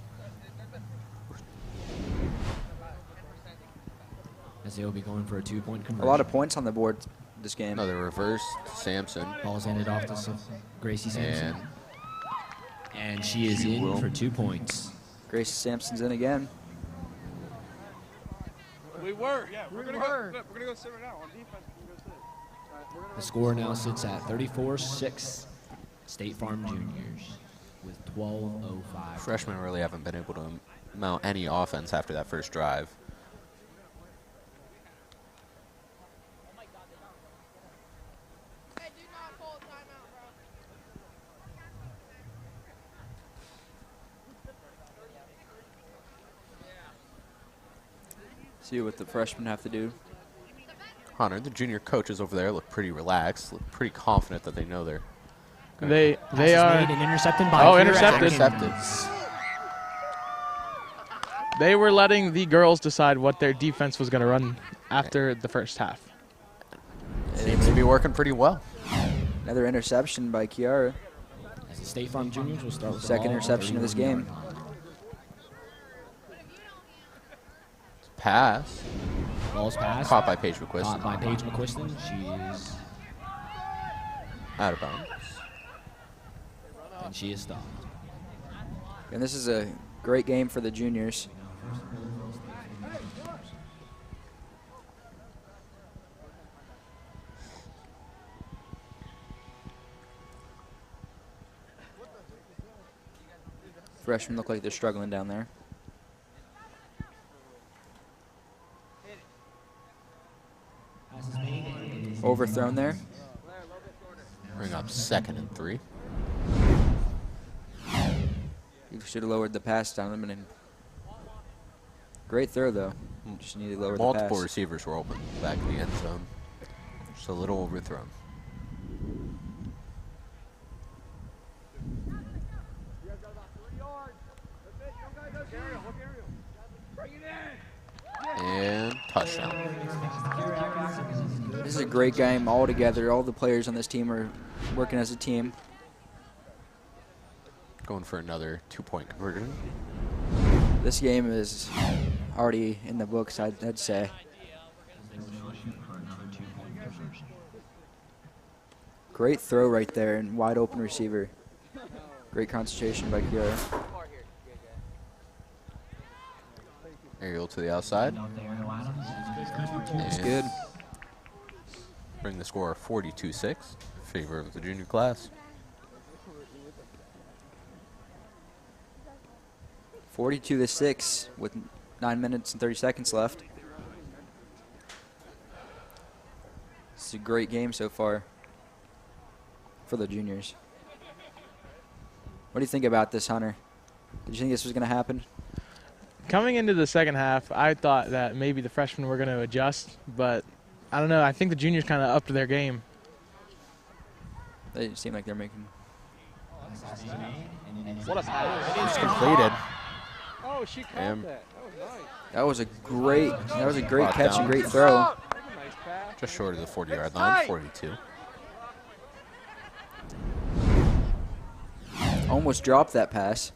As they will be going for a 2-point conversion. A lot of points on the board this game. Another reverse to Sampson. Ball's handed off to Gracie Sampson. And she is in for 2 points. Gracie Sampson's in again. We were. Yeah, we're gonna go sit right now on defense. The score now sits at 34-6. State Farm Juniors with 12:05. Freshmen really haven't been able to mount any offense after that first drive. See what the freshmen have to do. Hunter, the junior coaches over there look pretty relaxed, look pretty confident that they know they're. They Pass is are. made and intercepted by Oh, Kira intercepted. Intercepted. They were letting the girls decide what their defense was going to run after the first half. Seems to be working pretty well. Another interception by Kiara. As the State Farm Juniors will start with the Second ball interception of this game. Pass. Ball's passed. Caught by Paige McQuiston. Caught by Paige McQuiston. She is out of bounds. And she is stopped. And this is a great game for the juniors. Freshmen look like they're struggling down there. Overthrown there. Bring up 2nd and 3. You should have lowered the pass down. Great throw, though. Just need to lower the pass. Multiple receivers were open back in the end zone. Just a little overthrown. And touchdown. This is a great game all together. All the players on this team are working as a team. Going for another 2-point conversion. This game is already in the books, I'd say. Great throw right there and wide open receiver. Great concentration by Kiara. Aerial to the outside. That's good. Bring the score 42-6 in favor of the junior class. 42-6 with 9 minutes and 30 seconds left. It's a great game so far for the juniors. What do you think about this, Hunter? Did you think this was going to happen? Coming into the second half, I thought that maybe the freshmen were going to adjust, but I don't know. I think the juniors kind of upped their game. They seem like they're making. What a pass! It's completed. Oh, she caught that. That was nice. That was a great Brought catch down. and great throw. Nice pass. Just short of the 40-yard line, 42. Almost dropped that pass.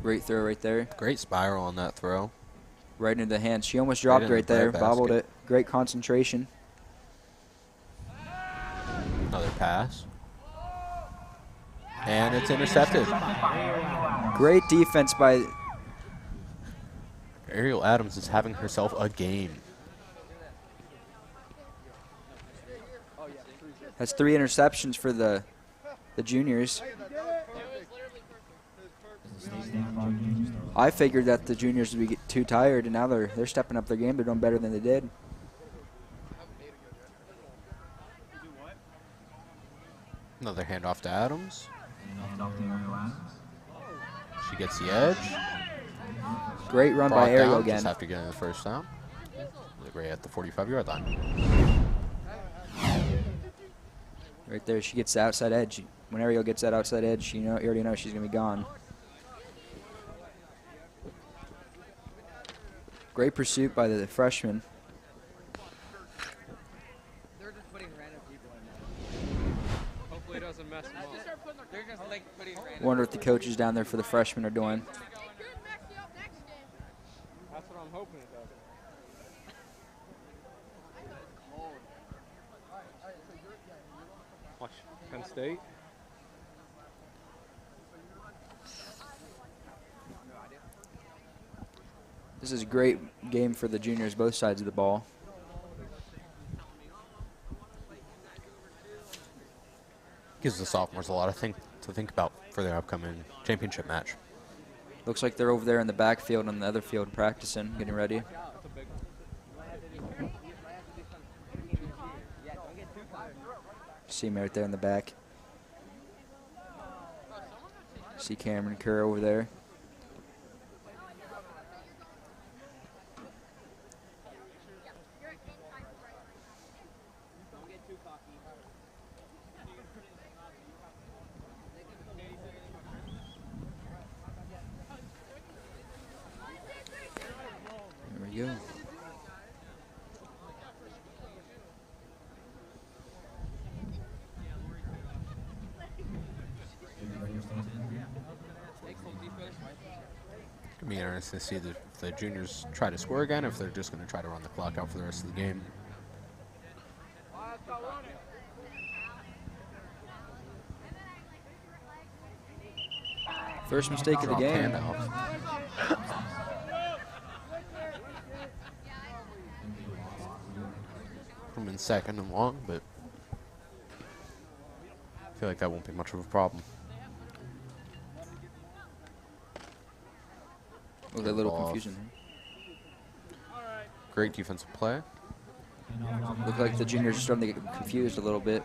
Great throw right there. Great spiral on that throw. Right into the hands. She almost dropped into right the there. bread Bobbled basket. it. Great concentration. Another pass. And it's intercepted. Great defense by Ariel Adams is having herself a game. That's 3 interceptions for the juniors. I figured that the juniors would be too tired, and now they're stepping up their game. They're doing better than they did. Another handoff to Adams. She gets the edge. Great run Brought by Ariel down, again. Just have to get in the first down. Right at the 45-yard line. Right there, she gets the outside edge. When Ariel gets that outside edge, you already know she's going to be gone. Great pursuit by the freshman. They're just putting random people in there. Hopefully it doesn't mess them up. They're just like putting random. Wonder what the coaches down there for the freshmen are doing. That's what I'm hoping it doesn't. Watch Penn State. This is a great game for the juniors, both sides of the ball. Gives the sophomores a lot to think about for their upcoming championship match. Looks like they're over there in the backfield on the other field practicing, getting ready. See him right there in the back. See Cameron Kerr over there. Be interesting to see if the juniors try to score again, if they're just going to try to run the clock out for the rest of the game. First mistake of the game. I'm in second and long, but I feel like that won't be much of a problem. A little confusion. Great defensive play. Look like the juniors are starting to get confused a little bit.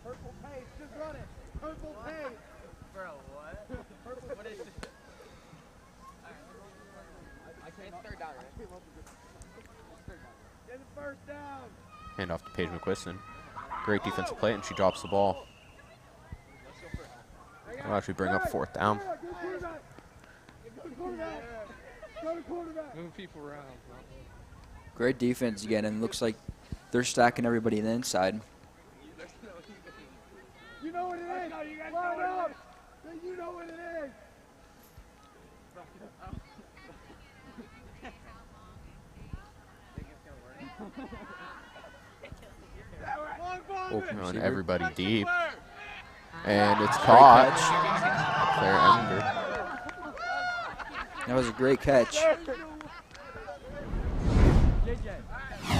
Purple paste, just run it. Purple paste. Bro, what? What is it? It's third down, right? Get the first down. Hand off to Paige McQuiston. Great defensive play, and she drops the ball. That'll actually bring up fourth down. Move people around. Great defense again, and looks like they're stacking everybody on the inside. You know what it is. You guys know what it is. You know what it is. Open on everybody deep. And it's caught. Claire Ender. That was a great catch.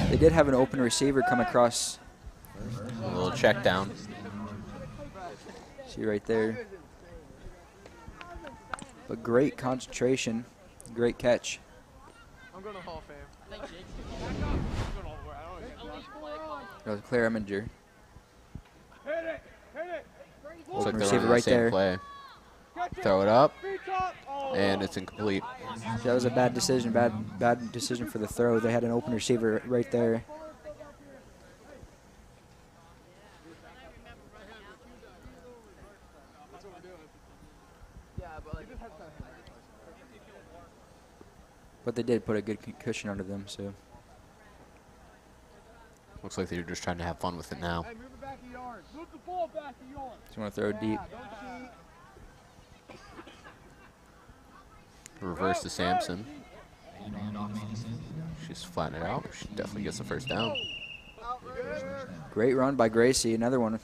They did have an open receiver come across. A little check down. See right there. But great concentration. Great catch. I'm going to Hall of Fame. That was Claire Eminger. Hit it. Hit it. Looks like Open they're receiver running the right same there. play. Throw it up, and it's incomplete. That was a bad decision. Bad decision for the throw. They had an open receiver right there. But they did put a good cushion under them, so. Looks like they're just trying to have fun with it now. Hey, move it back a yard. Move the ball back a yard. Just want to throw it deep. Reverse to Sampson. She's flattening it out. She definitely gets the first down. Great run by Gracie. Another one.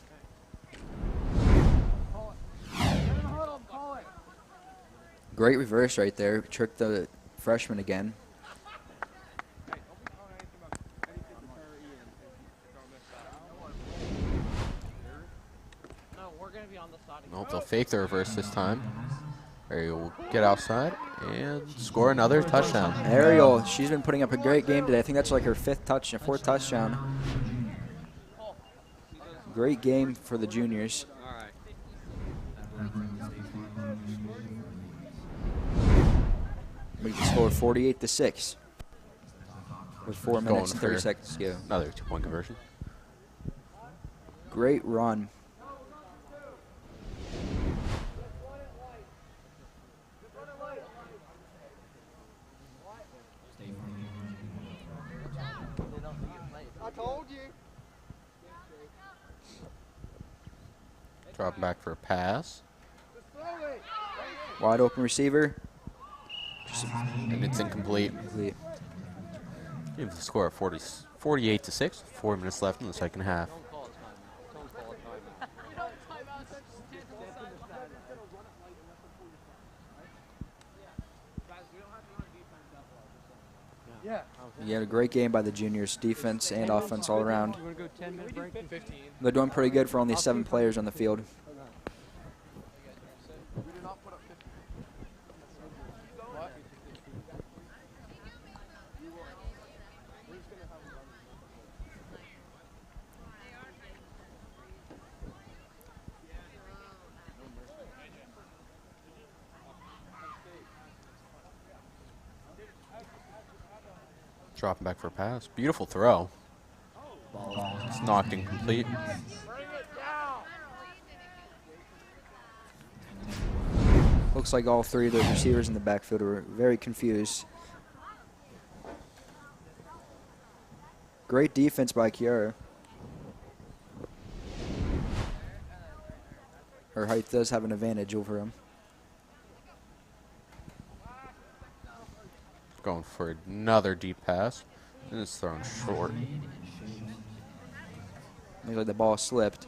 Great reverse right there. Tricked the freshman again. Nope, they'll fake the reverse this time. Ariel will get outside and score another touchdown. Ariel, she's been putting up a great game today. I think that's like her fourth touchdown. Great game for the juniors. We scored 48-6 with 4 minutes and 30 seconds to go. Another 2-point conversion. Great run. I told you. Drop back for a pass. Wide open receiver. And it's incomplete. Give the score at 48-6. 4 minutes left in the second half. You had a great game by the juniors, defense and offense all around. You want to go 10-minute break? 15. They're doing pretty good for only 7 players on the field. Dropping back for a pass. Beautiful throw. It's knocked incomplete. Looks like all 3 of the receivers in the backfield were very confused. Great defense by Kiara. Her height does have an advantage over him. Going for another deep pass. And it's thrown short. Looks like the ball slipped.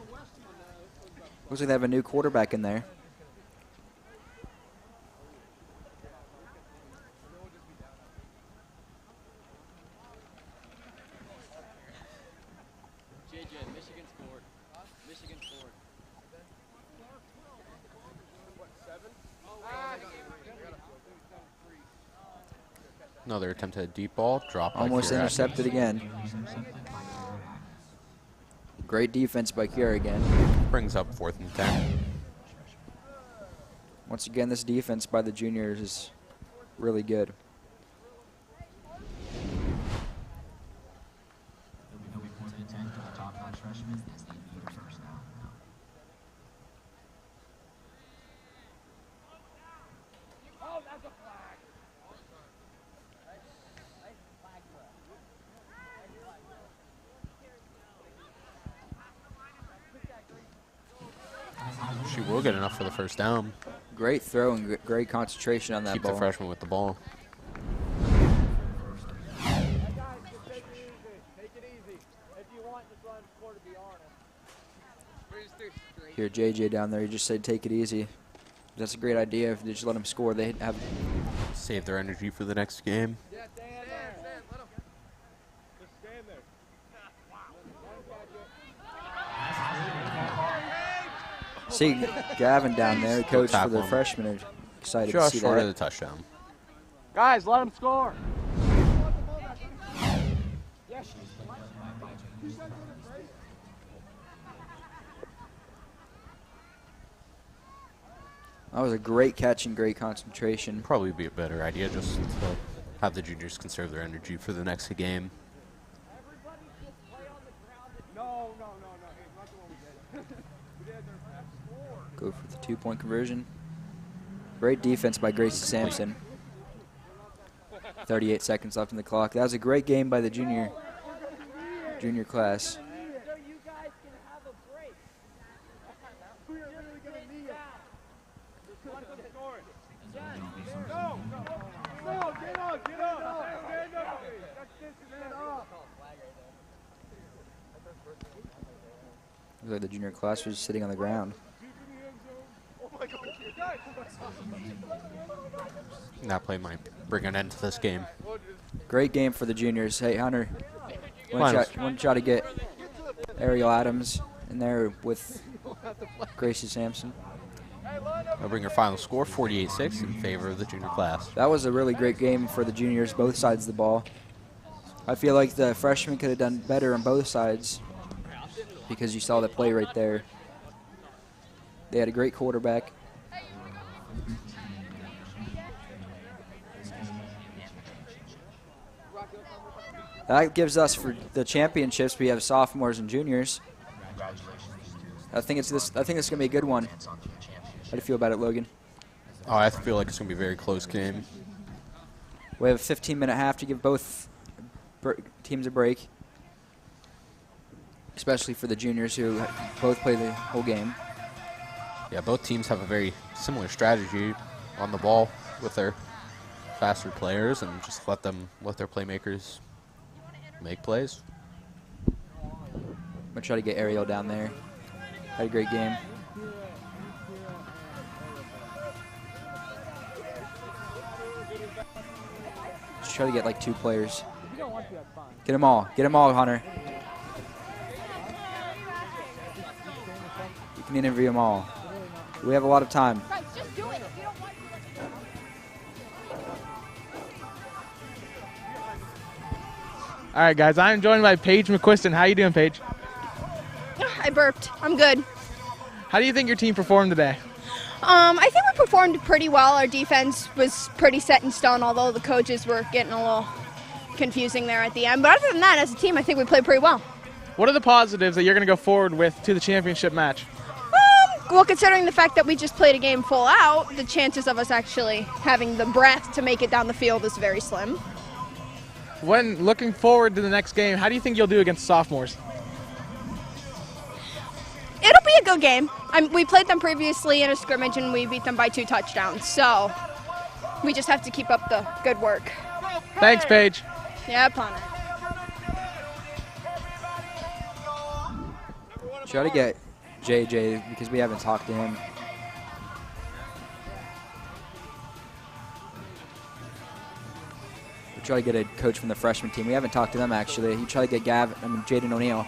Looks like they have a new quarterback in there. Another attempt at a deep ball. Drop by Almost Kira intercepted again. Great defense by Kira again. Brings up 4th and 10. Once again, this defense by the juniors is really good. They'll be 4th and 10 for the top-notch freshmen as they need a first down. Oh, that's a flag. She will get enough for the first down. Great throw and great concentration on that Keep ball. the freshman with the ball. Here, JJ down there, he just said take it easy. That's a great idea. If they just let them score, they have Save their energy for the next game. See Gavin down there, coach for Tackle the him. freshmen, are excited Just to see short that. of the touchdown. Guys, let him score. That was a great catch and great concentration. Probably be a better idea just to have the juniors conserve their energy for the next game. Go for the 2-point conversion. Great defense by Gracie Sampson. 38 seconds left in the clock. That was a great game by the junior class. Looks like the junior class was sitting on the ground. That play might bring an end to this game. Great game for the juniors. Hey, Hunter, one shot to get Ariel Adams in there with Gracie Sampson. They'll bring her final score, 48-6, in favor of the junior class. That was a really great game for the juniors, both sides of the ball. I feel like the freshmen could have done better on both sides because you saw the play right there. They had a great quarterback. That gives us, for the championships, we have sophomores and juniors. I think it's gonna be a good one. How do you feel about it, Logan? Oh, I feel like it's gonna be a very close game. We have a 15-minute half to give both teams a break, especially for the juniors who both play the whole game. Yeah, both teams have a very similar strategy on the ball with their faster players and just let their playmakers make plays. I'm gonna try to get Ariel down there. Had a great game. Just try to get like 2 players. Get them all. Get them all, Hunter. You can interview them all. We have a lot of time. All right, guys, I'm joined by Paige McQuiston. How you doing, Paige? I burped. I'm good. How do you think your team performed today? I think we performed pretty well. Our defense was pretty set in stone, although the coaches were getting a little confusing there at the end. But other than that, as a team, I think we played pretty well. What are the positives that you're going to go forward with to the championship match? Well, considering the fact that we just played a game full out, the chances of us actually having the breath to make it down the field is very slim. When looking forward to the next game, how do you think you'll do against sophomores? It'll be a good game. We played them previously in a scrimmage and we beat them by 2 touchdowns. So we just have to keep up the good work. Thanks, Paige. Yeah, punter. Try to get JJ because we haven't talked to him. We try to get a coach from the freshman team. We haven't talked to them actually. You try to get Jaden O'Neill.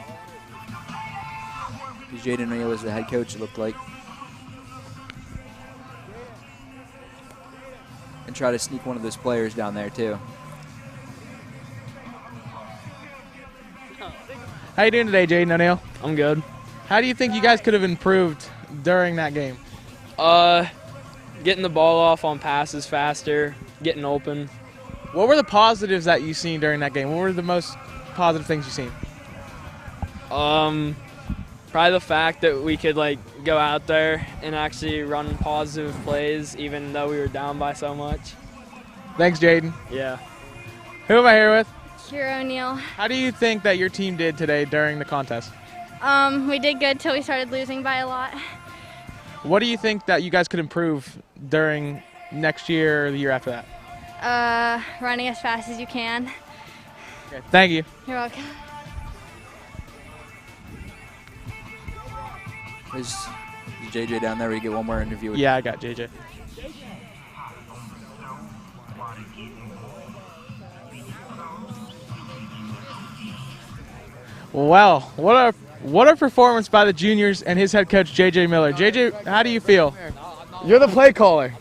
Because Jaden O'Neill was the head coach, it looked like. And try to sneak one of those players down there too. How you doing today, Jaden O'Neill? I'm good. How do you think you guys could have improved during that game? Getting the ball off on passes faster, getting open. What were the positives that you seen during that game? What were the most positive things you seen? Probably the fact that we could go out there and actually run positive plays even though we were down by so much. Thanks, Jaden. Yeah. Who am I here with? Kira O'Neill. How do you think that your team did today during the contest? We did good till we started losing by a lot. What do you think that you guys could improve during next year or the year after that? Running as fast as you can. Okay, thank you. You're welcome. Is JJ down there? We get one more interview with Yeah, I got JJ. Well, what a performance by the juniors and his head coach, JJ Miller. JJ, how do you feel? You're the play caller.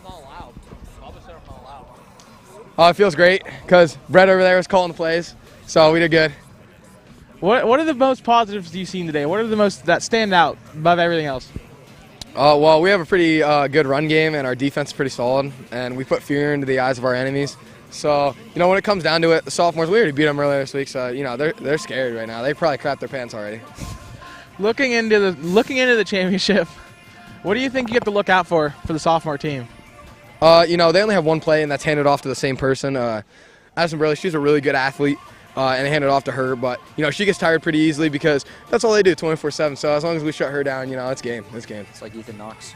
Oh, it feels great because Brett over there was calling the plays, so we did good. What are the most positives you've seen today? What are the most that stand out above everything else? Well, we have a pretty good run game, and our defense is pretty solid, and we put fear into the eyes of our enemies. So, when it comes down to it, the sophomores, we already beat them earlier this week, so, they're scared right now. They probably crapped their pants already. Looking into the championship, what do you think you have to look out for the sophomore team? They only have one play, and that's handed off to the same person. Addison Burley, she's a really good athlete, and they hand it off to her. But, she gets tired pretty easily because that's all they do 24/7. So as long as we shut her down, it's game. It's game. It's like Ethan Knox.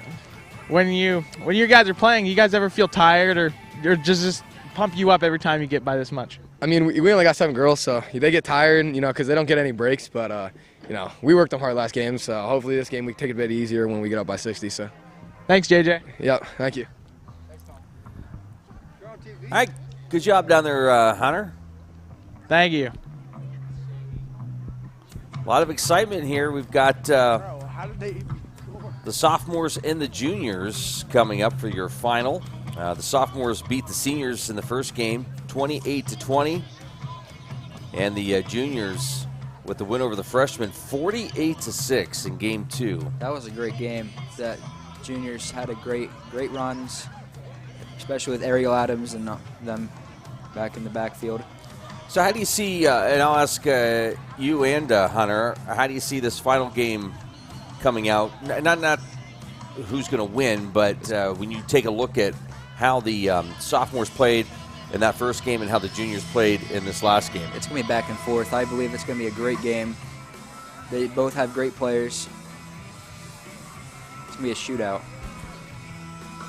When you guys are playing, you guys ever feel tired or just pump you up every time you get by this much? I mean, we only got 7 girls, so they get tired, because they don't get any breaks. But, we worked them hard last game, so hopefully this game we take it a bit easier when we get up by 60. So, thanks, JJ. Yep, thank you. All right, good job down there, Hunter. Thank you. A lot of excitement here. We've got the sophomores and the juniors coming up for your final. The sophomores beat the seniors in the first game, 28-20. And the juniors with the win over the freshmen, 48-6 in game 2. That was a great game. The juniors had a great runs, especially with Ariel Adams and them back in the backfield. So how do you see, and I'll ask you and Hunter, how do you see this final game coming out? Not who's going to win, but when you take a look at how the sophomores played in that first game and how the juniors played in this last game. It's going to be back and forth. I believe it's going to be a great game. They both have great players. It's going to be a shootout.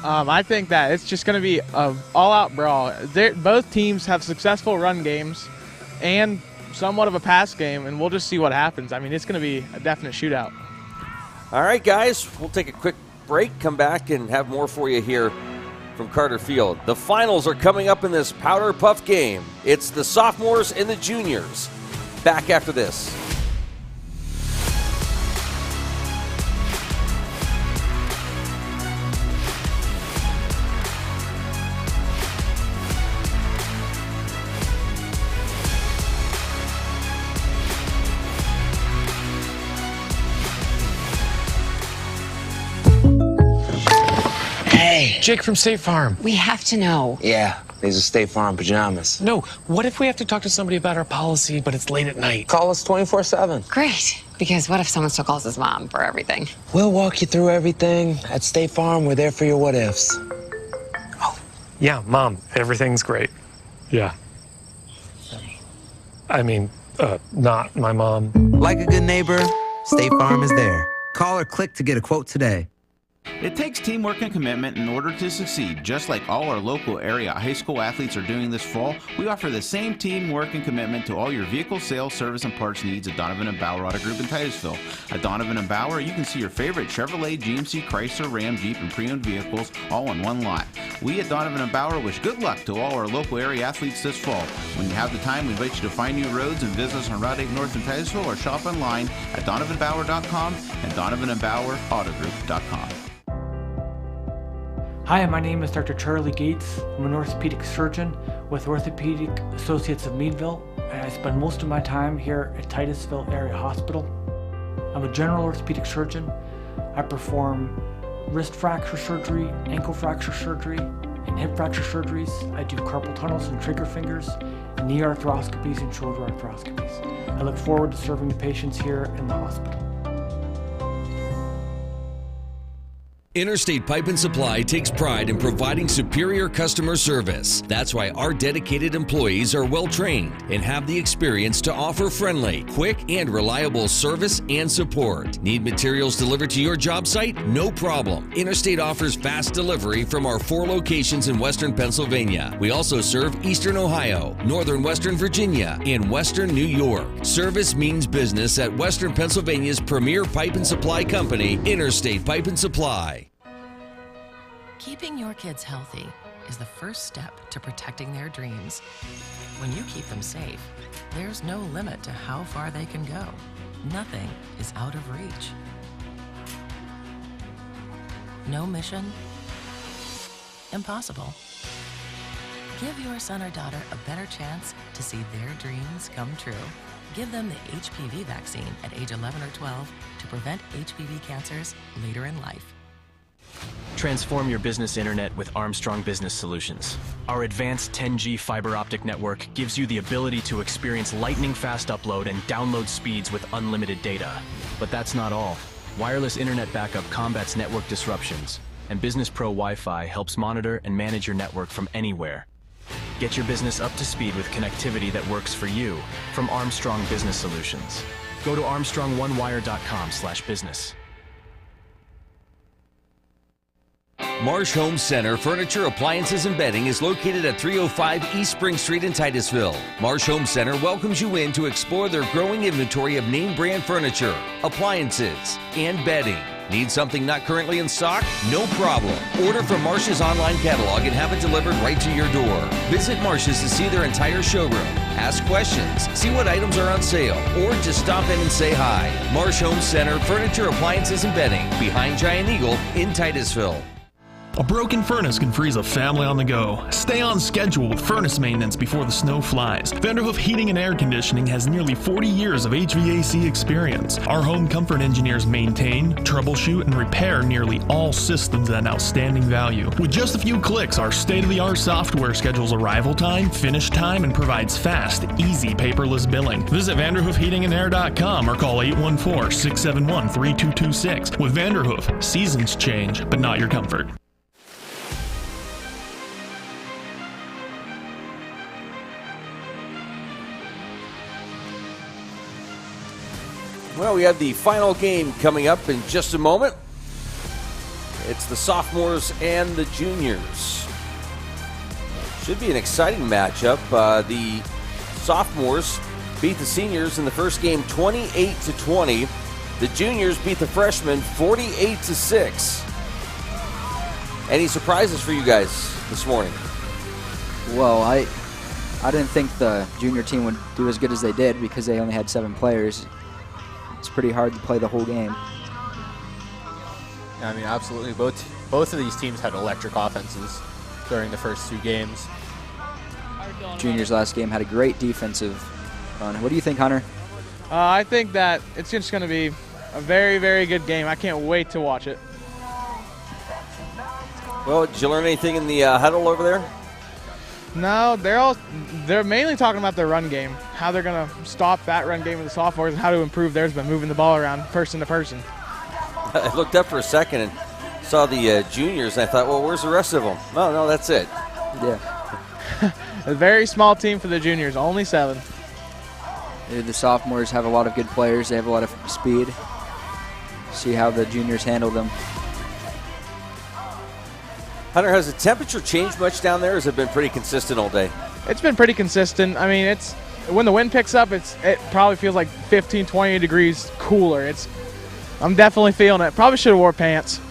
I think that it's just going to be an all-out brawl. Both teams have successful run games and somewhat of a pass game, and we'll just see what happens. I mean, it's going to be a definite shootout. All right, guys, we'll take a quick break, come back, and have more for you here from Carter Field. The finals are coming up in this Powder Puff game. It's the sophomores and the juniors. Back after this. Hey. Jake from State Farm. We have to know. Yeah, these are State Farm pajamas. No, what if we have to talk to somebody about our policy, but it's late at night? Call us 24/7. Great. Because what if someone still calls his mom for everything? We'll walk you through everything. At State Farm, we're there for your what ifs. Oh, yeah, Mom, everything's great. Yeah. I mean, not my mom. Like a good neighbor, State Farm is there. Call or click to get a quote today. It takes teamwork and commitment in order to succeed. Just like all our local area high school athletes are doing this fall, we offer the same teamwork and commitment to all your vehicle sales, service, and parts needs at Donovan & Bauer Auto Group in Titusville. At Donovan & Bauer, you can see your favorite Chevrolet, GMC, Chrysler, Ram, Jeep, and pre-owned vehicles all in one lot. We at Donovan & Bauer wish good luck to all our local area athletes this fall. When you have the time, we invite you to find new roads and visit us on Route 8 North in Titusville or shop online at donovanbauer.com and donovanbauerautogroup.com. Hi, my name is Dr. Charlie Gates. I'm an orthopedic surgeon with Orthopedic Associates of Meadville, and I spend most of my time here at Titusville Area Hospital. I'm a general orthopedic surgeon. I perform wrist fracture surgery, ankle fracture surgery, and hip fracture surgeries. I do carpal tunnels and trigger fingers, knee arthroscopies, and shoulder arthroscopies. I look forward to serving the patients here in the hospital. Interstate Pipe & Supply takes pride in providing superior customer service. That's why our dedicated employees are well trained and have the experience to offer friendly, quick, and reliable service and support. Need materials delivered to your job site? No problem. Interstate offers fast delivery from our 4 locations in Western Pennsylvania. We also serve Eastern Ohio, Northern Western Virginia, and Western New York. Service means business at Western Pennsylvania's premier pipe and supply company, Interstate Pipe & Supply. Keeping your kids healthy is the first step to protecting their dreams. When you keep them safe, there's no limit to how far they can go. Nothing is out of reach. No mission? Impossible. Give your son or daughter a better chance to see their dreams come true. Give them the HPV vaccine at age 11 or 12 to prevent HPV cancers later in life. Transform your business internet with Armstrong Business Solutions. Our advanced 10G fiber optic network gives you the ability to experience lightning fast upload and download speeds with unlimited data. But that's not all. Wireless internet backup combats network disruptions, and Business Pro Wi-Fi helps monitor and manage your network from anywhere. Get your business up to speed with connectivity that works for you from Armstrong Business Solutions. Go to armstrongonewire.com/business. Marsh Home Center Furniture, Appliances, and Bedding is located at 305 East Spring Street in Titusville. Marsh Home Center welcomes you in to explore their growing inventory of name brand furniture, appliances, and bedding. Need something not currently in stock? No problem. Order from Marsh's online catalog and have it delivered right to your door. Visit Marsh's to see their entire showroom. Ask questions, see what items are on sale, or just stop in and say hi. Marsh Home Center Furniture, Appliances, and Bedding, behind Giant Eagle in Titusville. A broken furnace can freeze a family on the go. Stay on schedule with furnace maintenance before the snow flies. Vanderhoof Heating and Air Conditioning has nearly 40 years of HVAC experience. Our home comfort engineers maintain, troubleshoot, and repair nearly all systems at an outstanding value. With just a few clicks, our state-of-the-art software schedules arrival time, finish time, and provides fast, easy, paperless billing. Visit VanderhoofHeatingandAir.com or call 814-671-3226. With Vanderhoof, seasons change, but not your comfort. Well, we have the final game coming up in just a moment. It's the sophomores and the juniors. Should be an exciting matchup. The sophomores beat the seniors in the first game 28-20. The juniors beat the freshmen 48-6. Any surprises for you guys this morning? Well, I didn't think the junior team would do as good as they did because they only had 7 players. It's pretty hard to play the whole game. I mean, absolutely. Both of these teams had electric offenses during the first 2 games. Juniors last game had a great defensive run. What do you think, Hunter? I think that it's just going to be a very, very good game. I can't wait to watch it. Well, did you learn anything in the huddle over there? No, they're mainly talking about their run game, how they're going to stop that run game of the sophomores and how to improve theirs by moving the ball around person to person. I looked up for a second and saw the juniors, and I thought, well, where's the rest of them? No, that's it. Yeah. A very small team for the juniors, only 7. The sophomores have a lot of good players. They have a lot of speed. See how the juniors handle them. Hunter, has the temperature changed much down there, or has it been pretty consistent all day? It's been pretty consistent. I mean, it's when the wind picks up, it probably feels like 15, 20 degrees cooler. I'm definitely feeling it. Probably should have wore pants.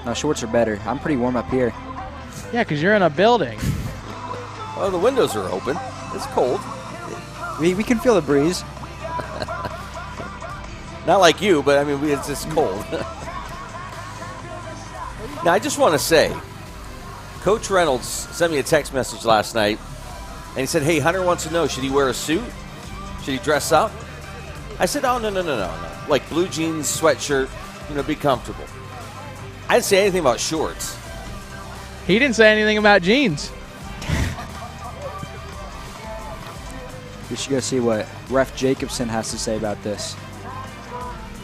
No, shorts are better. I'm pretty warm up here. Yeah, because you're in a building. Well, the windows are open. It's cold. We can feel the breeze. Not like you, but I mean, it's just cold. Now, I just want to say, Coach Reynolds sent me a text message last night, and he said, hey, Hunter wants to know, should he wear a suit? Should he dress up? I said, oh, no. Like blue jeans, sweatshirt, be comfortable. I didn't say anything about shorts. He didn't say anything about jeans. We should go see what Ref Jacobson has to say about this.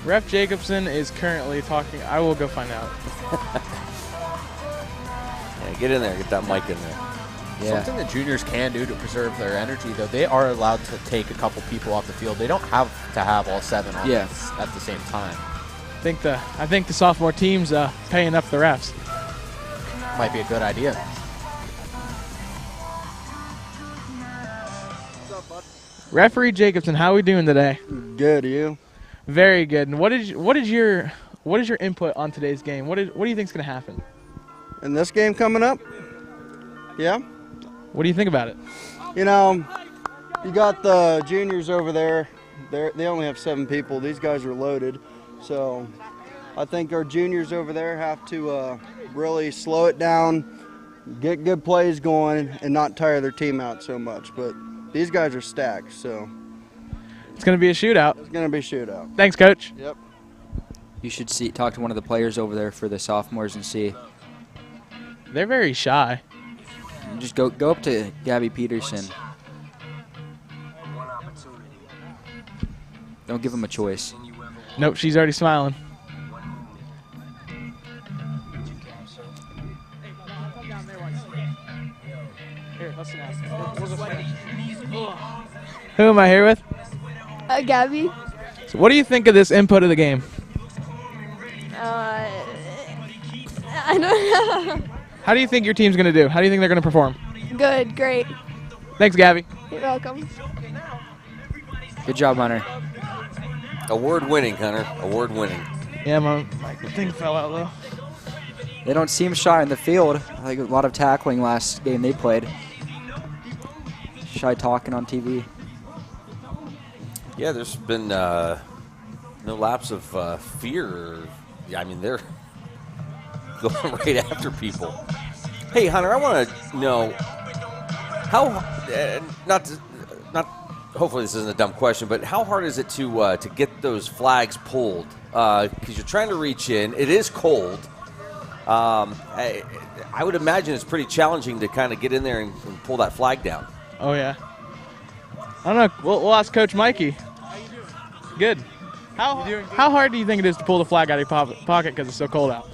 Ref Jacobson is currently talking. I will go find out. Yeah, get in there. Get that mic in there. Yeah. Something the juniors can do to preserve their energy, though, they are allowed to take a couple people off the field. They don't have to have all 7 on at the same time. I think the sophomore team's paying up the refs. Might be a good idea. Referee Jacobson, how are we doing today? Good, you? Very good. And what is your input on today's game? What do you think is going to happen? In this game coming up? Yeah. What do you think about it? You got the juniors over there. They only have 7 people. These guys are loaded. So I think our juniors over there have to really slow it down, get good plays going, and not tire their team out so much. But these guys are stacked, so. It's going to be a shootout. It's going to be a shootout. Thanks, Coach. Yep. You should talk to one of the players over there for the sophomores and see. They're very shy. Just go up to Gabby Peterson. Don't give him a choice. Nope, she's already smiling. Here, listen up. Who am I here with? Gabby. So what do you think of this input of the game? I don't know. How do you think your team's going to do? How do you think they're going to perform? Good, great. Thanks, Gabby. You're welcome. Good job, Hunter. Award-winning, Hunter. Award-winning. Yeah, my thing fell out, though. They don't seem shy in the field. Like a lot of tackling last game they played. Shy talking on TV. Yeah, there's been no lapse of fear. Yeah, I mean, they're going right after people. Hey, Hunter, I want to know how, hopefully this isn't a dumb question, but how hard is it to get those flags pulled? Because you're trying to reach in. It is cold. I would imagine it's pretty challenging to kind of get in there and pull that flag down. Oh, yeah. I don't know. We'll ask Coach Mikey. Good. How hard do you think it is to pull the flag out of your pocket because it's so cold out?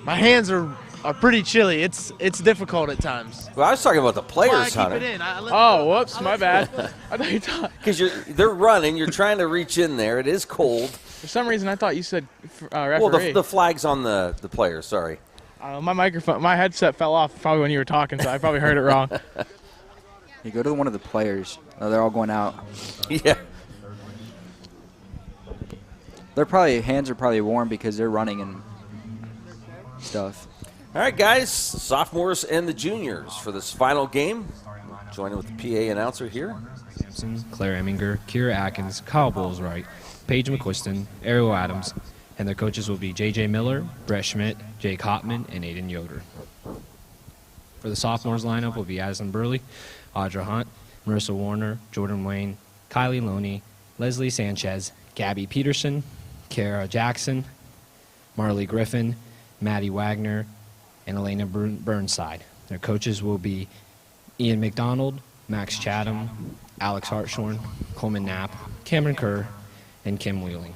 My hands are pretty chilly. It's difficult at times. Well, I was talking about the players, Hunter. Oh, whoops, my bad. I thought you talking. Because they're running. You're trying to reach in there. It is cold. For some reason, I thought you said referee. Well, the flag's on the players. Sorry. My headset fell off probably when you were talking, so I probably heard it wrong. You go to one of the players. Oh, they're all going out. Yeah. Hands are probably warm because they're running and stuff. All right, guys, sophomores and the juniors for this final game. Joining with the PA announcer here. Sampson, Claire Eminger, Kira Atkins, Kyle Bowles-Wright, Paige McQuiston, Ariel Adams, and their coaches will be J.J. Miller, Brett Schmidt, Jake Hopman, and Aiden Yoder. For the sophomores lineup will be Addison Burley, Audra Hunt, Marissa Warner, Jordan Wayne, Kylie Loney, Leslie Sanchez, Gabby Peterson, Kara Jackson, Marley Griffin, Maddie Wagner, and Elena Burnside. Their coaches will be Ian McDonald, Max Chatham, Alex Hartshorn, Coleman Knapp, Cameron Kerr, and Kim Wheeling.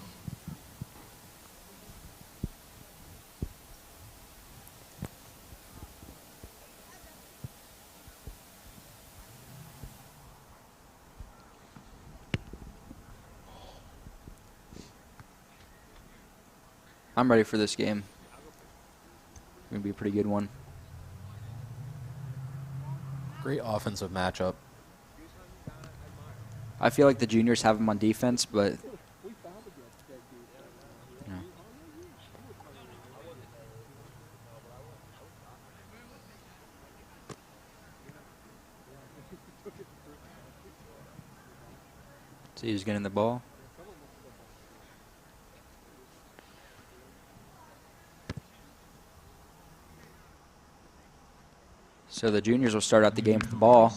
I'm ready for this game. Going to be a pretty good one. Great offensive matchup. I feel like the juniors have them on defense, but see who's getting the ball. So the juniors will start out the game with the ball.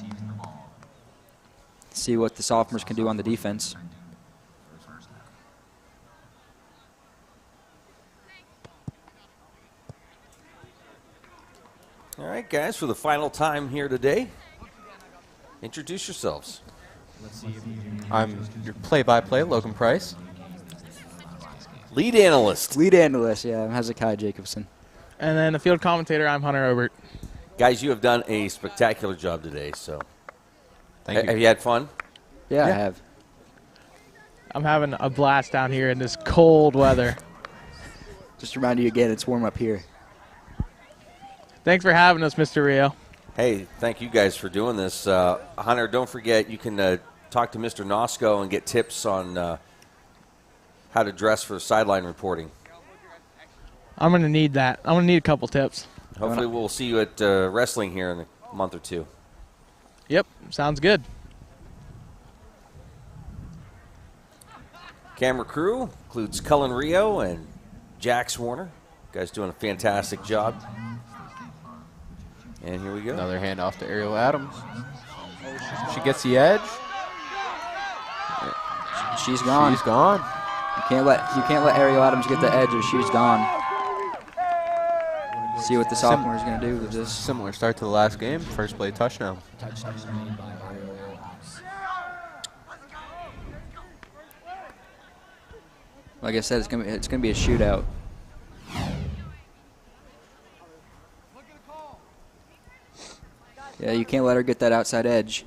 See what the sophomores can do on the defense. All right, guys, for the final time here today, introduce yourselves. I'm your play-by-play, Logan Price. Lead analyst. Lead analyst, yeah, I'm Hezekiah Jacobson. And then the field commentator, I'm Hunter Obert. Guys, you have done a spectacular job today, so. Thank you. Have you had fun? Yeah, I have. I'm having a blast down here in this cold weather. Just to remind you again, it's warm up here. Thanks for having us, Mr. Rio. Hey, thank you guys for doing this. Hunter, don't forget you can talk to Mr. Nosco and get tips on how to dress for sideline reporting. I'm going to need that. I'm going to need a couple tips. Hopefully we'll see you at wrestling here in a month or two. Yep, sounds good. Camera crew includes Cullen Rio and Jax Warner. You guys doing a fantastic job. And here we go. Another handoff to Ariel Adams. She gets the edge. She's gone. She's gone. You can't let Ariel Adams get the edge or she's gone. See what the sophomore is going to do with this. Similar start to the last game. First play touchdown. Like I said, it's gonna be a shootout. Yeah, you can't let her get that outside edge.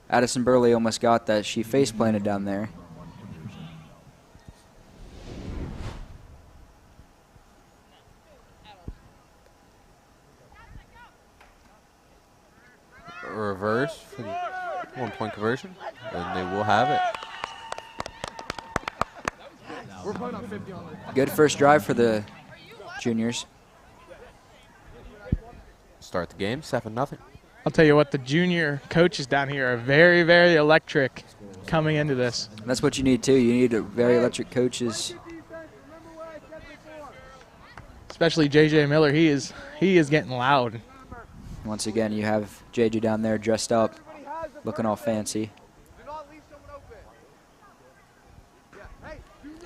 Addison Burley almost got that. She face planted down there. Reverse for the 1-point conversion, and they will have it. Good first drive for the juniors. Start the game, 7-0. I'll tell you what, the junior coaches down here are very, very electric coming into this. That's what you need too. You need very electric coaches. Especially JJ Miller, he is getting loud. Once again, you have JJ down there dressed up, looking all fancy.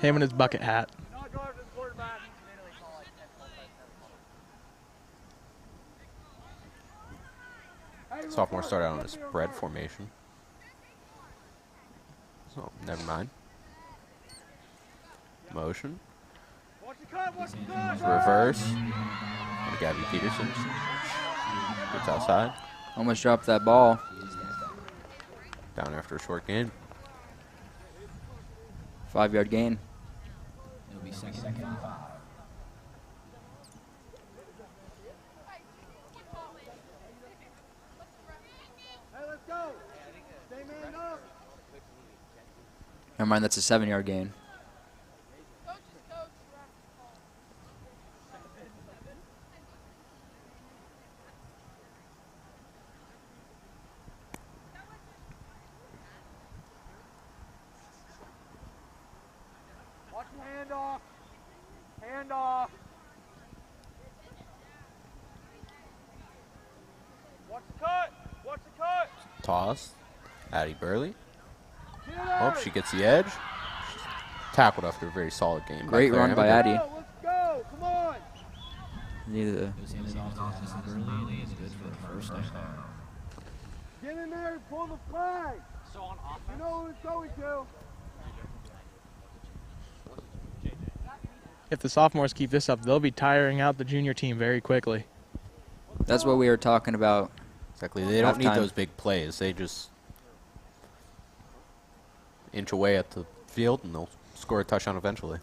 Him and his bucket hat. Sophomore start out on a spread formation. So, never mind. Motion. Reverse. And Gabby Peterson. Gets outside. Almost dropped that ball. Down after a short gain. 5-yard gain. It'll be second and 5. Never mind, that's a 7-yard gain. Watch the handoff. Handoff. Watch the cut. Watch the cut. Toss. Addie Burley. Oh, she gets the edge. She's tackled after a very solid game. Great run by Addie. Let's go. Come on. Neither. It was handed off to Addison Burley. It's good for the first down. Get in there and pull the flag. So on offense. You know who it's going to. If the sophomores keep this up, they'll be tiring out the junior team very quickly. That's what we were talking about. Exactly. They don't need those big plays. They just inch away at the field, and they'll score a touchdown eventually.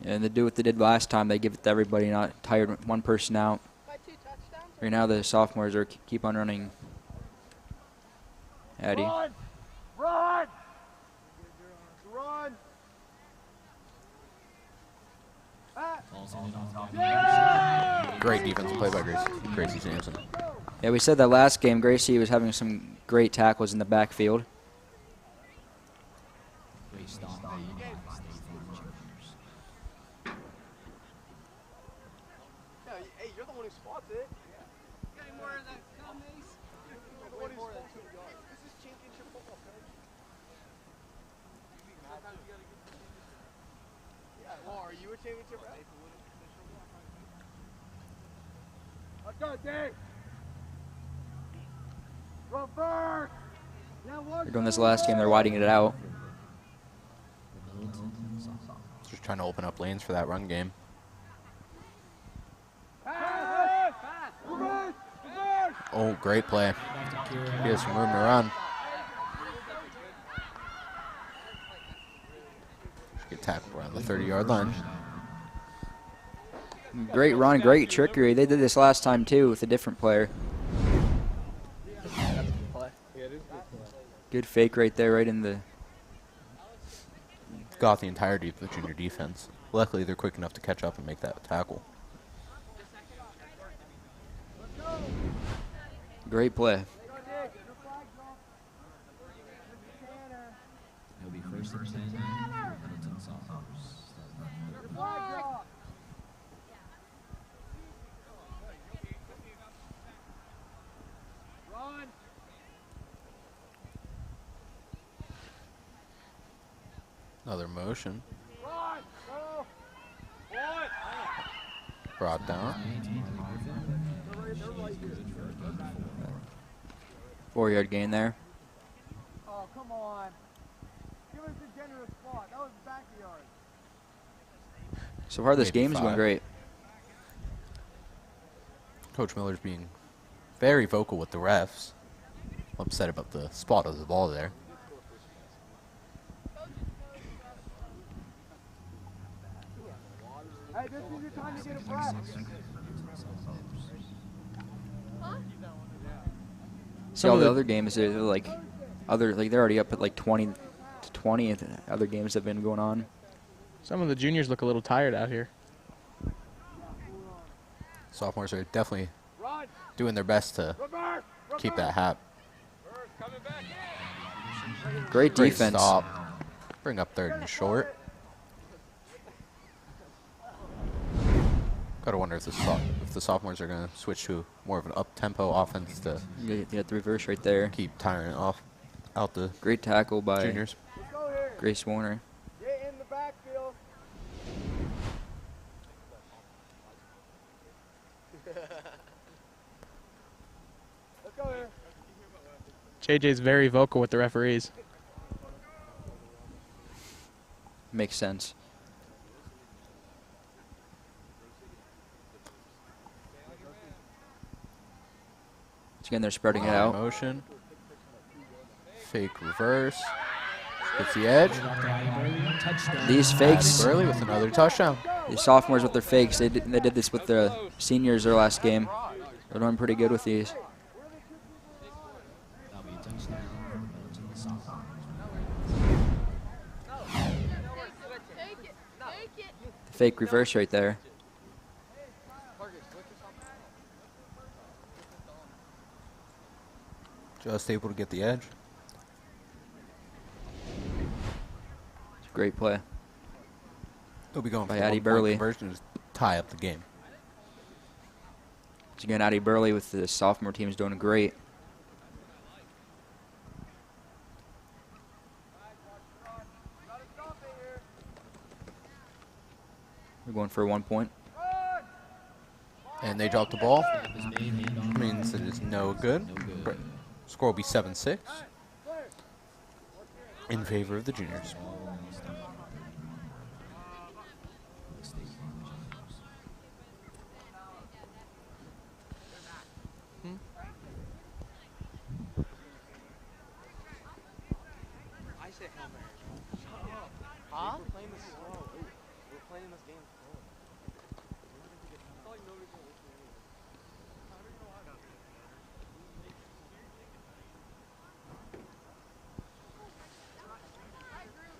And they do what they did last time. They give it to everybody, not tire one person out. Right now the sophomores are keep on running. Addie. Run! Run! Run! Great defensive play by Gracie Sampson. Yeah, we said that last game. Gracie was having some great tackles in the backfield. Hey, you're the one who spots it. Got any more of that film, Mace? You're the one who spots it. This is championship football, coach. Yeah, well, are you a championship rep? Let's go, Dave. Reverse. They're doing this last game. They're widening it out. Just trying to open up lanes for that run game. Oh, great play. He has some room to run. Get tackled around the 30-yard line. Great run, great trickery. They did this last time too with a different player. Good fake right there, right in the... Got the entirety of the junior defense. Luckily, they're quick enough to catch up and make that tackle. Great play. It'll be first and 10 for Middleton Sophomores. Another motion. Brought down. 4-yard gain there. Oh, come on. Give us a generous spot. That was backyard. So far, this Maybe game is going 5. great. Coach Miller's being very vocal with the refs. Upset about the spot of the ball there. Hey, this is your time to get a breath. See, all the other games are like, they're already up at like 20 to 20. Other games have been going on. Some of the juniors look a little tired out here. Sophomores are definitely doing their best to keep that hat. Great defense. Stop. Bring up 3rd and short. Gotta wonder if the sophomores are gonna switch to more of an up-tempo offense to get the reverse right there. Keep tiring out the great tackle by juniors. Grace Warner. Get in the backfield. Let's go here. JJ's very vocal with the referees. Makes sense. Again, they're spreading it out. Motion. Fake reverse. Gets the edge. These fakes. Burley with another touchdown. These sophomores with their fakes. They did this with the seniors their last game. They're doing pretty good with these. Fake reverse right there. Just able to get the edge. Great play. They'll be going by for Addie 1-point Burley. conversion to tie up the game. Once again, Addie Burley with the sophomore team is doing great. We're going for 1 point. And they drop the ball. Means it is no good. Score will be 7-6 in favor of the juniors. I say Hail Mary. Shut up. Huh? We're playing this slow. We're playing this game slow. It's like nobody's gonna listen anyway.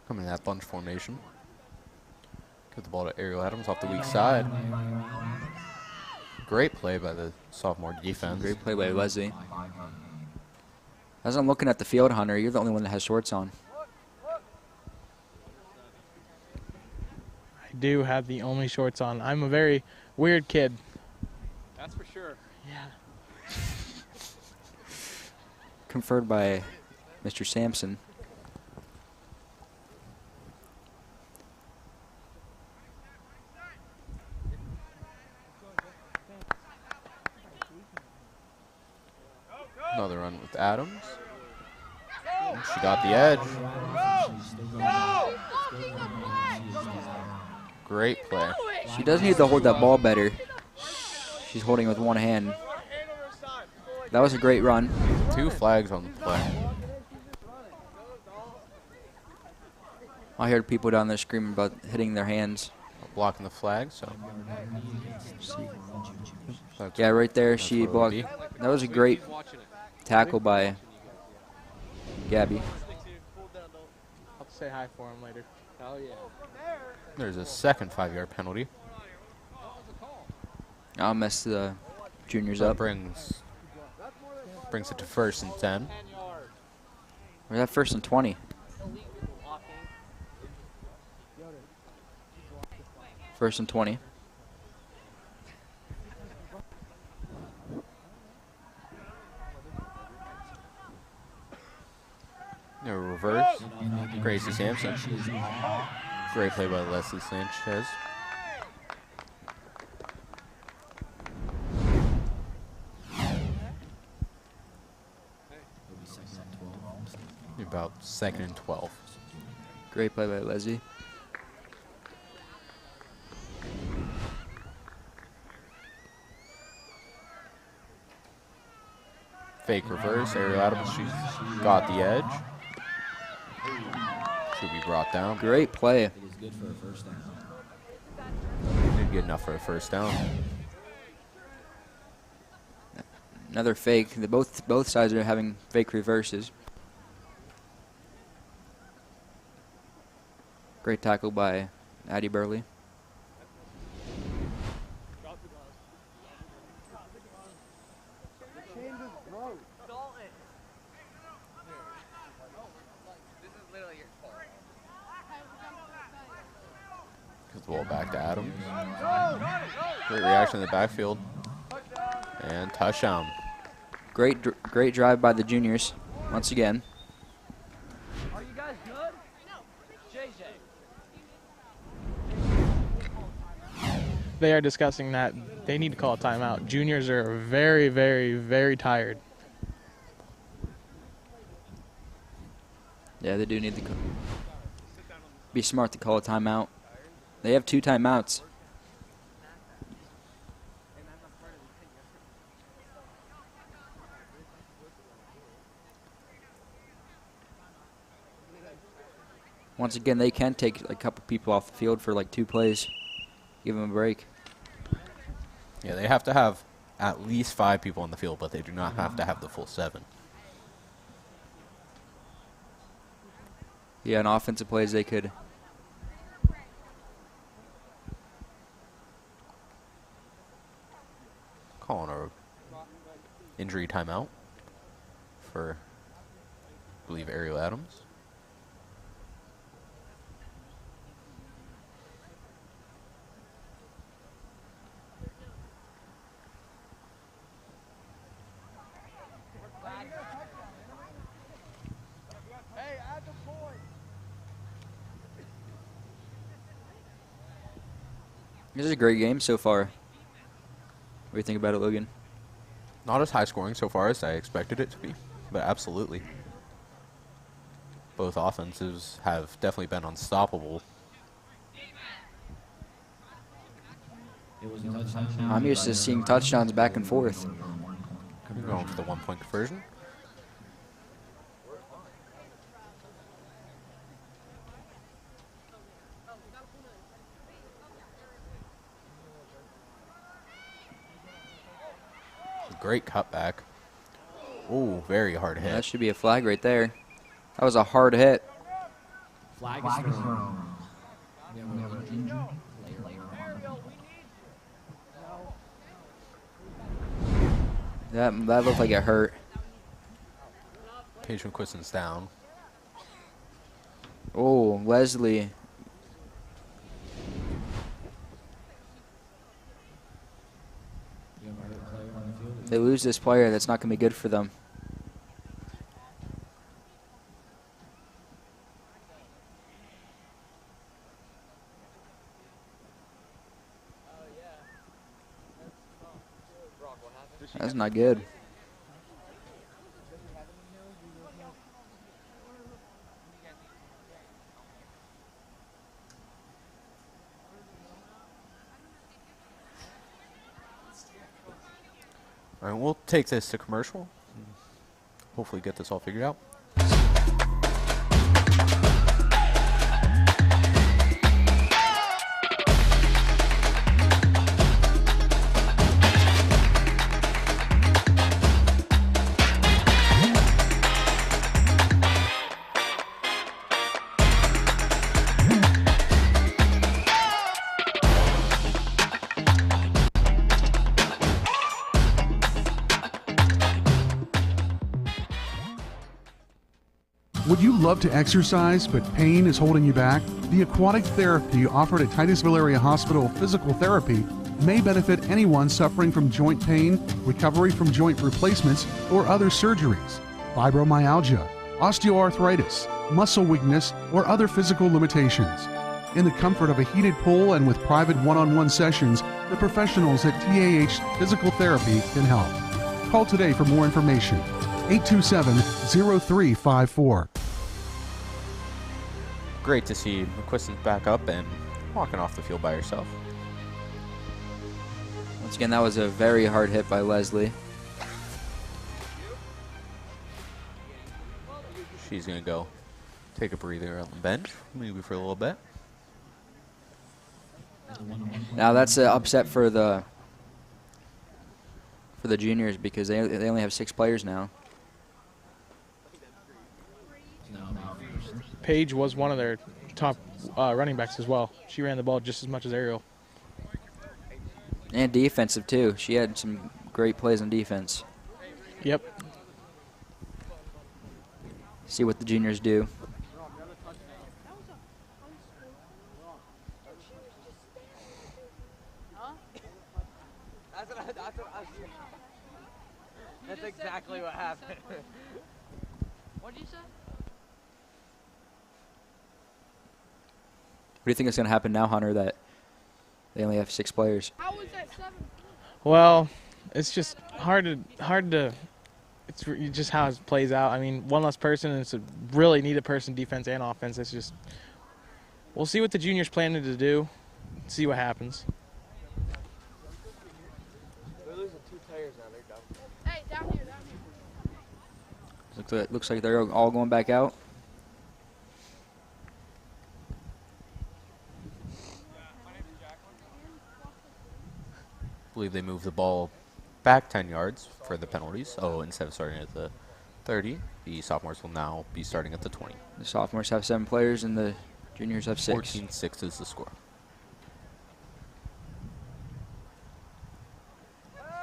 Coming in that bunch formation. Get the ball to Ariel Adams off the weak side. Great play by the sophomore defense. Great play by Leslie. As I'm looking at the field, Hunter, you're the only one that has shorts on. I do have the only shorts on. I'm a very weird kid. That's for sure. Yeah. Conferred by Mr. Sampson. Another run with Adams. She got the edge. Great play. She does need to hold that ball better. She's holding it with one hand. That was a great run. 2 flags on the play. I heard people down there screaming about hitting their hands. Blocking the flag, so. Yeah, right there, she blocked. That was a great tackle by Gabby. I'll say hi for him later. Oh, yeah. There's a second 5-yard penalty. I'll mess the juniors That up. brings it to 1st and 10. We're at 1st and 20. First and 20. No reverse. Gracie Sampson. Great play by Leslie Sanchez. About 2nd and 12. Great play by Leslie. Fake reverse. Ariel Adams, she's got the edge. Should be brought down. Great play. Good for a first down. Did good enough for a first down. Another fake. Both sides are having fake reverses. Great tackle by Addie Burley. Gets the ball back to Adams. Great reaction in the backfield. And touchdown. Great drive by the juniors once again. Are you guys good? JJ. They are discussing that they need to call a timeout. Juniors are very, very, very tired. Yeah, they do need to be smart to call a timeout. They have 2 timeouts. Once again, they can take a couple people off the field for like 2 plays. Give them a break. Yeah, they have to have at least 5 people on the field, but they do not have to have the full 7. Yeah, on offensive plays, they could. Calling a injury timeout for, I believe, Ariel Adams. This is a great game so far. What do you think about it, Logan? Not as high scoring so far as I expected it to be, but absolutely. Both offenses have definitely been unstoppable. I'm used to seeing touchdowns back and forth. Going for the 1-point conversion. Great cutback. Ooh, very hard hit. That should be a flag right there. That was a hard hit. Flag is thrown. We have an injured player on. That looked like it hurt. Paige McQuiston's down. Oh, Leslie. They lose this player, that's not going to be good for them. That's not good. All right, we'll take this to commercial. Hopefully get this all figured out. Would you love to exercise, but pain is holding you back? The aquatic therapy offered at Titusville Area Hospital Physical Therapy may benefit anyone suffering from joint pain, recovery from joint replacements, or other surgeries, fibromyalgia, osteoarthritis, muscle weakness, or other physical limitations. In the comfort of a heated pool and with private one-on-one sessions, the professionals at TAH Physical Therapy can help. Call today for more information. 827-0354. Great to see McQuiston's back up and walking off the field by herself. Once again, that was a very hard hit by Leslie. She's going to go take a breather on the bench, maybe for a little bit. Now that's an upset for the juniors because they only have 6 players now. Paige was one of their top running backs as well. She ran the ball just as much as Ariel. And defensive too. She had some great plays on defense. Yep. See what the juniors do. That's exactly what happened. What did you say? What do you think is going to happen now, Hunter, that they only have 6 players? How was that 7? Well, it's just hard to. It's just how it plays out. I mean, one less person, and it's a really needed person, defense and offense. It's just, we'll see what the juniors planning to do, see what happens. They're losing 2 players now. They're done. Hey, down here, down here. Looks like they're all going back out. I believe they moved the ball back 10 yards for the penalties. Oh, instead of starting at the 30, the sophomores will now be starting at the 20. The sophomores have 7 players and the juniors have 6. 14-6 is the score.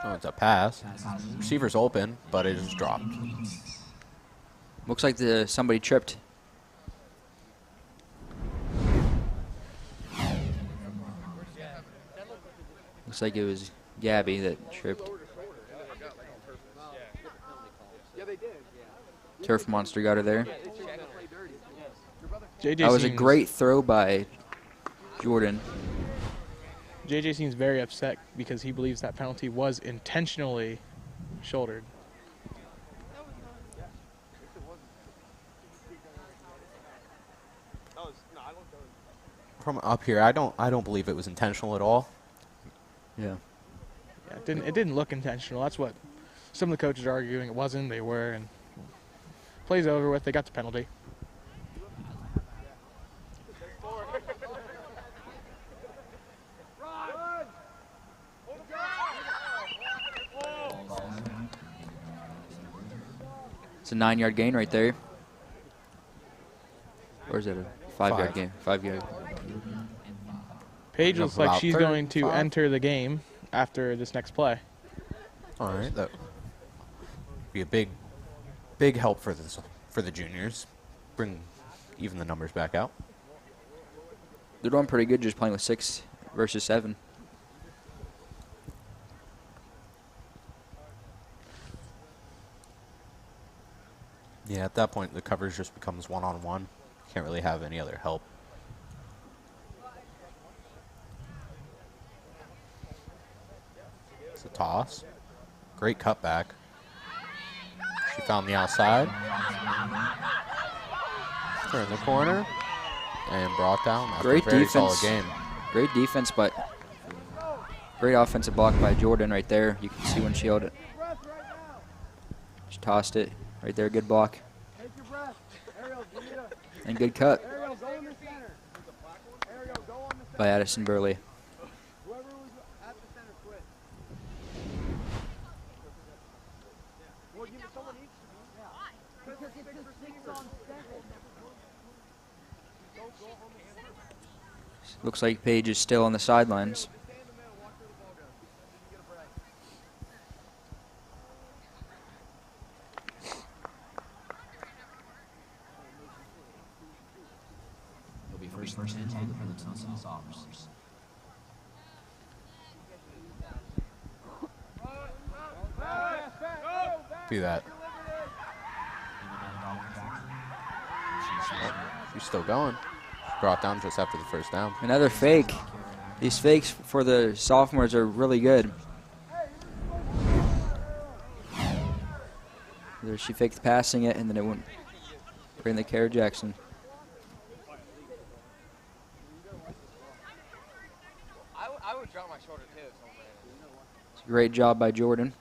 Oh, it's a pass. Receiver's open, but it is dropped. Looks like somebody tripped. Looks like it was Gabby that tripped. Turf Monster got her there. That was a great throw by Jordan. JJ seems very upset because he believes that penalty was intentionally shouldered. From up here, I don't believe it was intentional at all. Yeah. Yeah, it didn't look intentional. That's what some of the coaches are arguing. It wasn't. They were, and plays over with. They got the penalty. It's a 9-yard gain right there. Or is it a 5-yard game. 5-yard. Paige looks like she's going to enter the game after this next play. All right, that would be a big help for the juniors. Bring even the numbers back out. They're doing pretty good just playing with 6 versus 7. Yeah, at that point, the coverage just becomes one-on-one. Can't really have any other help. It's a toss. Great cutback. She found the outside. Turn the corner. And brought down. Great very defense. Solid game. Great defense, but great offensive block by Jordan right there. You can see when she held it. She tossed it right there. Good block. And good cut by Addison Burley. Looks like Paige is still on the sidelines. It'll be first and 10 for the Titusville Sophomores. Do that. She's still going. Brought down just after the first down. Another fake. These fakes for the sophomores are really good. There she faked passing it, and then it went right in the Kara Jackson. I would drop my shoulder too. It's a great job by Jordan.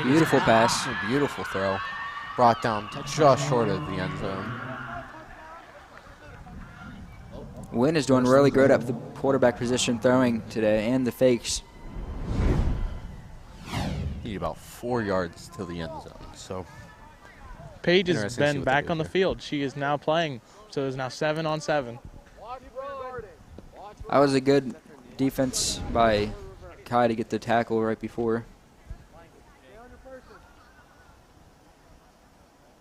Beautiful pass. A beautiful throw. Brought down just short of the end zone. Wynn is doing really good at the quarterback position throwing today and the fakes. Need about 4 yards to the end zone. So Paige has interesting to see been what they back do on the here. field. She is now playing, so it's now 7-on-7. That was a good defense by Kai to get the tackle right before.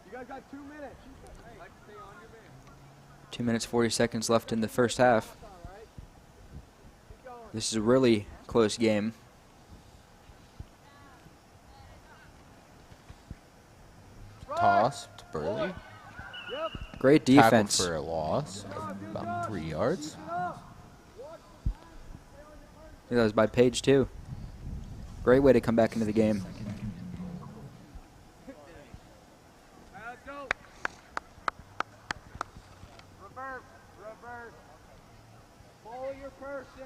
You guys got 2 minutes. 2 minutes, 40 seconds left in the first half. This is a really close game. Toss to Burley. Great defense. Tackle for a loss of about 3 yards. That was by Paige too. Great way to come back into the game. Let's go. Reverse. Follow your person.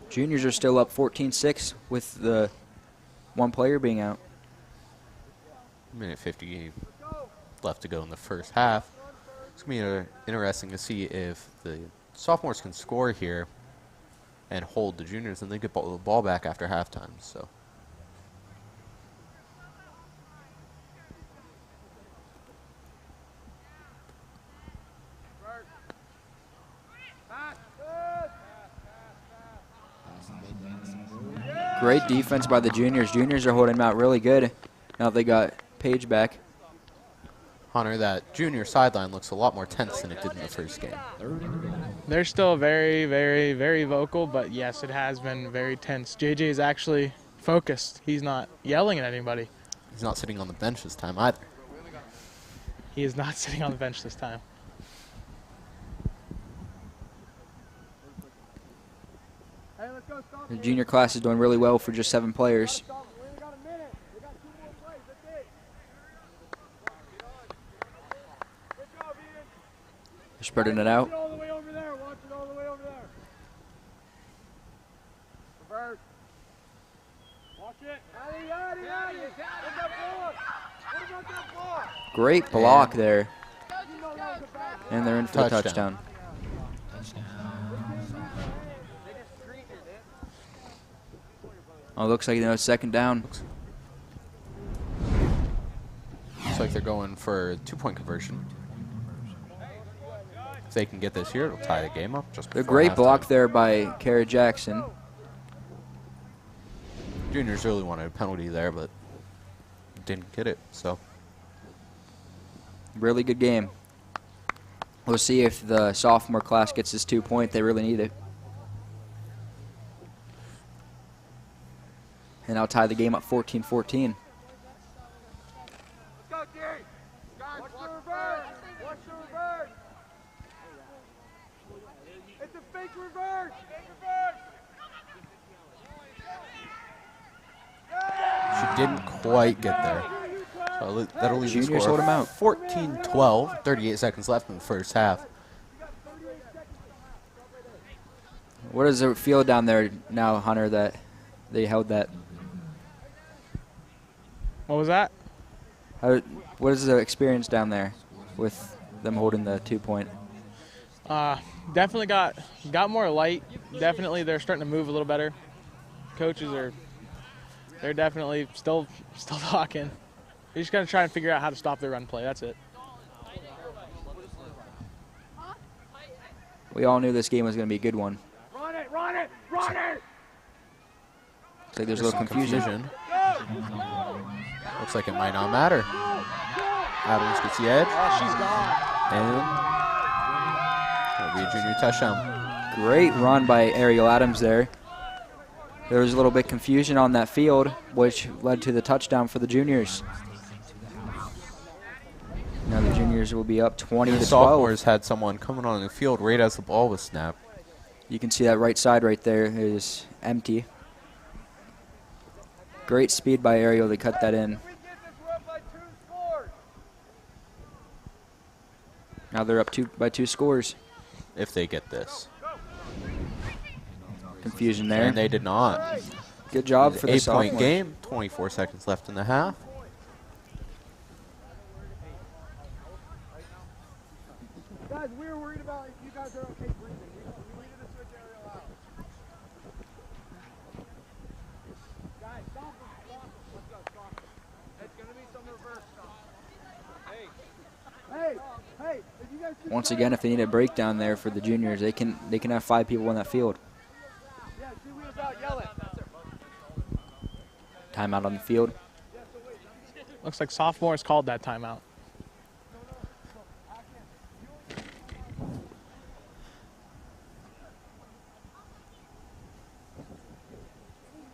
Juniors are still up 14-6 with the one player being out. Minute 50 left to go in the first half. It's going to be interesting to see if the sophomores can score here and hold the juniors, and they get the ball back after halftime. So Great defense by the juniors. Juniors are holding them out really good. Now they got Paige back. Hunter, that junior sideline looks a lot more tense than it did in the first game. They're still very, very, very vocal, but yes, it has been very tense. JJ is actually focused. He's not yelling at anybody. He's not sitting on the bench this time either. He is not sitting on the bench this time. Hey, let's go. Stop. The junior class is doing really well for just 7 players. They're spreading it out. Great block there. And they're in for the touchdown. Oh, looks like it's second down. Looks like they're going for 2-point conversion. If they can get this here, it'll tie the game up. Just A great block there by Kara Jackson. Juniors really wanted a penalty there, but didn't get it. So really good game. We'll see if the sophomore class gets this 2-point. They really need it. And I'll tie the game up 14-14. It's a fake reverse. she didn't quite get there. So that'll leave the Juniors score hold 'em out. 14-12. 38 seconds left in the first half. What does it feel down there now, Hunter, that they held that? What was that? What is the experience down there with them holding the 2-point? Definitely got more light. Definitely they're starting to move a little better. Coaches they're definitely still talking. They're just gonna try and figure out how to stop their run play. That's it. We all knew this game was gonna be a good one. Run it, run it, run it! Looks like there's a little confusion. Looks like it might not matter. Adams gets the edge. Oh, she's gone. And that'll be a junior touchdown. Great run by Ariel Adams there. There was a little bit confusion on that field, which led to the touchdown for the juniors. Now the juniors will be up 20 to 12. Sophomores had someone coming on the field right as the ball was snapped. You can see that right side right there is empty. Great speed by Ariel to cut that in. Now they're up by 2 scores. If they get this. Confusion there. And they did not. Good job for the 8-point sophomores. game. 24 seconds left in the half. Guys, we were worried about if you guys are okay breathing. We needed to switch Ariel out. Guys, stop him, stop him. Let's go, stop him. It's going to be some reverse stuff. Hey, if you guys Once again, if they need a breakdown there for the juniors, they can have 5 people on that field. Yeah, 2 wheels out, yell it. Timeout on the field. Looks like sophomores called that timeout.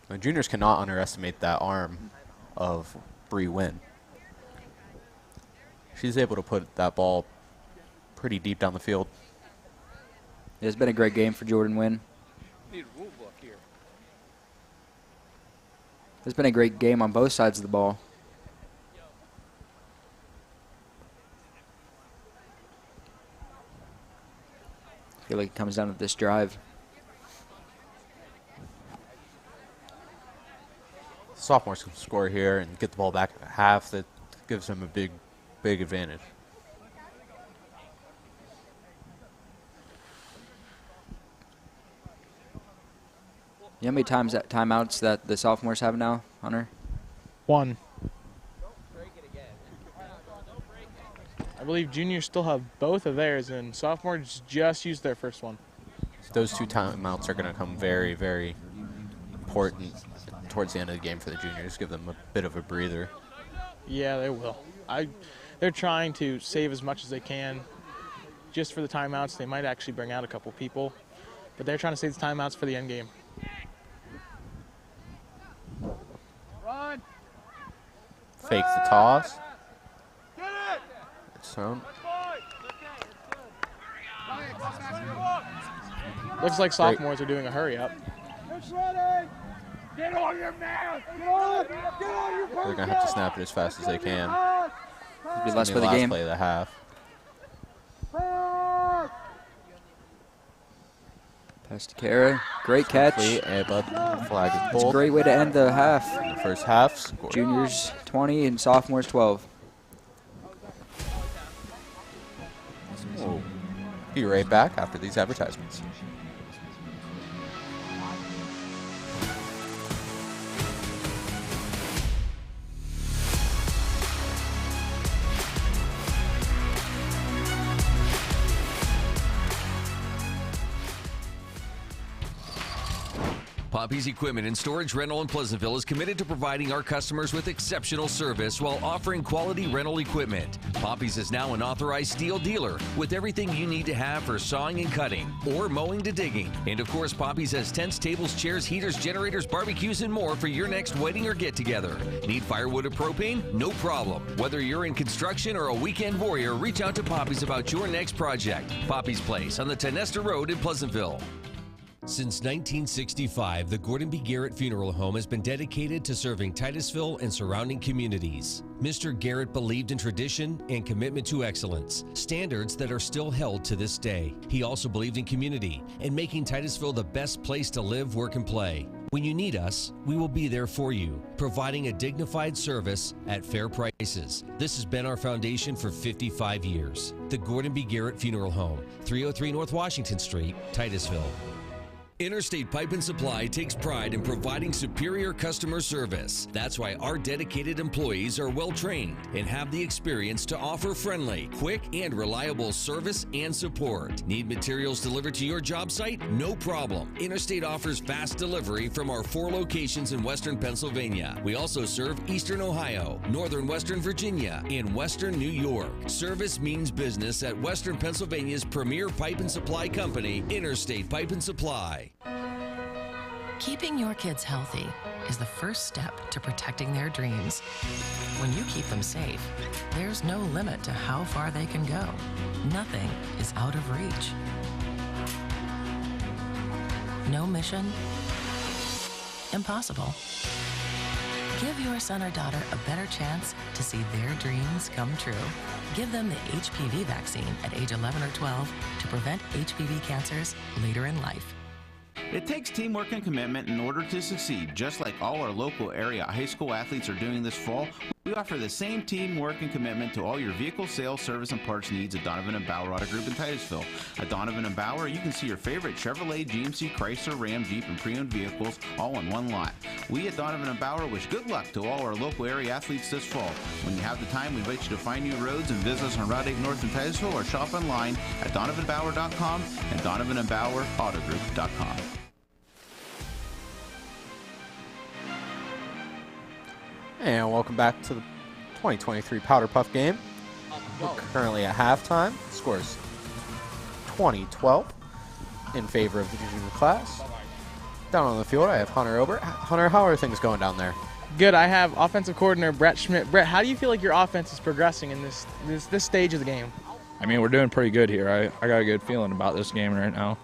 The juniors cannot underestimate that arm of Bree Wynn. She's able to put that ball pretty deep down the field. It's been a great game for Jordan Wynn. Need a rule book here. It's been a great game on both sides of the ball. I feel like it comes down to this drive. Sophomores can score here and get the ball back at half. That gives them a big advantage. You know how many timeouts that the sophomores have now, Hunter? 1. I believe juniors still have both of theirs, and sophomores just used their first one. Those 2 timeouts are going to come very, very important towards the end of the game for the juniors. Give them a bit of a breather. Yeah, they will. They're trying to save as much as they can. Just for the timeouts, they might actually bring out a couple people, but they're trying to save the timeouts for the end game. Run. Fake the toss. It's thrown. Looks like sophomores are doing a hurry up. Get on your man! Get on your They're going to have to snap it as fast as they can. Be last play of the last game. play of the half. Pass to Kara. Great catch. But flag is It's a pulled. great way to end the half. The first half. Score. Juniors 20 and sophomores 12. We'll be right back after these advertisements. Poppy's Equipment and Storage Rental in Pleasantville is committed to providing our customers with exceptional service while offering quality rental equipment. Poppy's is now an authorized steel dealer with everything you need to have for sawing and cutting or mowing to digging. And of course, Poppy's has tents, tables, chairs, heaters, generators, barbecues, and more for your next wedding or get-together. Need firewood or propane? No problem. Whether you're in construction or a weekend warrior, reach out to Poppy's about your next project. Poppy's Place on the Tenesta Road in Pleasantville. Since 1965, the Gordon B. Garrett Funeral Home has been dedicated to serving Titusville and surrounding communities. Mr. Garrett believed in tradition and commitment to excellence, standards that are still held to this day. He also believed in community and making Titusville the best place to live, work, and play. When you need us, we will be there for you, providing a dignified service at fair prices. This has been our foundation for 55 years. The Gordon B. Garrett Funeral Home, 303 North Washington Street, Titusville. Interstate Pipe and Supply takes pride in providing superior customer service. That's why our dedicated employees are well trained and have the experience to offer friendly, quick, and reliable service and support. Need materials delivered to your job site? No problem. Interstate offers fast delivery from our 4 locations in Western Pennsylvania. We also serve Eastern Ohio, Northern Western Virginia, and Western New York. Service means business at Western Pennsylvania's premier pipe and supply company, Interstate Pipe and Supply. Keeping your kids healthy is the first step to protecting their dreams. When you keep them safe, there's no limit to how far they can go. Nothing is out of reach. No mission? Impossible. Give your son or daughter a better chance to see their dreams come true. Give them the HPV vaccine at age 11 or 12 to prevent HPV cancers later in life. It takes teamwork and commitment in order to succeed. Just like all our local area high school athletes are doing this fall, we offer the same teamwork and commitment to all your vehicle sales, service, and parts needs at Donovan & Bauer Auto Group in Titusville. At Donovan & Bauer, you can see your favorite Chevrolet, GMC, Chrysler, Ram, Jeep, and pre-owned vehicles all in one lot. We at Donovan & Bauer wish good luck to all our local area athletes this fall. When you have the time, we invite you to find new roads and visit us on Route 8 North in Titusville or shop online at donovanbauer.com and donovanbauerautogroup.com. And welcome back to the 2023 Powder Puff game. We're currently at halftime. Scores 20-12 in favor of the junior class. Down on the field, I have Hunter Ober. Hunter, how are things going down there? Good. I have offensive coordinator Brett Schmidt. Brett, how do you feel like your offense is progressing in this stage of the game? I mean, we're doing pretty good here. I got a good feeling about this game right now.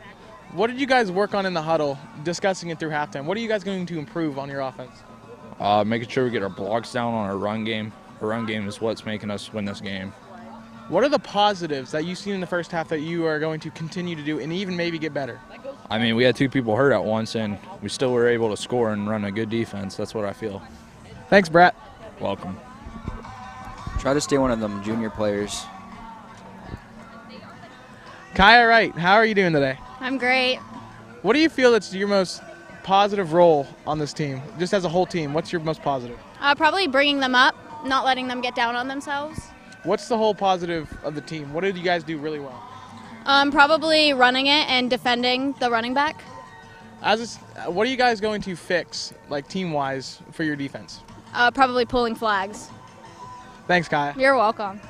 What did you guys work on in the huddle, discussing it through halftime? What are you guys going to improve on your offense? Making sure we get our blocks down on our run game. Our run game is what's making us win this game. What are the positives that you've seen in the first half that you are going to continue to do and even maybe get better? I mean, we had 2 people hurt at once, and we still were able to score and run a good defense. That's what I feel. Thanks, Brett. Welcome. Try to stay one of them junior players. Kaya Wright, how are you doing today? I'm great. What do you feel that's your most positive role on this team, just as a whole team? What's your most positive? Probably bringing them up, not letting them get down on themselves. What's the whole positive of the team? What did you guys do really well? Probably running it and defending the running back. What are you guys going to fix, like team-wise, for your defense? Probably pulling flags. Thanks, Kaya. You're welcome.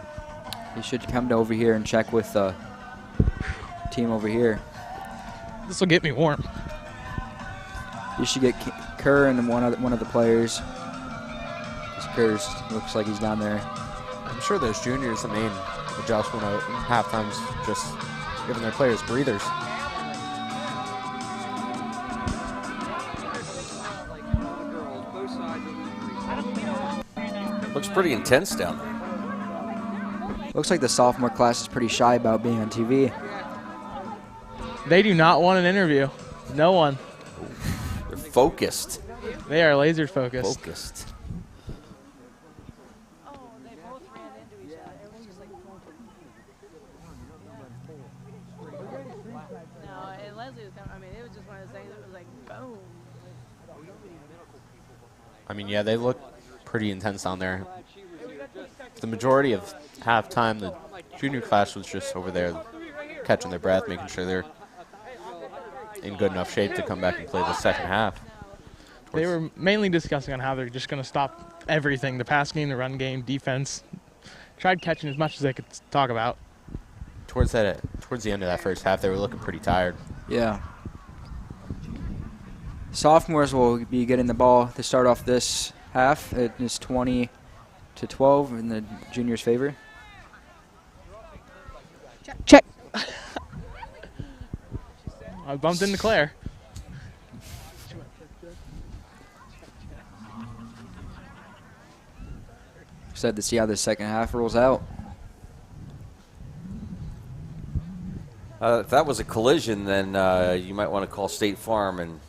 You should come over here and check with the team over here. This will get me warm. You should get Kerr and one of the players. Kerr looks like he's down there. I'm sure those juniors, the main adjustment at halftime's just giving their players breathers. pretty intense down there. Looks like the sophomore class is pretty shy about being on TV. They do not want an interview. No one. They're focused. They are laser focused. Focused. I mean, yeah, they look pretty intense down there. The majority of halftime, the junior class was just over there catching their breath, making sure they're in good enough shape to come back and play the second half. They were mainly discussing on how they're just going to stop everything, the pass game, the run game, defense. Tried catching as much as they could talk about. Towards the end of that first half, they were looking pretty tired. Yeah. Sophomores will be getting the ball to start off this half. It is 20-12 in the juniors' favor. Check. I bumped into Claire. Excited to see how the second half rolls out. If that was a collision, then you might want to call State Farm and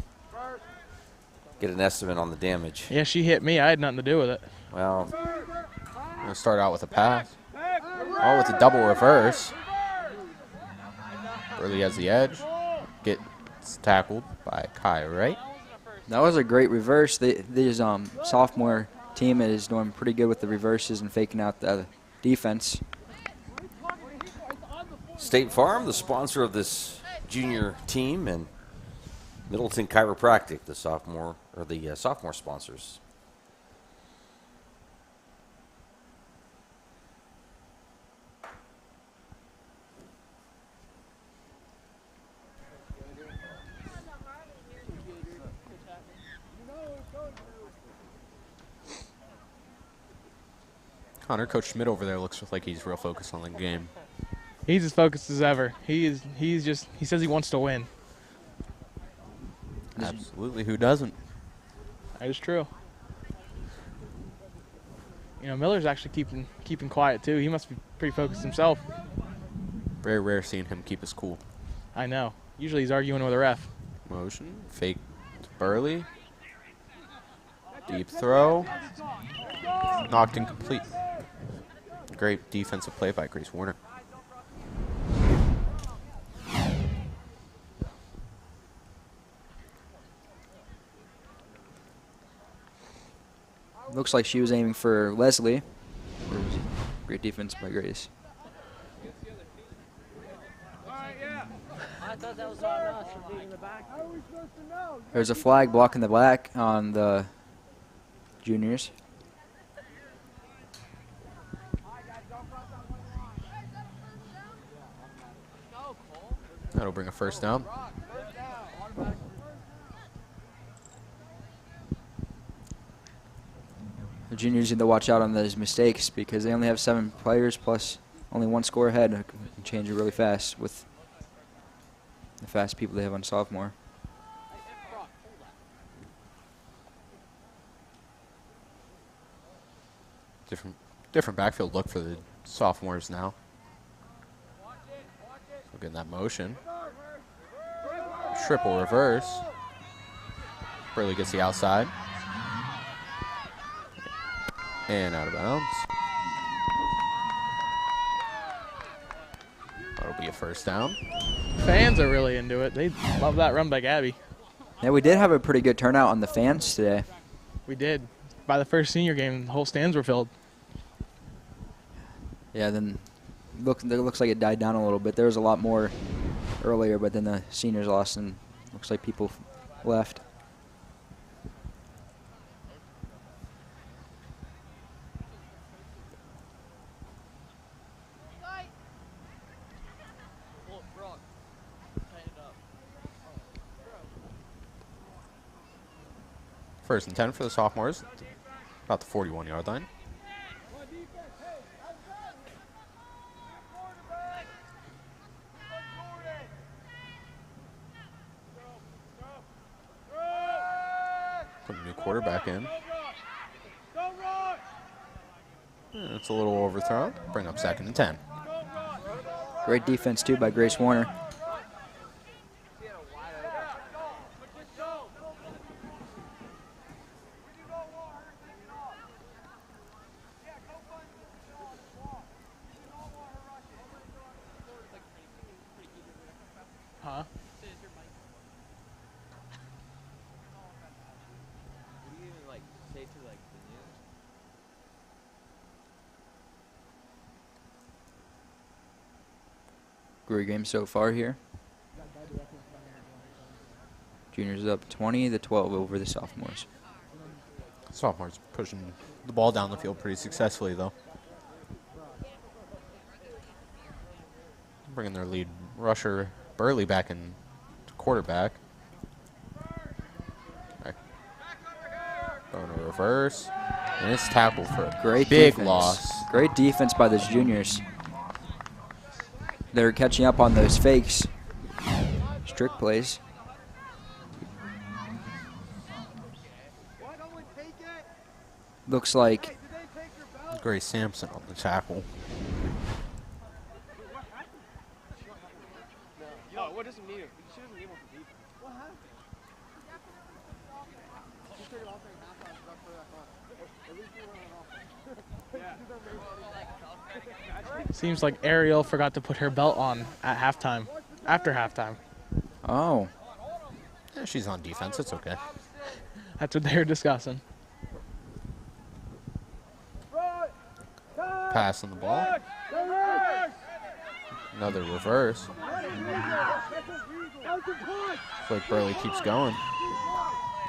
get an estimate on the damage. Yeah, she hit me. I had nothing to do with it. Well, I'm going to start out with a pass. Oh, with a double reverse. Burley has the edge. Gets tackled by Kai, right? That was a great reverse. This sophomore team is doing pretty good with the reverses and faking out the defense. State Farm, the sponsor of this junior team, and Middleton Chiropractic, the sophomore sponsors. Connor, Coach Schmidt over there looks like he's real focused on the game. He's as focused as ever. He says he wants to win. Absolutely, who doesn't? That is true. You know, Miller's actually keeping quiet too. He must be pretty focused himself. Very rare seeing him keep his cool. I know. Usually he's arguing with a ref. Motion, fake to Burley. Deep throw. Knocked incomplete. Great defensive play by Grace Warner. Looks like she was aiming for Leslie. Great defense by Grace. There's a flag blocking the black on the juniors. That'll bring a first down. The juniors need to watch out on those mistakes because they only have 7 players plus only 1 score ahead. It can change it really fast with the fast people they have on sophomore. Different backfield look for the sophomores now. Look at that motion. Triple reverse. Burley gets the outside. And out of bounds. That'll be a first down. Fans are really into it. They love that run by Gabby. Yeah, we did have a pretty good turnout on the fans today. We did. By the first senior game, the whole stands were filled. Yeah, then it looks like it died down a little bit. There was a lot more earlier, but then the seniors lost and looks like people left. First and 10 for the sophomores. About the 41-yard line. Put a new quarterback in. It's a little overthrown. Bring up 2nd and 10. Great defense, too, by Grace Warner. Huh? Great game so far here. Juniors up 20-12 over the sophomores. Sophomores pushing the ball down the field pretty successfully, though. Bringing their lead rusher, Burley, back in quarterback. Going to reverse. And it's tackled for a Great big defense. loss. Great defense by those juniors. They're catching up on those fakes. Strict plays. Looks like Grace Sampson on the tackle. No, what doesn't need it? She doesn't need one for defense. What happened? She took it off during halftime. She got for that car. At least you went on off. Seems like Ariel forgot to put her belt on at halftime. After halftime. Oh. Yeah, she's on defense. It's okay. That's what they were discussing. Passing the ball. Another reverse. Looks like Burley keeps going.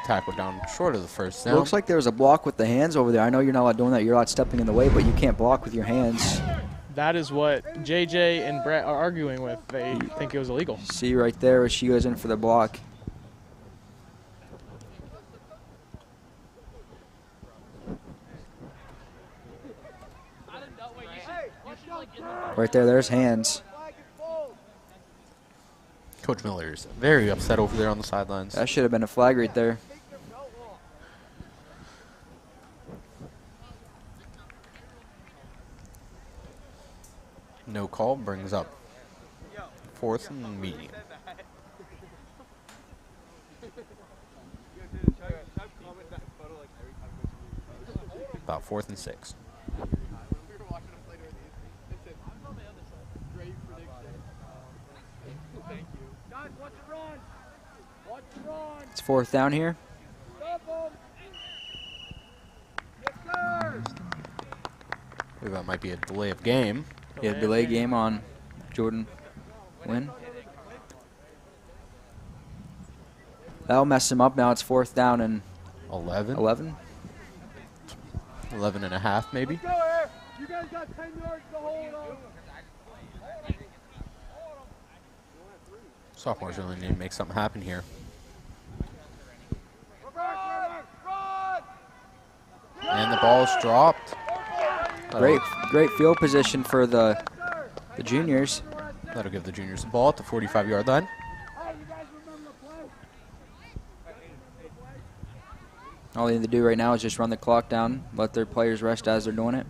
Tackle down short of the first down. Looks like there was a block with the hands over there. I know you're not allowed doing that. You're not stepping in the way, but you can't block with your hands. That is what JJ and Brett are arguing with. They think it was illegal. See right there where she goes in for the block. Right there, there's hands. Coach Miller's very upset over there on the sidelines. That should have been a flag right there. No call brings up 4th and medium. About 4th and 6. It's 4th down here. I believe that might be a delay of game. Yeah, delay game on Jordan Wynn. That'll mess him up now. It's 4th down and 11. 11. 11 and a half, maybe. You guys got 10 yards to hold on. Sophomores really need to make something happen here. And the ball's dropped. Great field position for the juniors. That'll give the juniors the ball at the 45-yard line. All they need to do right now is just run the clock down, let their players rest as they're doing it.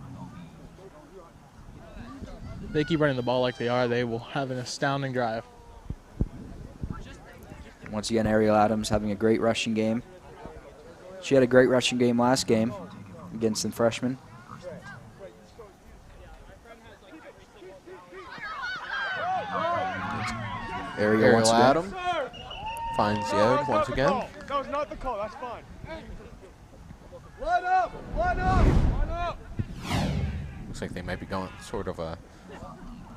If they keep running the ball like they are, they will have an astounding drive. Once again, Ariel Adams having a great rushing game. She had a great rushing game last game against the freshmen. Ariel Adams finds the edge once again. That was not the call. That's fine. Line up! Line up! Line up! Looks like they might be going sort of a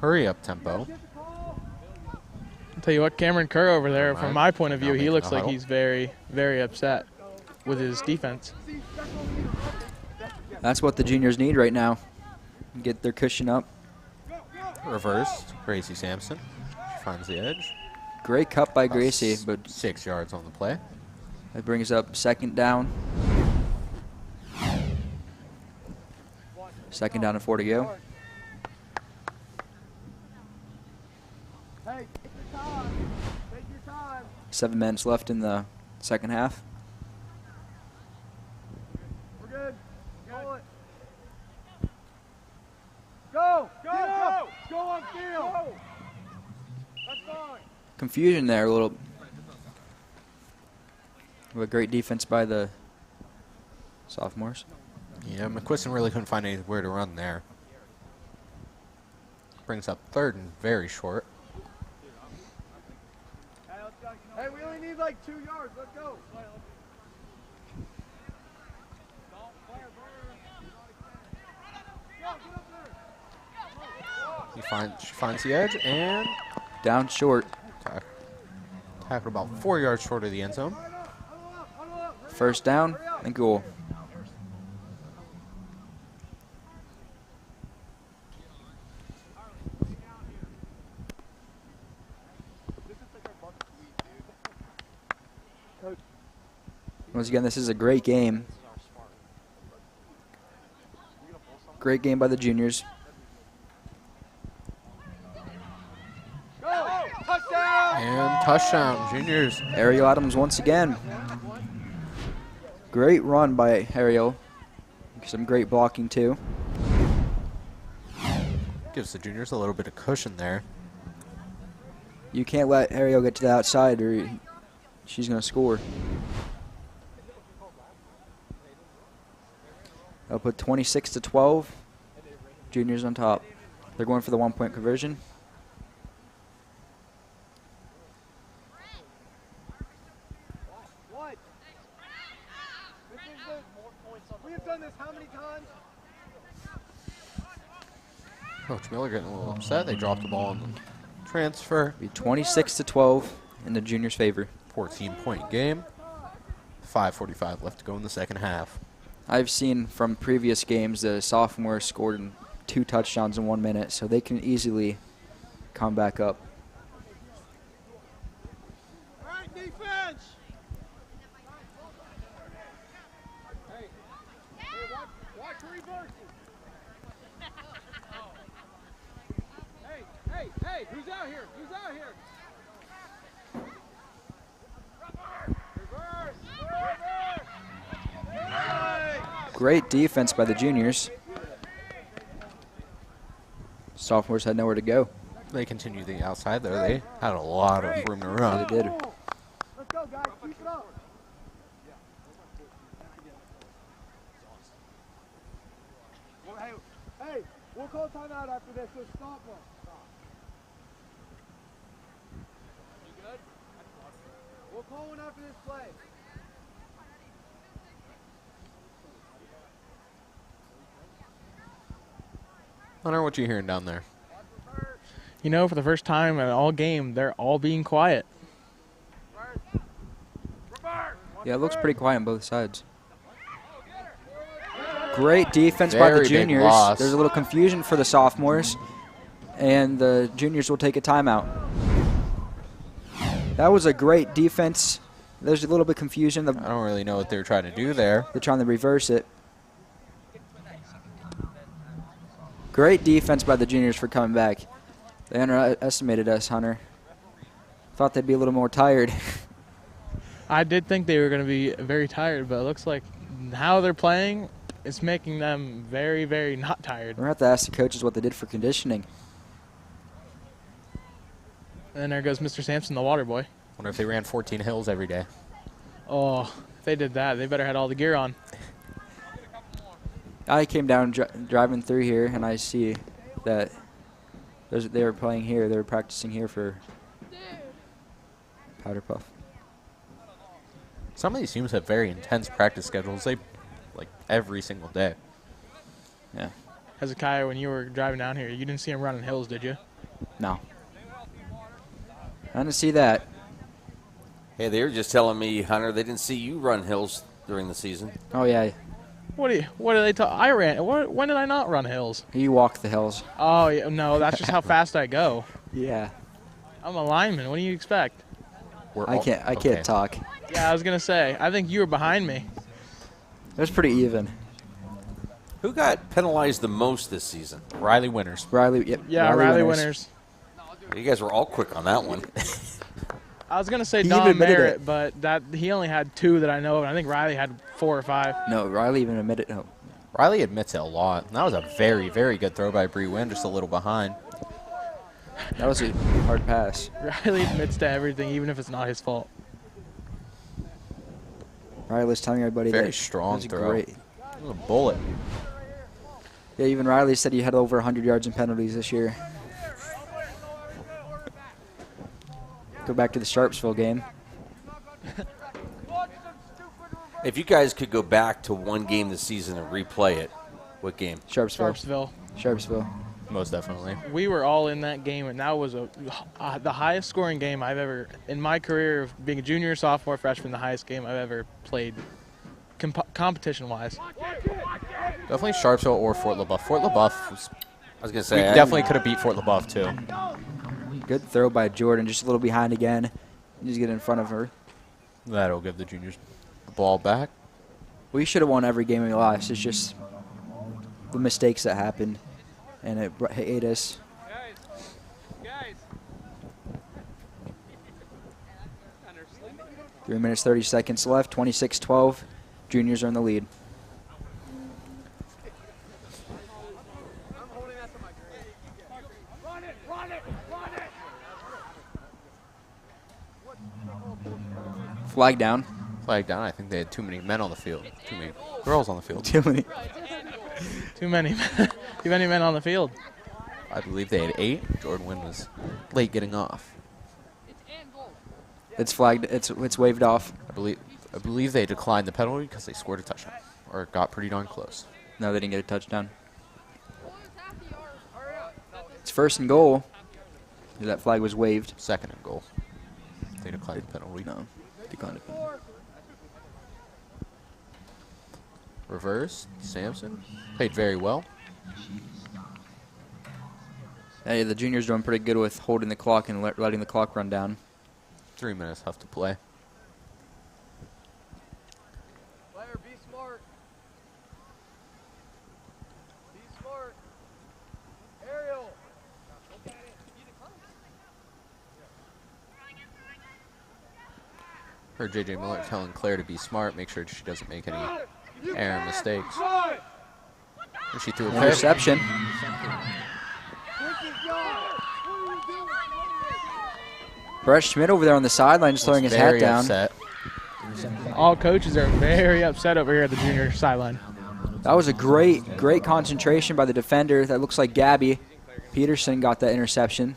hurry-up tempo. I'll tell you what, Cameron Kerr over there, from my point of view, he looks like he's very, very upset with his defense. That's what the juniors need right now. Get their cushion up. Reversed. Gracie Sampson. She finds the edge. Great cut by Gracie, but 6 yards on the play. That brings up 2nd down. 2nd down and 4 to go. Hey, take your time. Take your time. 7 minutes left in the second half. We're good. Roll it. confusion there a little. With a great defense by the sophomores. Yeah, McQuiston really couldn't find anywhere to run there. Brings up 3rd and very short. Hey, we only need like 2 yards. Let's go. She finds the edge and down short. Tackled about 4 yards short of the end zone. First down and goal. Once again, this is a great game. Great game by the juniors. And touchdown, juniors. Ariel Adams once again. Great run by Ariel. Some great blocking too. Gives the juniors a little bit of cushion there. You can't let Ariel get to the outside or she's going to score. They'll put 26-12. Juniors on top. They're going for the 1-point conversion. We have done this how many times? Coach Miller getting a little upset. They dropped the ball on the transfer. Be 26-12 in the juniors' favor. 14-point game. 5:45 left to go in the second half. I've seen from previous games the sophomores scored 2 touchdowns in 1 minute, so they can easily come back up. All right, defense. Watch reverses. Hey, who's out here? Who's out here? Great defense by the juniors. Sophomores had nowhere to go. They continue the outside there. They had a lot of room to run. They did. Let's go, guys. Keep it up. Well, hey, we'll call timeout after this, so stop them. You good? We'll call one after this play. Hunter, what you hearing down there? You know, for the first time in all game, they're all being quiet. Yeah, it looks pretty quiet on both sides. Great defense by the juniors. There's a little confusion for the sophomores, and the juniors will take a timeout. That was a great defense. There's a little bit of confusion. I don't really know what they're trying to do there. They're trying to reverse it. Great defense by the juniors for coming back. They underestimated us, Hunter. Thought they'd be a little more tired. I did think they were going to be very tired, but it looks like how they're playing is making them very, very not tired. We're going to have to ask the coaches what they did for conditioning. And there goes Mr. Sampson, the water boy. Wonder if they ran 14 hills every day. Oh, if they did that, they better had all the gear on. I came down driving through here, and I see that they were playing here. They were practicing here for Powder Puff. Some of these teams have very intense practice schedules. They like every single day. Yeah. Hezekiah, when you were driving down here, you didn't see him running hills, did you? No. I didn't see that. Hey, they were just telling me, Hunter, they didn't see you run hills during the season. Oh, yeah. What are they talking? I ran. When did I not run hills? You walked the hills. Oh, yeah, no, that's just how fast I go. Yeah. I'm a lineman. What do you expect? I can't talk. Yeah, I was going to say, I think you were behind me. It was pretty even. Who got penalized the most this season? Riley Winters. Yep. Yeah, Riley Winters. You guys were all quick on that one. I was going to say He Dom even admitted Merritt, it. but that he only had 2 that I know of, and I think Riley had 4 or 5. No, Riley even admitted. No. Riley admits it a lot. And that was a very, very good throw by Bree Wynn, just a little behind. That was a hard pass. Riley admits to everything, even if it's not his fault. Riley's telling everybody Very that strong that was throw. great. It was a bullet. Yeah, even Riley said he had over 100 yards in penalties this year. Go back to the Sharpsville game. If you guys could go back to one game this season and replay it, what game? Sharpsville. Sharpsville. Most definitely. We were all in that game, and that was the highest scoring game I've ever, in my career of being a junior, sophomore, freshman, the highest game I've ever played competition-wise. Definitely Sharpsville or Fort LaBeouf. Fort LaBeouf was, I was going to say, we definitely could have beat Fort LaBeouf too. Good throw by Jordan, just a little behind again. Just get in front of her. That'll give the juniors the ball back. We should have won every game we lost. It's just the mistakes that happened, and it ate us. 3 minutes, 30 seconds left, 26-12. Juniors are in the lead. Flag down. Flag down. I think they had too many men on the field. Too many girls on the field. Too many. Too many men on the field. I believe they had 8. Jordan Wynn was late getting off. It's flagged. It's waved off. I believe they declined the penalty because they scored a touchdown, or it got pretty darn close. No, they didn't get a touchdown. It's 1st and goal. That flag was waved. 2nd and goal. They declined the penalty. No, declined the penalty. Reverse. Sampson played very well. Hey, the juniors doing pretty good with holding the clock and letting the clock run down. 3 minutes left to play. Player, be smart. Be smart. Ariel. Heard J.J. Miller telling Claire to be smart, make sure she doesn't make any error mistakes. And she threw a interception. Brett Schmidt over there on the sideline just throwing his hat down. Upset. All coaches are very upset over here at the junior sideline. That was a great concentration by the defender. That looks like Gabby Peterson got that interception.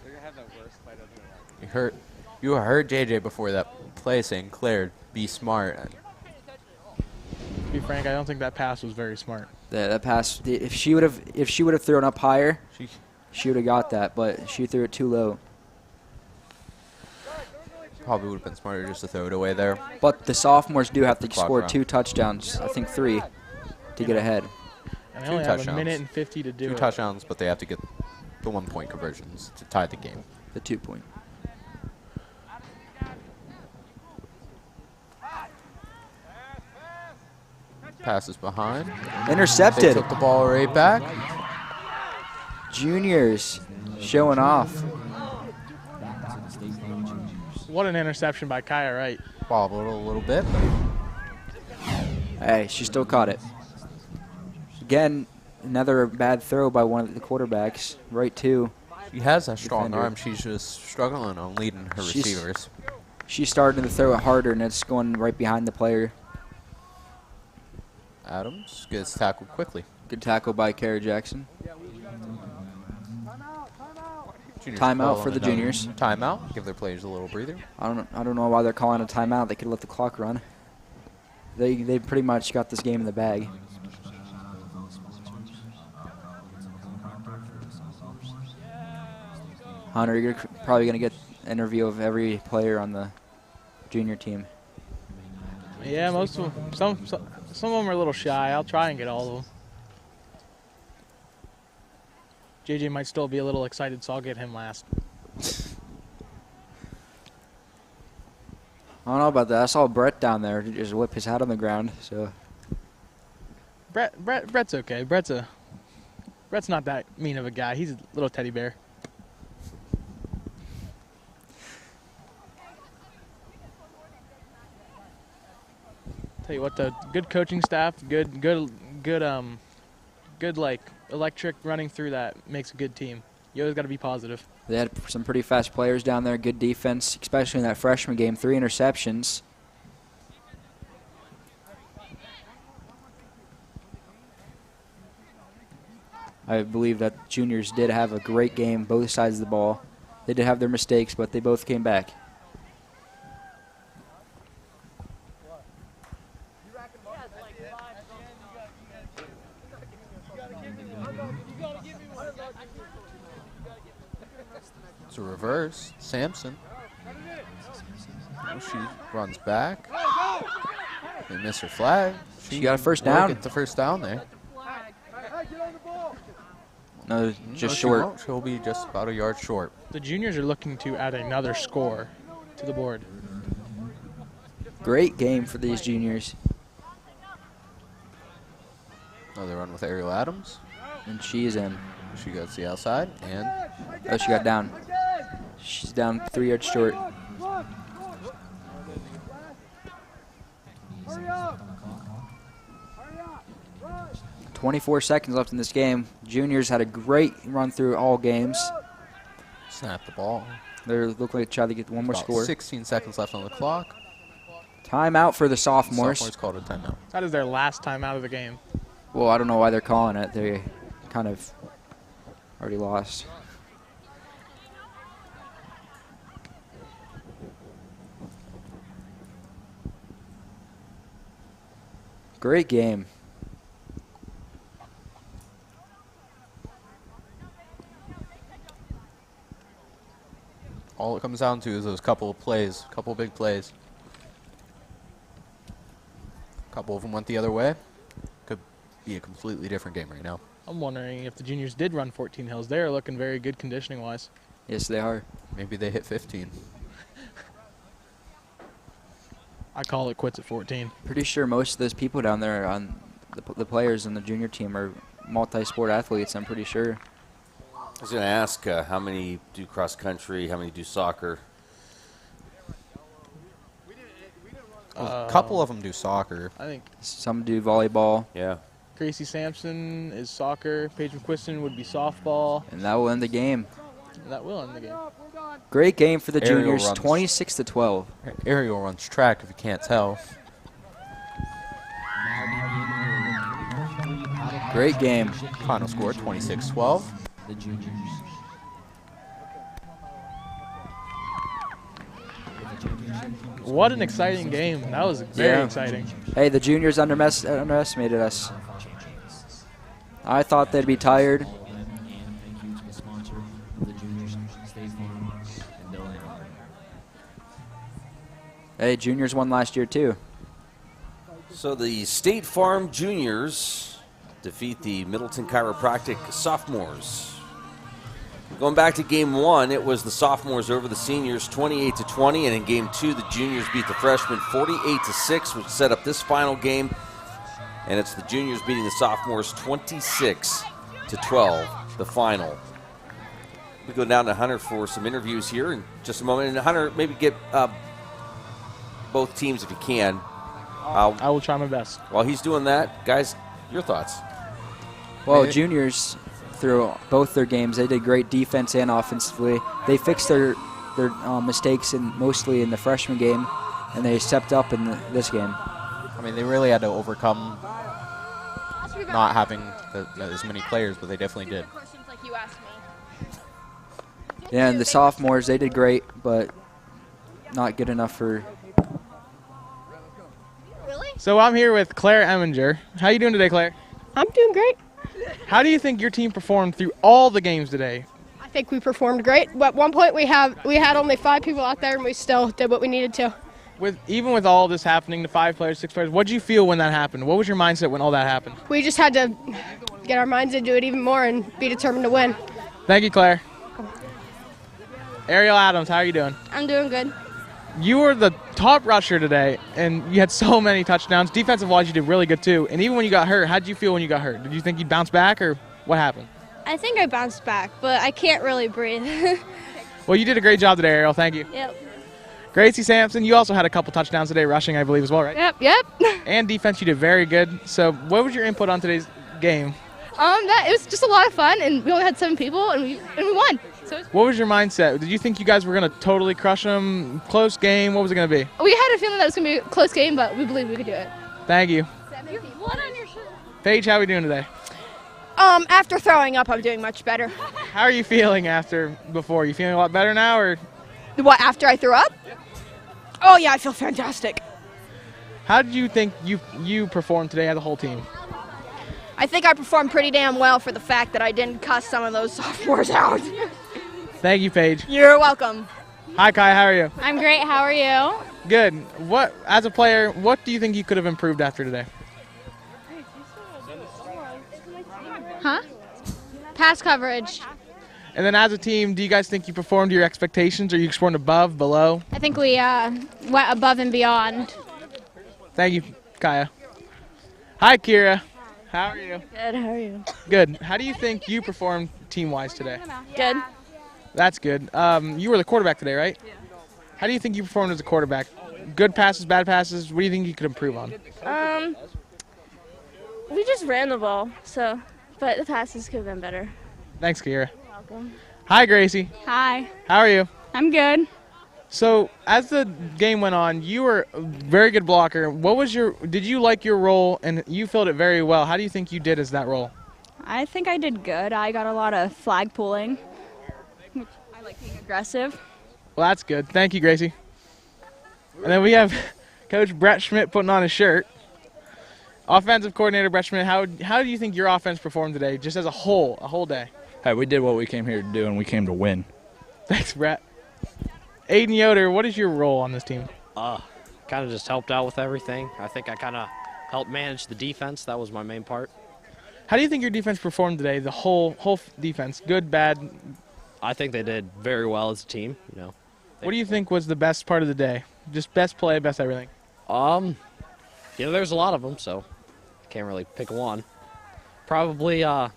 You heard JJ before that play saying, Claire, be smart. To be frank, I don't think that pass was very smart. Yeah, that pass. If she would have thrown up higher, she would have got that. But she threw it too low. Probably would have been smarter just to throw it away there. But the sophomores do have to score 2 touchdowns. I think 3 to get ahead. And they only have a minute and 50 to do it. 2 touchdowns, but they have to get the 1-point conversions to tie the game. The 2-point. Passes behind. Intercepted. They took the ball right back. Juniors showing off. What an interception by Kaya Wright. Bobbled a little bit. Hey, she still caught it. Again, another bad throw by one of the quarterbacks. Right to. She has a strong defender. arm. She's just struggling on leading her receivers. She's starting to throw it harder, and it's going right behind the player. Adams gets tackled quickly. Good tackle by Kara Jackson. Juniors Timeout for the juniors. Timeout. Give their players a little breather. I don't know why they're calling a timeout. They could let the clock run. They pretty much got this game in the bag. Hunter, you're probably going to get an interview of every player on the junior team. Yeah, most of them. Some of them are a little shy. I'll try and get all of them. JJ might still be a little excited, so I'll get him last. I don't know about that. I saw Brett down there just whip his hat on the ground. So Brett's okay. Brett's not that mean of a guy. He's a little teddy bear. Tell you what, the good coaching staff, good like electric running through that makes a good team. You always got to be positive. They had some pretty fast players down there, good defense, especially in that freshman game, 3 interceptions. I believe that juniors did have a great game, both sides of the ball. They did have their mistakes, but they both came back. It's a reverse. Sampson. Oh, she runs back. They miss her flag. She got a first will down. Get the first down there. No, just No, she short. won't. She'll be just about a yard short. The juniors are looking to add another score to the board. Great game for these juniors. Another run with Ariel Adams. And she is in. She goes to the outside, and oh, she got down. She's down 3 yards short. 24 seconds left in this game. Juniors had a great run through all games. Snap the ball. They look like trying to get one more About score. 16 seconds left on the clock. Timeout for the sophomores. Sophomores called a timeout. That is their last time out of the game. Well, I don't know why they're calling it. They kind of already lost. Great game. All it comes down to is those couple of plays, couple big plays. A couple of them went the other way. Could be a completely different game right now. I'm wondering if the juniors did run 14 hills. They are looking very good conditioning-wise. Yes, they are. Maybe they hit 15. I call it quits at 14. Pretty sure most of those people down there on the players on the junior team are multi-sport athletes, I'm pretty sure. I was going to ask how many do cross country, how many do soccer? A couple of them do soccer. I think some do volleyball. Yeah. Gracie Sampson is soccer. Paige McQuiston would be softball. And that will end the game. And that will end the game. Great game for the Ariel juniors, runs. 26-12. Ariel runs track if you can't tell. Great game. Final score 26-12. The juniors. What an exciting game. That was very exciting. Hey, the juniors underestimated us. I thought they'd be tired. Hey, juniors won last year too. So the State Farm Juniors defeat the Middleton Chiropractic Sophomores. Going back to game one, it was the sophomores over the seniors 28-20, and in game two, the juniors beat the freshmen 48-6, which set up this final game. And it's the juniors beating the sophomores 26-12, the final. We go down to Hunter for some interviews here in just a moment. And Hunter, maybe get both teams if you can. I will try my best. While he's doing that, guys, your thoughts? Well, juniors, through both their games, they did great defense and offensively. They fixed their mistakes mostly in the freshman game, and they stepped up in this game. I mean, they really had to overcome not having as many players, but they definitely did. Yeah, and the sophomores, they did great, but not good enough for... So I'm here with Claire Eminger. How are you doing today, Claire? I'm doing great. How do you think your team performed through all the games today? I think we performed great. At one point, we had only 5 people out there, and we still did what we needed to. Even with all this happening, the 5 players, 6 players, what did you feel when that happened? What was your mindset when all that happened? We just had to get our minds into it even more and be determined to win. Thank you, Claire. Ariel Adams, how are you doing? I'm doing good. You were the top rusher today, and you had so many touchdowns. Defensive-wise, you did really good, too. And even when you got hurt, how did you feel when you got hurt? Did you think you'd bounce back, or what happened? I think I bounced back, but I can't really breathe. Well, you did a great job today, Ariel. Thank you. Yep. Gracie Sampson, you also had a couple touchdowns today, rushing, I believe, as well, right? Yep. And defense, you did very good. So what was your input on today's game? It was just a lot of fun, and we only had 7 people, and we won. So What was your mindset? Did you think you guys were going to totally crush them? Close game? What was it going to be? we had a feeling that it was going to be a close game, but we believe we could do it. Thank you. What on your shirt? Paige, how are we doing today? After throwing up, I'm doing much better. How are you feeling before? You feeling a lot better now, or What, after I threw up? Oh, yeah, I feel fantastic. how did you think you performed today as a whole team? I think I performed pretty damn well for the fact that I didn't cuss some of those sophomores out. Thank you, Paige. You're welcome. Hi, Kai. How are you? I'm great. How are you? Good. As a player, what do you think you could have improved after today? Huh? Pass coverage. And then as a team, do you guys think you performed to your expectations, or you performed above, below? I think we went above and beyond. Thank you, Kaya. Hi, Kira. How are you? Good, how are you? Good. How do you think you performed team-wise today? Good. That's good. You were the quarterback today, right? Yeah. How do you think you performed as a quarterback? Good passes, bad passes? What do you think you could improve on? We just ran the ball, but the passes could have been better. Thanks, Kira. You're welcome. Hi, Gracie. Hi. How are you? I'm good. So, as the game went on, you were a very good blocker. Did you like your role, and you filled it very well? How do you think you did as that role? I think I did good. I got a lot of flag pulling. I like being aggressive. Well, that's good. Thank you, Gracie. And then we have Coach Brett Schmidt putting on his shirt. Offensive coordinator Brett Schmidt, how do you think your offense performed today, just as a whole day? Hey, we did what we came here to do, and we came to win. Thanks, Brett. Aiden Yoder, what is your role on this team? Kind of just helped out with everything. I think I kind of helped manage the defense. That was my main part. How do you think your defense performed today, the whole defense? Good, bad? I think they did very well as a team, What do you think was the best part of the day? Just best play, best everything? There's a lot of them, so can't really pick one. Probably, I'm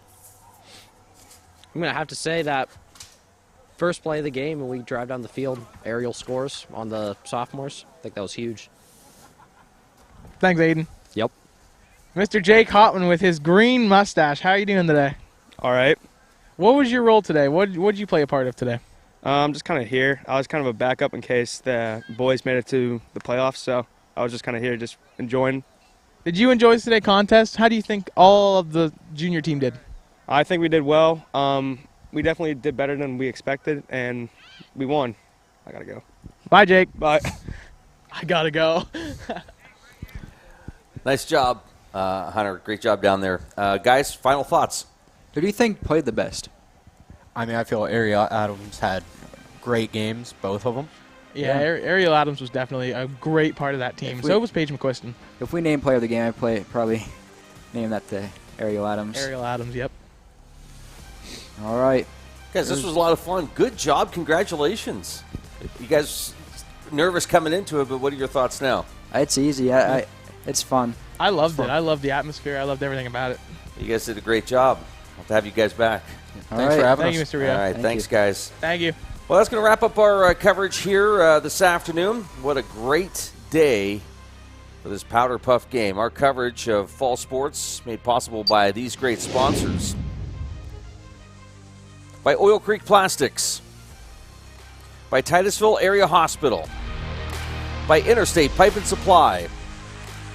going to have to say that first play of the game when we drive down the field, aerial scores on the sophomores. I think that was huge. Thanks, Aiden. Yep. Mr. Jake Hotman with his green mustache. How are you doing today? All right. What was your role today? What did you play a part of today? I'm just kind of here. I was kind of a backup in case the boys made it to the playoffs, so I was just kind of here just enjoying. Did you enjoy today's contest? How do you think all of the junior team did? I think we did well. We definitely did better than we expected, and we won. I got to go. Bye, Jake. Bye. I got to go. Nice job, Hunter. Great job down there. Guys, final thoughts. Who do you think played the best? I mean, I feel Ariel Adams had great games, both of them. Yeah, Ariel Adams was definitely a great part of that team. So was Paige McQuiston. If we name player of the game, I'd probably name that to Ariel Adams. Ariel Adams, yep. All right. Guys, this was a lot of fun. Good job. Congratulations. You guys nervous coming into it, but what are your thoughts now? It's easy. It's fun. I loved it. I loved the atmosphere. I loved everything about it. You guys did a great job. Hope to have you guys back. Thanks for having us. Thank you, Mr. Rio. All right, thanks, guys. Thank you. Well, that's going to wrap up our coverage here this afternoon. What a great day for this Powder Puff game. Our coverage of fall sports made possible by these great sponsors. By Oil Creek Plastics. By Titusville Area Hospital. By Interstate Pipe and Supply.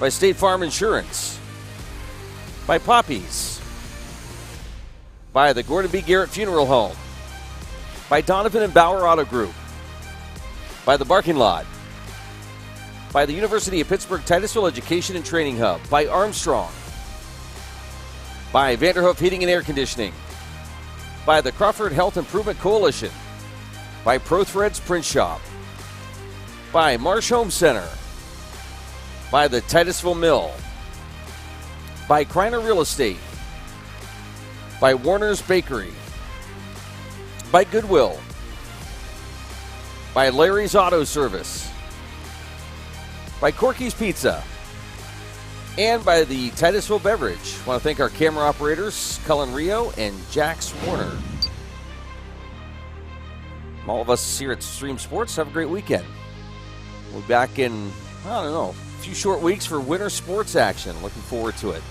By State Farm Insurance. By Poppies. By the Gordon B. Garrett Funeral Home. By Donovan and Bauer Auto Group. By the Barking Lot. By the University of Pittsburgh Titusville Education and Training Hub. By Armstrong. By Vanderhoof Heating and Air Conditioning. By the Crawford Health Improvement Coalition. By ProThreads Print Shop. By Marsh Home Center. By the Titusville Mill. By Kreiner Real Estate. By Warner's Bakery. By Goodwill. By Larry's Auto Service. By Corky's Pizza. And by the Titusville Beverage. I want to thank our camera operators, Cullen Rio and Jax Warner. From all of us here at Stream Sports, have a great weekend. We'll be back in, a few short weeks for winter sports action. Looking forward to it.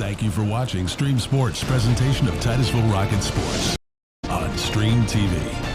Thank you for watching Stream Sports' presentation of Titusville Rocket Sports on Stream TV.